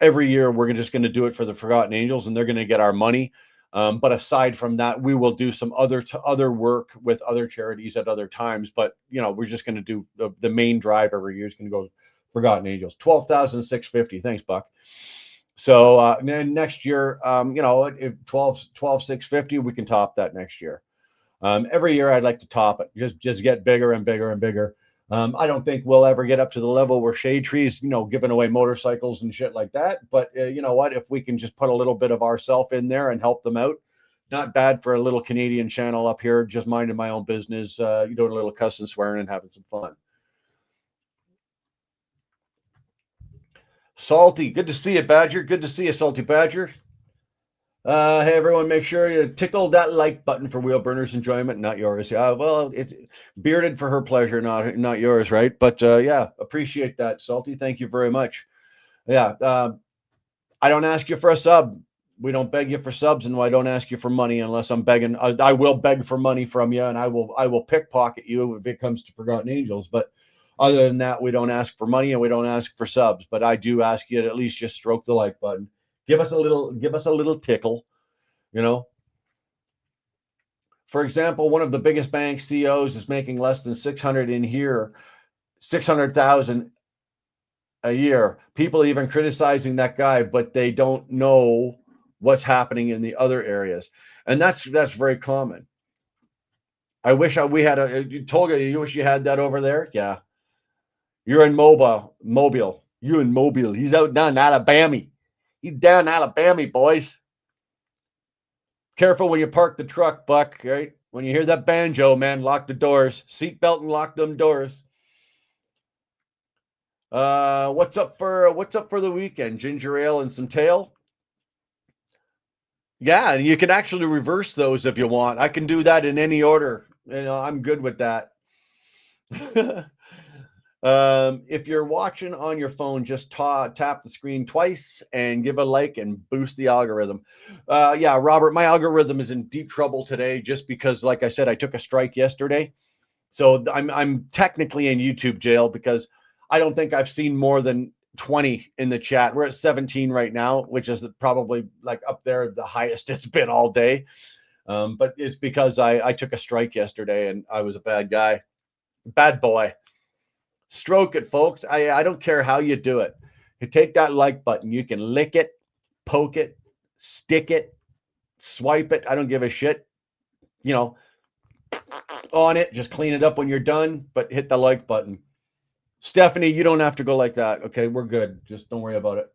every year we're just going to do it for the Forgotten Angels, and they're going to get our money. But aside from that, we will do some other work with other charities at other times. But we're just going to do the main drive every year is going to go Forgotten Angels. 12,650. Thanks, Buck. So then next year, if 12,650, we can top that next year. Every year I'd like to top it, just get bigger and bigger and bigger. I don't think we'll ever get up to the level where Shade Tree's, giving away motorcycles and shit like that. But you know what? If we can just put a little bit of ourself in there and help them out, not bad for a little Canadian channel up here, just minding my own business, doing a little cussing, swearing, and having some fun. Salty, good to see you, Badger. Good to see you, Salty Badger. Hey, everyone, make sure you tickle that like button for Wheel Burner's enjoyment, not yours. Well, it's bearded for her pleasure, not yours, right? But yeah, appreciate that, Salty. Thank you very much. Yeah, I don't ask you for a sub. We don't beg you for subs, and I don't ask you for money unless I'm begging. I will beg for money from you, and I will pickpocket you if it comes to Forgotten Angels. But other than that, we don't ask for money and we don't ask for subs. But I do ask you to at least just stroke the like button. Give us a little tickle, For example, one of the biggest bank CEOs is making less than 600 in here, 600,000 a year. People even criticizing that guy, but they don't know what's happening in the other areas, and that's very common. I wish we had Tolga, you wish you had that over there. Yeah, you're in Mobile. You in Mobile. He's out down in Alabama. He's down in Alabama, boys. Careful when you park the truck, Buck. Right when you hear that banjo, man, lock the doors. Seatbelt and lock them doors. What's up for the weekend? Ginger ale and some tail. Yeah, and you can actually reverse those if you want. I can do that in any order. I'm good with that. If you're watching on your phone, just tap the screen twice and give a like and boost the algorithm. Yeah, Robert, my algorithm is in deep trouble today just because, like I said, I took a strike yesterday. So I'm technically in YouTube jail because I don't think I've seen more than 20 in the chat. We're at 17 right now, which is probably like up there, the highest it's been all day. But it's because I took a strike yesterday and I was a bad guy. Bad boy. Stroke it, folks. I don't care how you do it. You take that like button. You can lick it, poke it, stick it, swipe it. I don't give a shit. On it. Just clean it up when you're done, but hit the like button. Stephanie, you don't have to go like that. Okay, we're good. Just don't worry about it.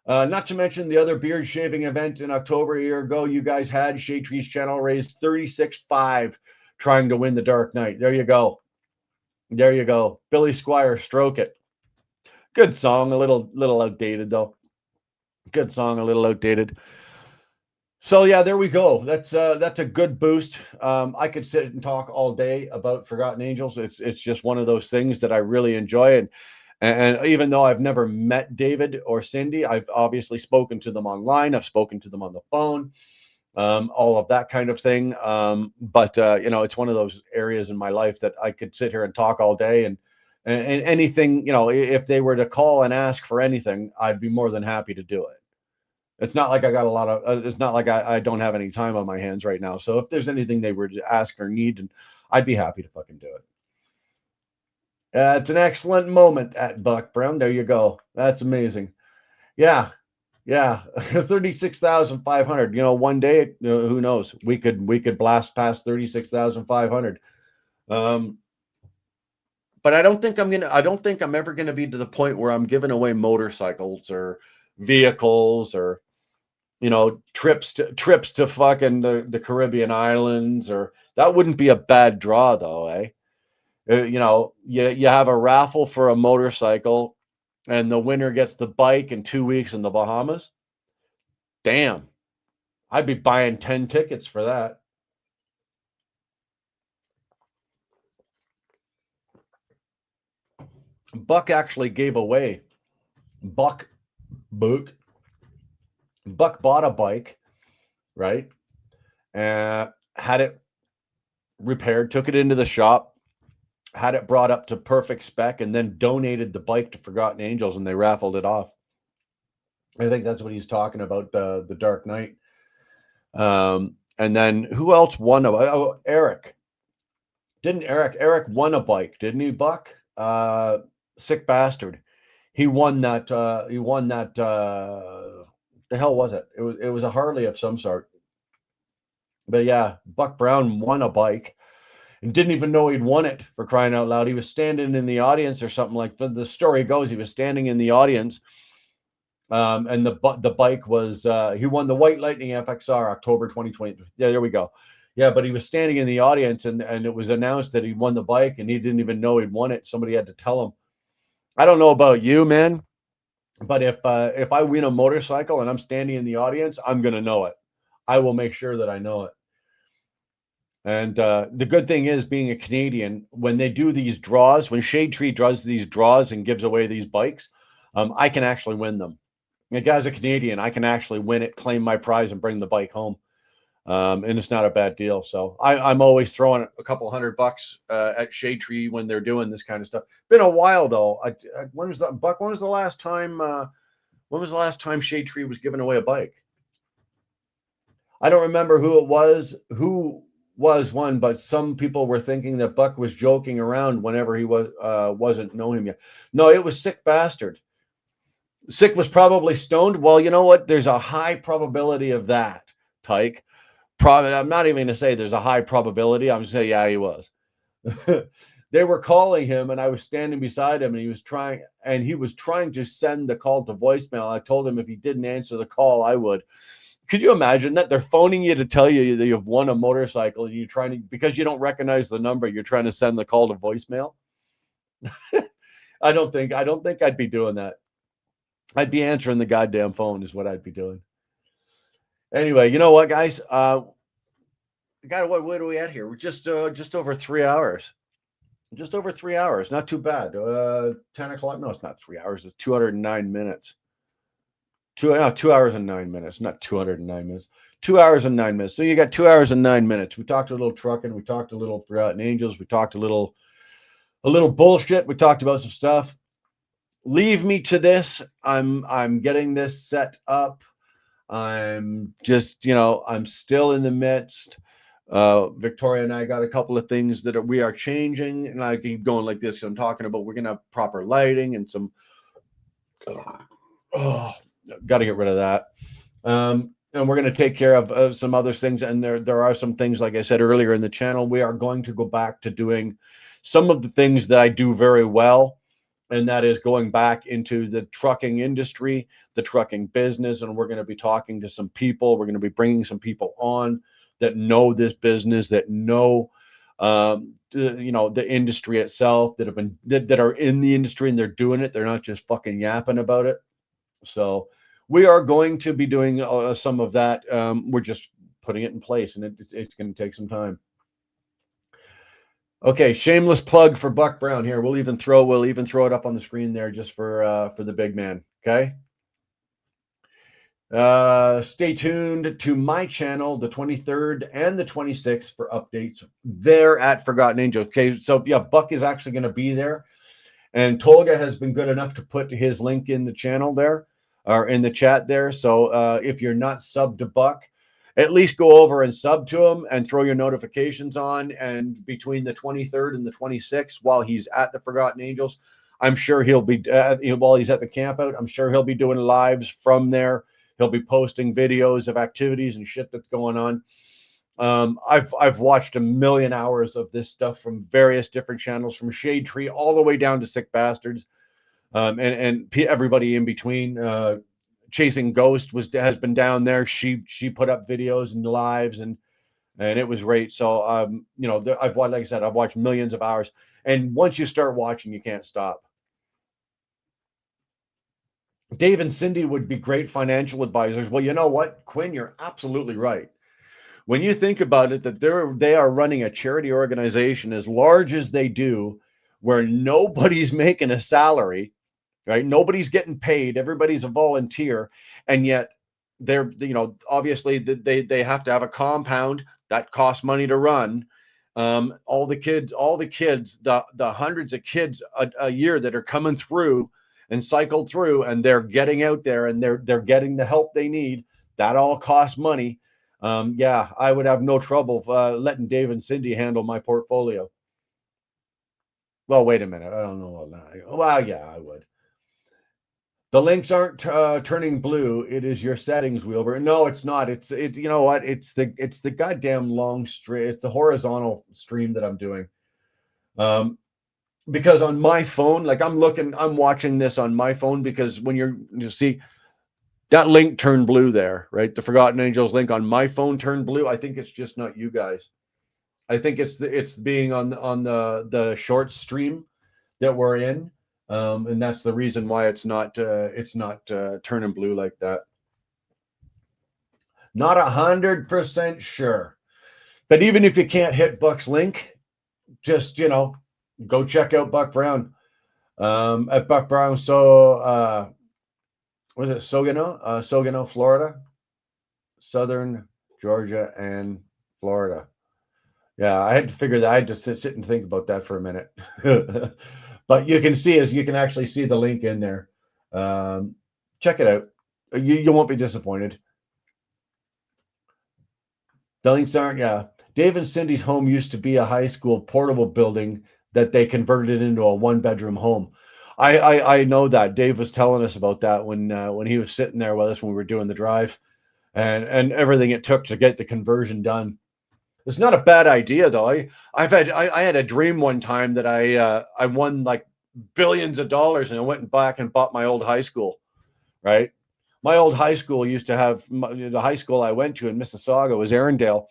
Not to mention the other beard shaving event in October a year ago you guys had. Shade Tree's channel raised 36.5 trying to win the Dark Knight. There you go. There you go. Billy Squire, Stroke It. Good song, a little outdated though. Good song, a little outdated. So yeah, there we go. That's a good boost. I could sit and talk all day about Forgotten Angels. It's just one of those things that I really enjoy, and even though I've never met David or Cindy, I've obviously spoken to them online. I've spoken to them on the phone, all of that kind of thing. But it's one of those areas in my life that I could sit here and talk all day, and anything, if they were to call and ask for anything, I'd be more than happy to do it. It's not like I got a lot of. It's not like I don't have any time on my hands right now. So if there's anything they were to ask or need, and I'd be happy to fucking do it. It's an excellent moment at Buck Brown. There you go. That's amazing. Yeah, yeah. 36,500. One day, who knows? We could blast past 36,500. Um, but I don't think I'm ever gonna be to the point where I'm giving away motorcycles or vehicles or trips to fucking the Caribbean islands, or that wouldn't be a bad draw though, eh? You have a raffle for a motorcycle, and the winner gets the bike in 2 weeks in the Bahamas. Damn, I'd be buying 10 tickets for that. Buck actually gave away. Buck, Buck, Buck bought a bike, right? Had it repaired, took it into the shop, had it brought up to perfect spec, and then donated the bike to Forgotten Angels, and they raffled it off. I think that's what he's talking about, the Dark Knight. And then who else won Eric. Didn't Eric won a bike, didn't he, Buck? Sick bastard. He won that the hell was it? It was a Harley of some sort. But yeah, Buck Brown won a bike and didn't even know he'd won it, for crying out loud. He was standing in the audience or something, like the story goes. He was standing in the audience, and the bike was he won the White Lightning FXR October 2020. Yeah, there we go. Yeah, but he was standing in the audience, and it was announced that he won the bike, and he didn't even know he'd won it. Somebody had to tell him. I don't know about you, man, but if I win a motorcycle and I'm standing in the audience, I'm gonna know it. I will make sure that I know it. And the good thing is, being a Canadian, when they do these draws, when Shade Tree does these draws and gives away these bikes, I can actually win them. Like, as a Canadian, I can actually win it, claim my prize, and bring the bike home. And it's not a bad deal. So I'm always throwing a couple $100 at Shade Tree when they're doing this kind of stuff. Been a while though. When was the Buck? When was the last time? When was the last time Shade Tree was giving away a bike? I don't remember who it was. Who was one, but some people were thinking that Buck was joking around whenever he wasn't know him yet. No, it was Sick Bastard. Sick was probably stoned. Well, you know what? There's a high probability of that, Tyke. Probably, I'm not even going to say there's a high probability. I'm just saying, yeah, he was. They were calling him, and I was standing beside him, and he was trying to send the call to voicemail. I told him if he didn't answer the call, I would. Could you imagine that? They're phoning you to tell you that you've won a motorcycle, and you're trying to, because you don't recognize the number, you're trying to send the call to voicemail. I don't think I'd be doing that. I'd be answering the goddamn phone is what I'd be doing. Anyway, you know what, guys? God, what are we at here? We're just over 3 hours. Just over 3 hours. Not too bad. 10 o'clock. No, it's not 3 hours. It's 209 minutes. 2 hours and 9 minutes, not 209 minutes. 2 hours and 9 minutes. So you got 2 hours and 9 minutes. We talked a little trucking. We talked a little Forgotten Angels. We talked a little bullshit. We talked about some stuff. Leave me to this. I'm getting this set up. I'm just, I'm still in the midst. Victoria and I got a couple of things that we are changing, and I keep going like this. I'm talking about, we're gonna have proper lighting and some. Got to get rid of that. And we're going to take care of some other things. And there are some things, like I said earlier in the channel, we are going to go back to doing some of the things that I do very well. and that is going back into the trucking industry, the trucking business. And we're going to be talking to some people. We're going to be bringing some people on that know this business, that know, the industry itself, that have been that are in the industry and they're doing it. They're not just fucking yapping about it. So we are going to be doing some of that. We're just putting it in place, and it's going to take some time. Okay, shameless plug for Buck Brown here. We'll even throw it up on the screen there just for the big man. Okay. Stay tuned to my channel, the 23rd and the 26th, for updates there at Forgotten Angels. Okay, so yeah, Buck is actually going to be there, and Tolga has been good enough to put his link in the channel there, or in the chat there. So if you're not subbed to Buck, at least go over and sub to him and throw your notifications on. And between the 23rd and the 26th, while he's at the Forgotten Angels, I'm sure he'll be, while he's at the camp out, I'm sure he'll be doing lives from there. He'll be posting videos of activities and shit that's going on. I've watched a million hours of this stuff from various different channels, from Shade Tree all the way down to Sick Bastards, and everybody in between. Chasing Ghost has been down there. She put up videos and lives, and it was great. So like I said, I've watched millions of hours, and once you start watching, you can't stop. Dave and Cindy would be great financial advisors. Well, you know what, Quinn, you're absolutely right. When you think about it, that they are running a charity organization as large as they do, where nobody's making a salary, right? Nobody's getting paid. Everybody's a volunteer, and yet they're, obviously they have to have a compound that costs money to run. All the kids, the hundreds of kids a year that are coming through and cycled through, and they're getting out there and they're getting the help they need. That all costs money. Yeah, I would have no trouble letting Dave and Cindy handle my portfolio. Well, wait a minute. I don't know. Well, yeah, I would. The links aren't turning blue. It is your settings, Wilbur. No, it's not. It. You know what? It's the goddamn long stream. It's the horizontal stream that I'm doing. Um, because on my phone, like I'm watching this on my phone, because when you see that link turned blue there, right? The Forgotten Angels link on my phone turned blue. I think it's just not you guys. I think it's being on the short stream that we're in, and that's the reason why it's not turning blue like that. Not 100% sure, but even if you can't hit Buck's link, just go check out Buck Brown, at Buck Brown. So was it Sogano, Florida, Southern Georgia and Florida. Yeah, I had to figure that. I had to sit and think about that for a minute. But you can actually see the link in there. Um, Check it out. You won't be disappointed. The links aren't. Yeah, Dave and Cindy's home used to be a high school portable building that they converted into a one-bedroom home. I know that Dave was telling us about that when he was sitting there with us when we were doing the drive, and everything it took to get the conversion done. It's not a bad idea though. I had a dream one time that I won like billions of dollars, and I went back and bought my old high school. Right, my old high school used to have, the high school I went to in Mississauga was Arendelle.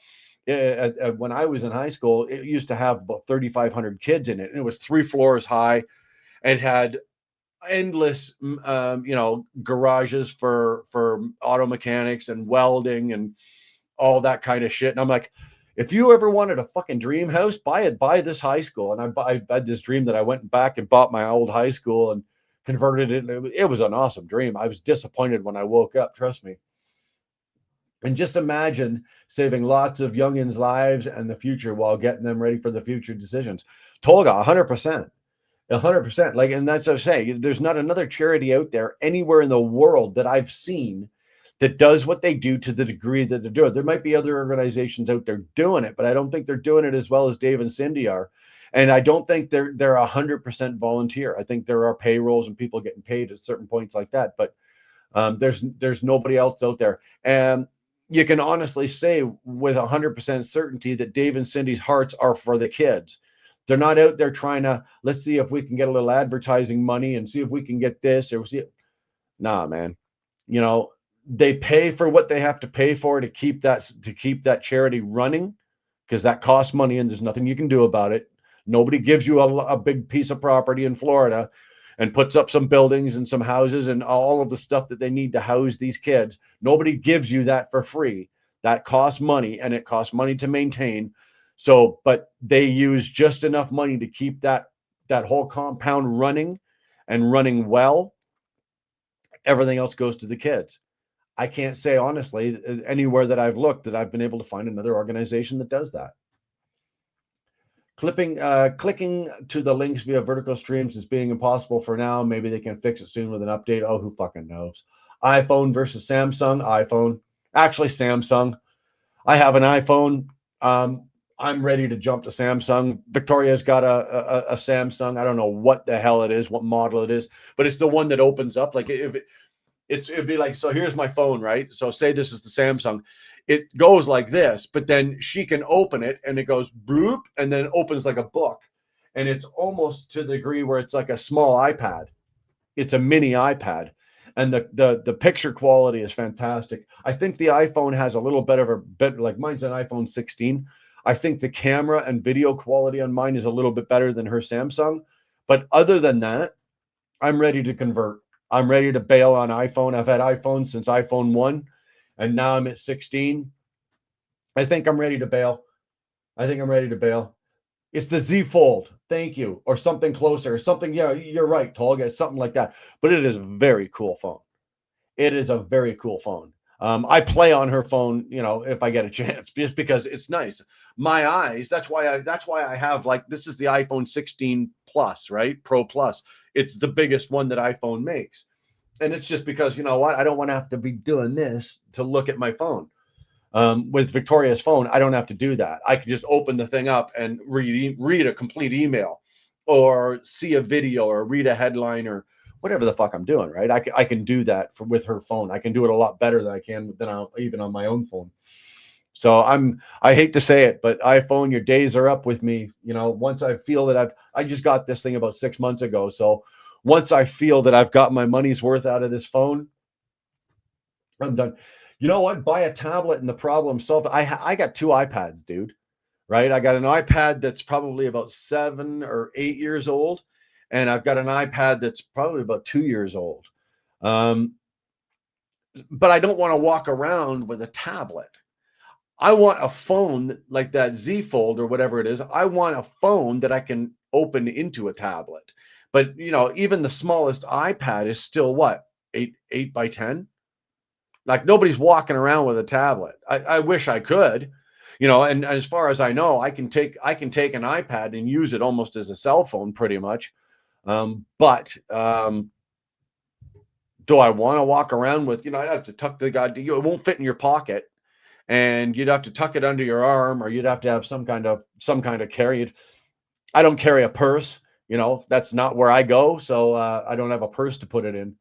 When I was in high school, it used to have about 3,500 kids in it, and it was 3 floors high. It had endless, garages for auto mechanics and welding and all that kind of shit. And I'm like, if you ever wanted a fucking dream house, buy this high school. And I had this dream that I went back and bought my old high school and converted it. It was an awesome dream. I was disappointed when I woke up, trust me. And just imagine saving lots of youngins' lives and the future while getting them ready for the future decisions. Tolga, 100%. 100%. Like, and that's what I'm saying. There's not another charity out there anywhere in the world that I've seen that does what they do to the degree that they're doing. There might be other organizations out there doing it, but I don't think they're doing it as well as Dave and Cindy are. And I don't think they're 100% volunteer. I think there are payrolls and people getting paid at certain points like that. But there's nobody else out there. And you can honestly say with 100% certainty that Dave and Cindy's hearts are for the kids. They're not out there trying to, let's see if we can get a little advertising money and see if we can get this or see. Nah, man. You know, they pay for what they have to pay for to keep that charity running, because that costs money and there's nothing you can do about it. Nobody gives you a big piece of property in Florida and puts up some buildings and some houses and all of the stuff that they need to house these kids. Nobody gives you that for free. That costs money, and it costs money to maintain. So, but they use just enough money to keep that whole compound running and running well. Everything else goes to the kids. I can't say honestly anywhere that I've looked that I've been able to find another organization that does that. Clicking to the links via vertical streams is being impossible for now. Maybe they can fix it soon with an update. Oh, who fucking knows? iPhone versus Samsung. iPhone. Actually, Samsung. I have an iPhone. I'm ready to jump to Samsung. Victoria's got a Samsung. I don't know what the hell it is, what model it is, but it's the one that opens up. Like if it'd be like, so here's my phone, right? So say this is the Samsung. It goes like this, but then she can open it and it goes bloop and then it opens like a book. And it's almost to the degree where it's like a small iPad. It's a mini iPad. And the picture quality is fantastic. I think the iPhone has a little bit of a bit, like mine's an iPhone 16. I think the camera and video quality on mine is a little bit better than her Samsung. But other than that, I'm ready to convert. I'm ready to bail on iPhone. I've had iPhone since iPhone 1, and now I'm at 16. I think I'm ready to bail. I think I'm ready to bail. It's the Z Fold. Thank you. Or something closer. Something, yeah, you're right, Tolga. It's something like that. But it is a very cool phone. It is a very cool phone. I play on her phone, you know, if I get a chance, just because it's nice. My eyes. That's why I have, like, this is the iPhone 16 Plus, right? Pro Plus. It's the biggest one that iPhone makes, and it's just because, you know what? I don't want to have to be doing this to look at my phone. With Victoria's phone, I don't have to do that. I can just open the thing up and read a complete email, or see a video, or read a headline, or whatever the fuck I'm doing. Right? I can do that with her phone. I can do it a lot better than I can than I'll, even on my own phone. So I hate to say it, but iPhone, your days are up with me. You know, once I feel that I just got this thing about 6 months ago. So once I feel that I've got my money's worth out of this phone, I'm done. You know what? Buy a tablet and the problem solved. I got two iPads, dude. Right? I got an iPad that's probably about 7 or 8 years old, and I've got an iPad that's probably about 2 years old. Um, but I don't want to walk around with a tablet. I want a phone like that Z Fold or whatever it is. I want a phone that I can open into a tablet. But you know, even the smallest iPad is still what, 8 by 10. Like nobody's walking around with a tablet. I wish I could, you know. And as far as I know, I can take an iPad and use it almost as a cell phone, pretty much. But do I want to walk around with? You know, I have to tuck the goddamn. It won't fit in your pocket, and you'd have to tuck it under your arm, or you'd have to have some kind of carry. I don't carry a purse. You know, that's not where I go, so I don't have a purse to put it in.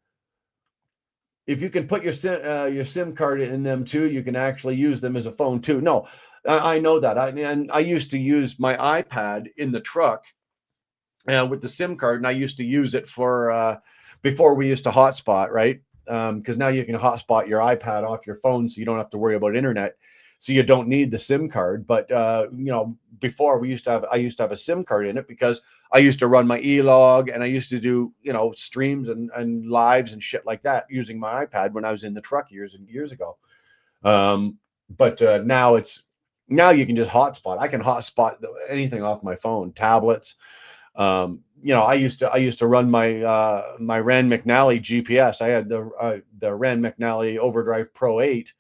If you can put your SIM card in them too, you can actually use them as a phone too. No, I know that. I used to use my iPad in the truck with the SIM card, and I used to use it for before we used to hotspot, right? Because now you can hotspot your iPad off your phone, so you don't have to worry about internet. So you don't need the SIM card. But you know, before I used to have a SIM card in it because I used to run my e-log, and I used to do, you know, streams and lives and shit like that using my iPad when I was in the truck years and years ago. But now you can just hotspot. I can hotspot anything off my phone, tablets. You know, I used to run my Rand McNally GPS. I had the Rand McNally Overdrive Pro 8,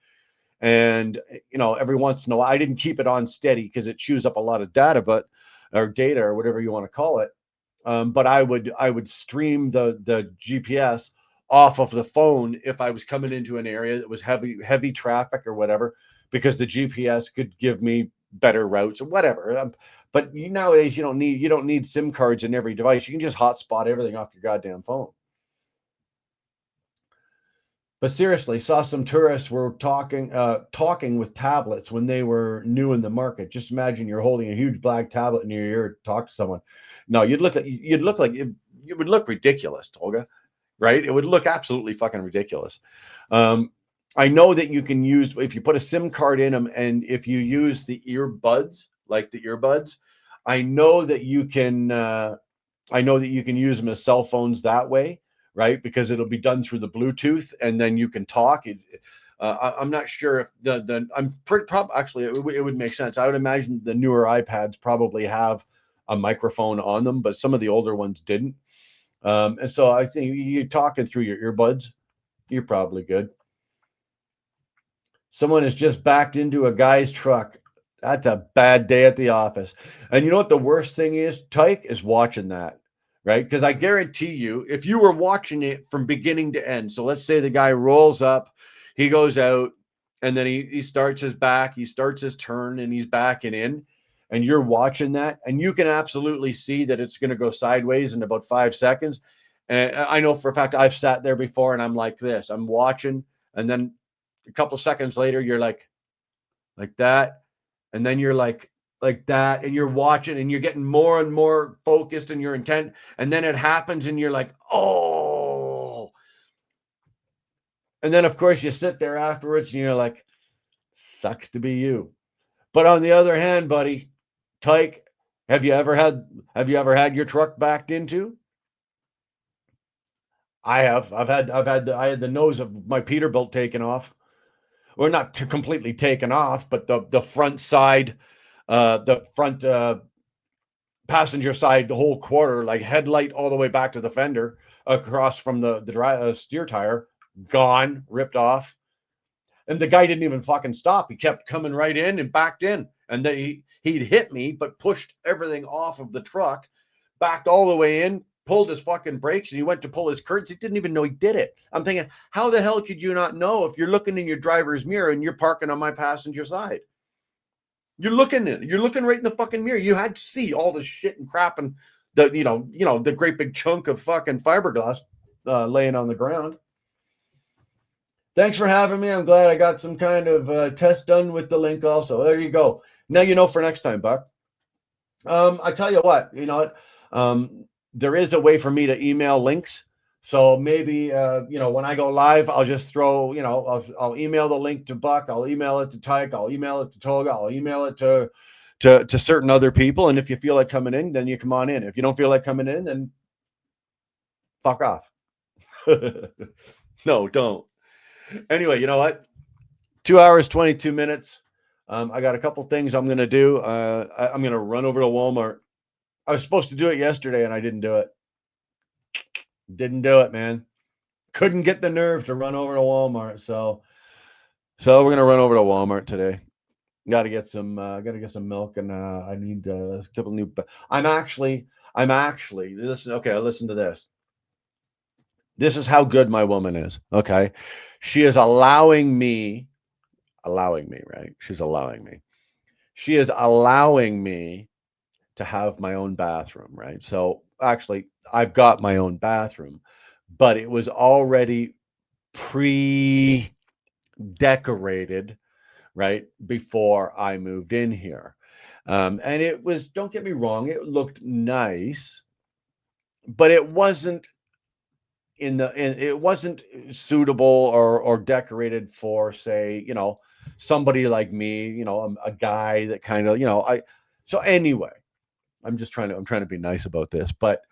and you know, every once in a while, I didn't keep it on steady because it chews up a lot of data, or data, or whatever you want to call it. But I would stream the GPS off of the phone if I was coming into an area that was heavy traffic or whatever, because the GPS could give me better routes or whatever. But nowadays you don't need SIM cards in every device. You can just hotspot everything off your goddamn phone. But seriously, saw some tourists were talking with tablets when they were new in the market. Just imagine you're holding a huge black tablet in your ear to talk to someone. No, you'd look like you would look ridiculous, Tolga. Right? It would look absolutely fucking ridiculous. Um, I know that you can use if you put a SIM card in them, and if you use the earbuds, like the earbuds, I know that you can. I know that you can use them as cell phones that way, right? Because it'll be done through the Bluetooth, and then you can talk. I'm not sure if I'm pretty probably actually it would make sense. I would imagine the newer iPads probably have a microphone on them, but some of the older ones didn't. And so I think you're talking through your earbuds. You're probably good. Someone has just backed into a guy's truck. That's a bad day at the office. And you know what the worst thing is, Tyke, is watching that, right? Because I guarantee you, if you were watching it from beginning to end, so let's say the guy rolls up, he goes out, and then he starts his back, he starts his turn, and he's backing in, and you're watching that, and you can absolutely see that it's going to go sideways in about 5 seconds. And I know for a fact I've sat there before, and I'm like this. I'm watching, and then a couple seconds later, you're like that, and then you're like that, and you're watching, and you're getting more and more focused, and you're intent, and then it happens, and you're like, oh, and then of course you sit there afterwards, and you're like, sucks to be you. But on the other hand, buddy, Tyke, have you ever had have you ever had your truck backed into? I have. I had the nose of my Peterbilt taken off, or not completely taken off, but the front side, the front passenger side, the whole quarter, like headlight all the way back to the fender, across from the steer tire, gone, ripped off. And the guy didn't even fucking stop. He kept coming right in and backed in, and then he'd hit me, but pushed everything off of the truck, backed all the way in, pulled his fucking brakes, and he went to pull his curtains. He didn't even know he did it. I'm thinking, how the hell could you not know if you're looking in your driver's mirror and you're parking on my passenger side? You're looking right in the fucking mirror. You had to see all the shit and crap and the great big chunk of fucking fiberglass laying on the ground. Thanks for having me. I'm glad I got some kind of test done with the link also. There you go. Now you know for next time, Buck. I tell you what, there is a way for me to email links. So maybe when I go live, I'll just throw, I'll email the link to Buck, I'll email it to Tyke, I'll email it to Toga, I'll email it to certain other people. And if you feel like coming in, then you come on in. If you don't feel like coming in, then fuck off. No, don't. Anyway, you know what? 2 hours, 22 minutes. I got a couple things I'm going to do. I'm going to run over to Walmart. I was supposed to do it yesterday and I didn't do it. Didn't do it, man. Couldn't get the nerve to run over to Walmart. So we're going to run over to Walmart today. Got to get some milk, and I need a couple new. I'm actually. Listen. Okay, listen to this. This is how good my woman is. Okay, she is allowing me, right? She's allowing me. She is allowing me to have my own bathroom, right? So actually, I've got my own bathroom, but it was already pre decorated, right? Before I moved in here. And it was, don't get me wrong, it looked nice, but it wasn't suitable or decorated for, say, somebody like me, a guy that kind of, so anyway, I'm trying to be nice about this, but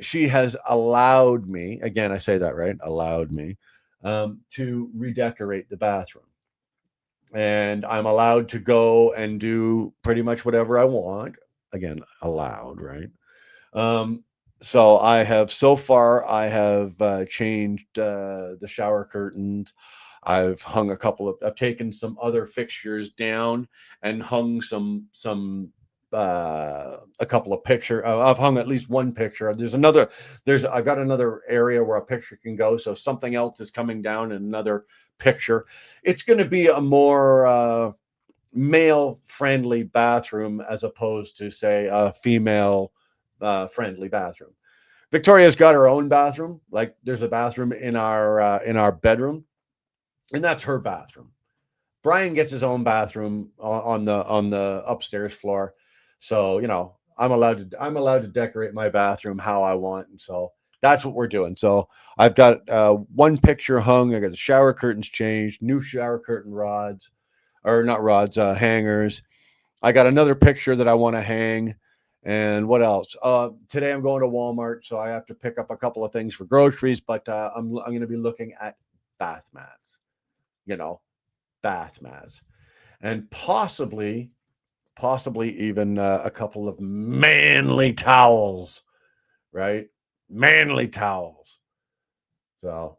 she has allowed me, again, I say that right, allowed me, to redecorate the bathroom. And I'm allowed to go and do pretty much whatever I want. Again, allowed, right? Um, so I have changed the shower curtains. I've taken some other fixtures down and hung a couple of picture. I've hung at least one picture. I've got another area where a picture can go. So something else is coming down in another picture. It's going to be a more male friendly bathroom as opposed to, say, a female friendly bathroom. Victoria's got her own bathroom. Like there's a bathroom in our bedroom, and that's her bathroom. Brian gets his own bathroom on the upstairs floor. So, I'm allowed to decorate my bathroom how I want. And so that's what we're doing. So I've got one picture hung. I got the shower curtains changed, new shower curtain rods, or not rods, hangers. I got another picture that I want to hang. And what else? Today I'm going to Walmart, so I have to pick up a couple of things for groceries. But I'm going to be looking at bath mats. You know, bath mats, and possibly even a couple of manly towels, right? Manly towels. So,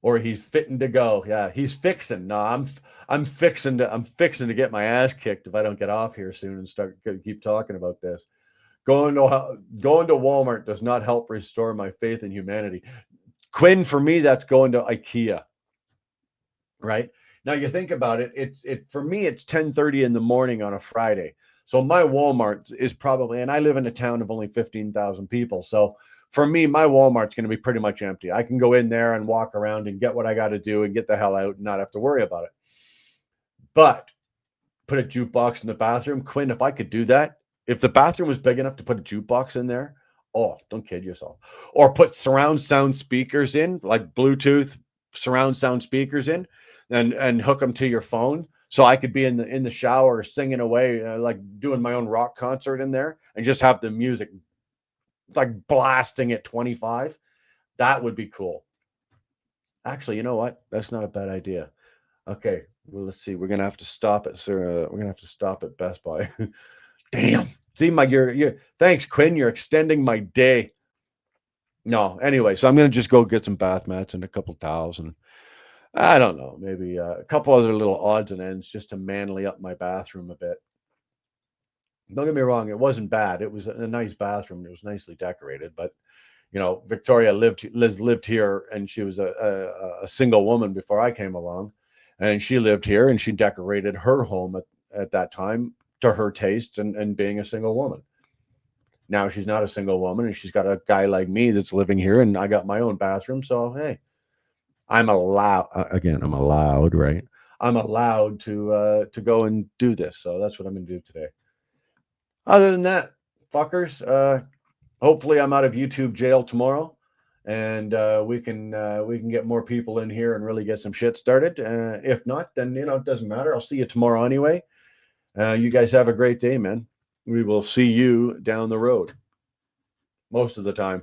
or he's fitting to go. Yeah, he's fixing. No, I'm fixing to get my ass kicked if I don't get off here soon and start keep talking about this. Going to Walmart does not help restore my faith in humanity. Quinn, for me, that's going to IKEA. Right now, you think about it. It for me. It's 10:30 in the morning on a Friday. So my Walmart is probably, and I live in a town of only 15,000 people. So for me, my Walmart's going to be pretty much empty. I can go in there and walk around and get what I got to do and get the hell out and not have to worry about it. But put a jukebox in the bathroom. Quinn, if I could do that, if the bathroom was big enough to put a jukebox in there, oh, don't kid yourself. Or put surround sound speakers in, like Bluetooth surround sound speakers in, and hook them to your phone. So I could be in the shower singing away, like doing my own rock concert in there, and just have the music like blasting at 25. That would be cool. Actually, you know what? That's not a bad idea. Okay, well, let's see. We're gonna have to stop at sir. We're gonna have to stop at Best Buy. Damn. See, my you're thanks, Quinn. You're extending my day. No, anyway, so I'm gonna just go get some bath mats and a couple towels, and I don't know, maybe a couple other little odds and ends just to manly up my bathroom a bit. Don't get me wrong, it wasn't bad. It was a nice bathroom. It was nicely decorated, but Victoria lived here, and she was a single woman before I came along, and she lived here, and she decorated her home at that time to her taste, and being a single woman. Now she's not a single woman, and she's got a guy like me that's living here, and I got my own bathroom. So hey, I'm allowed again. I'm allowed, right? I'm allowed to go and do this. So that's what I'm going to do today. Other than that, fuckers, hopefully I'm out of YouTube jail tomorrow, and we can get more people in here and really get some shit started. If not, then it doesn't matter. I'll see you tomorrow anyway. You guys have a great day, man. We will see you down the road most of the time.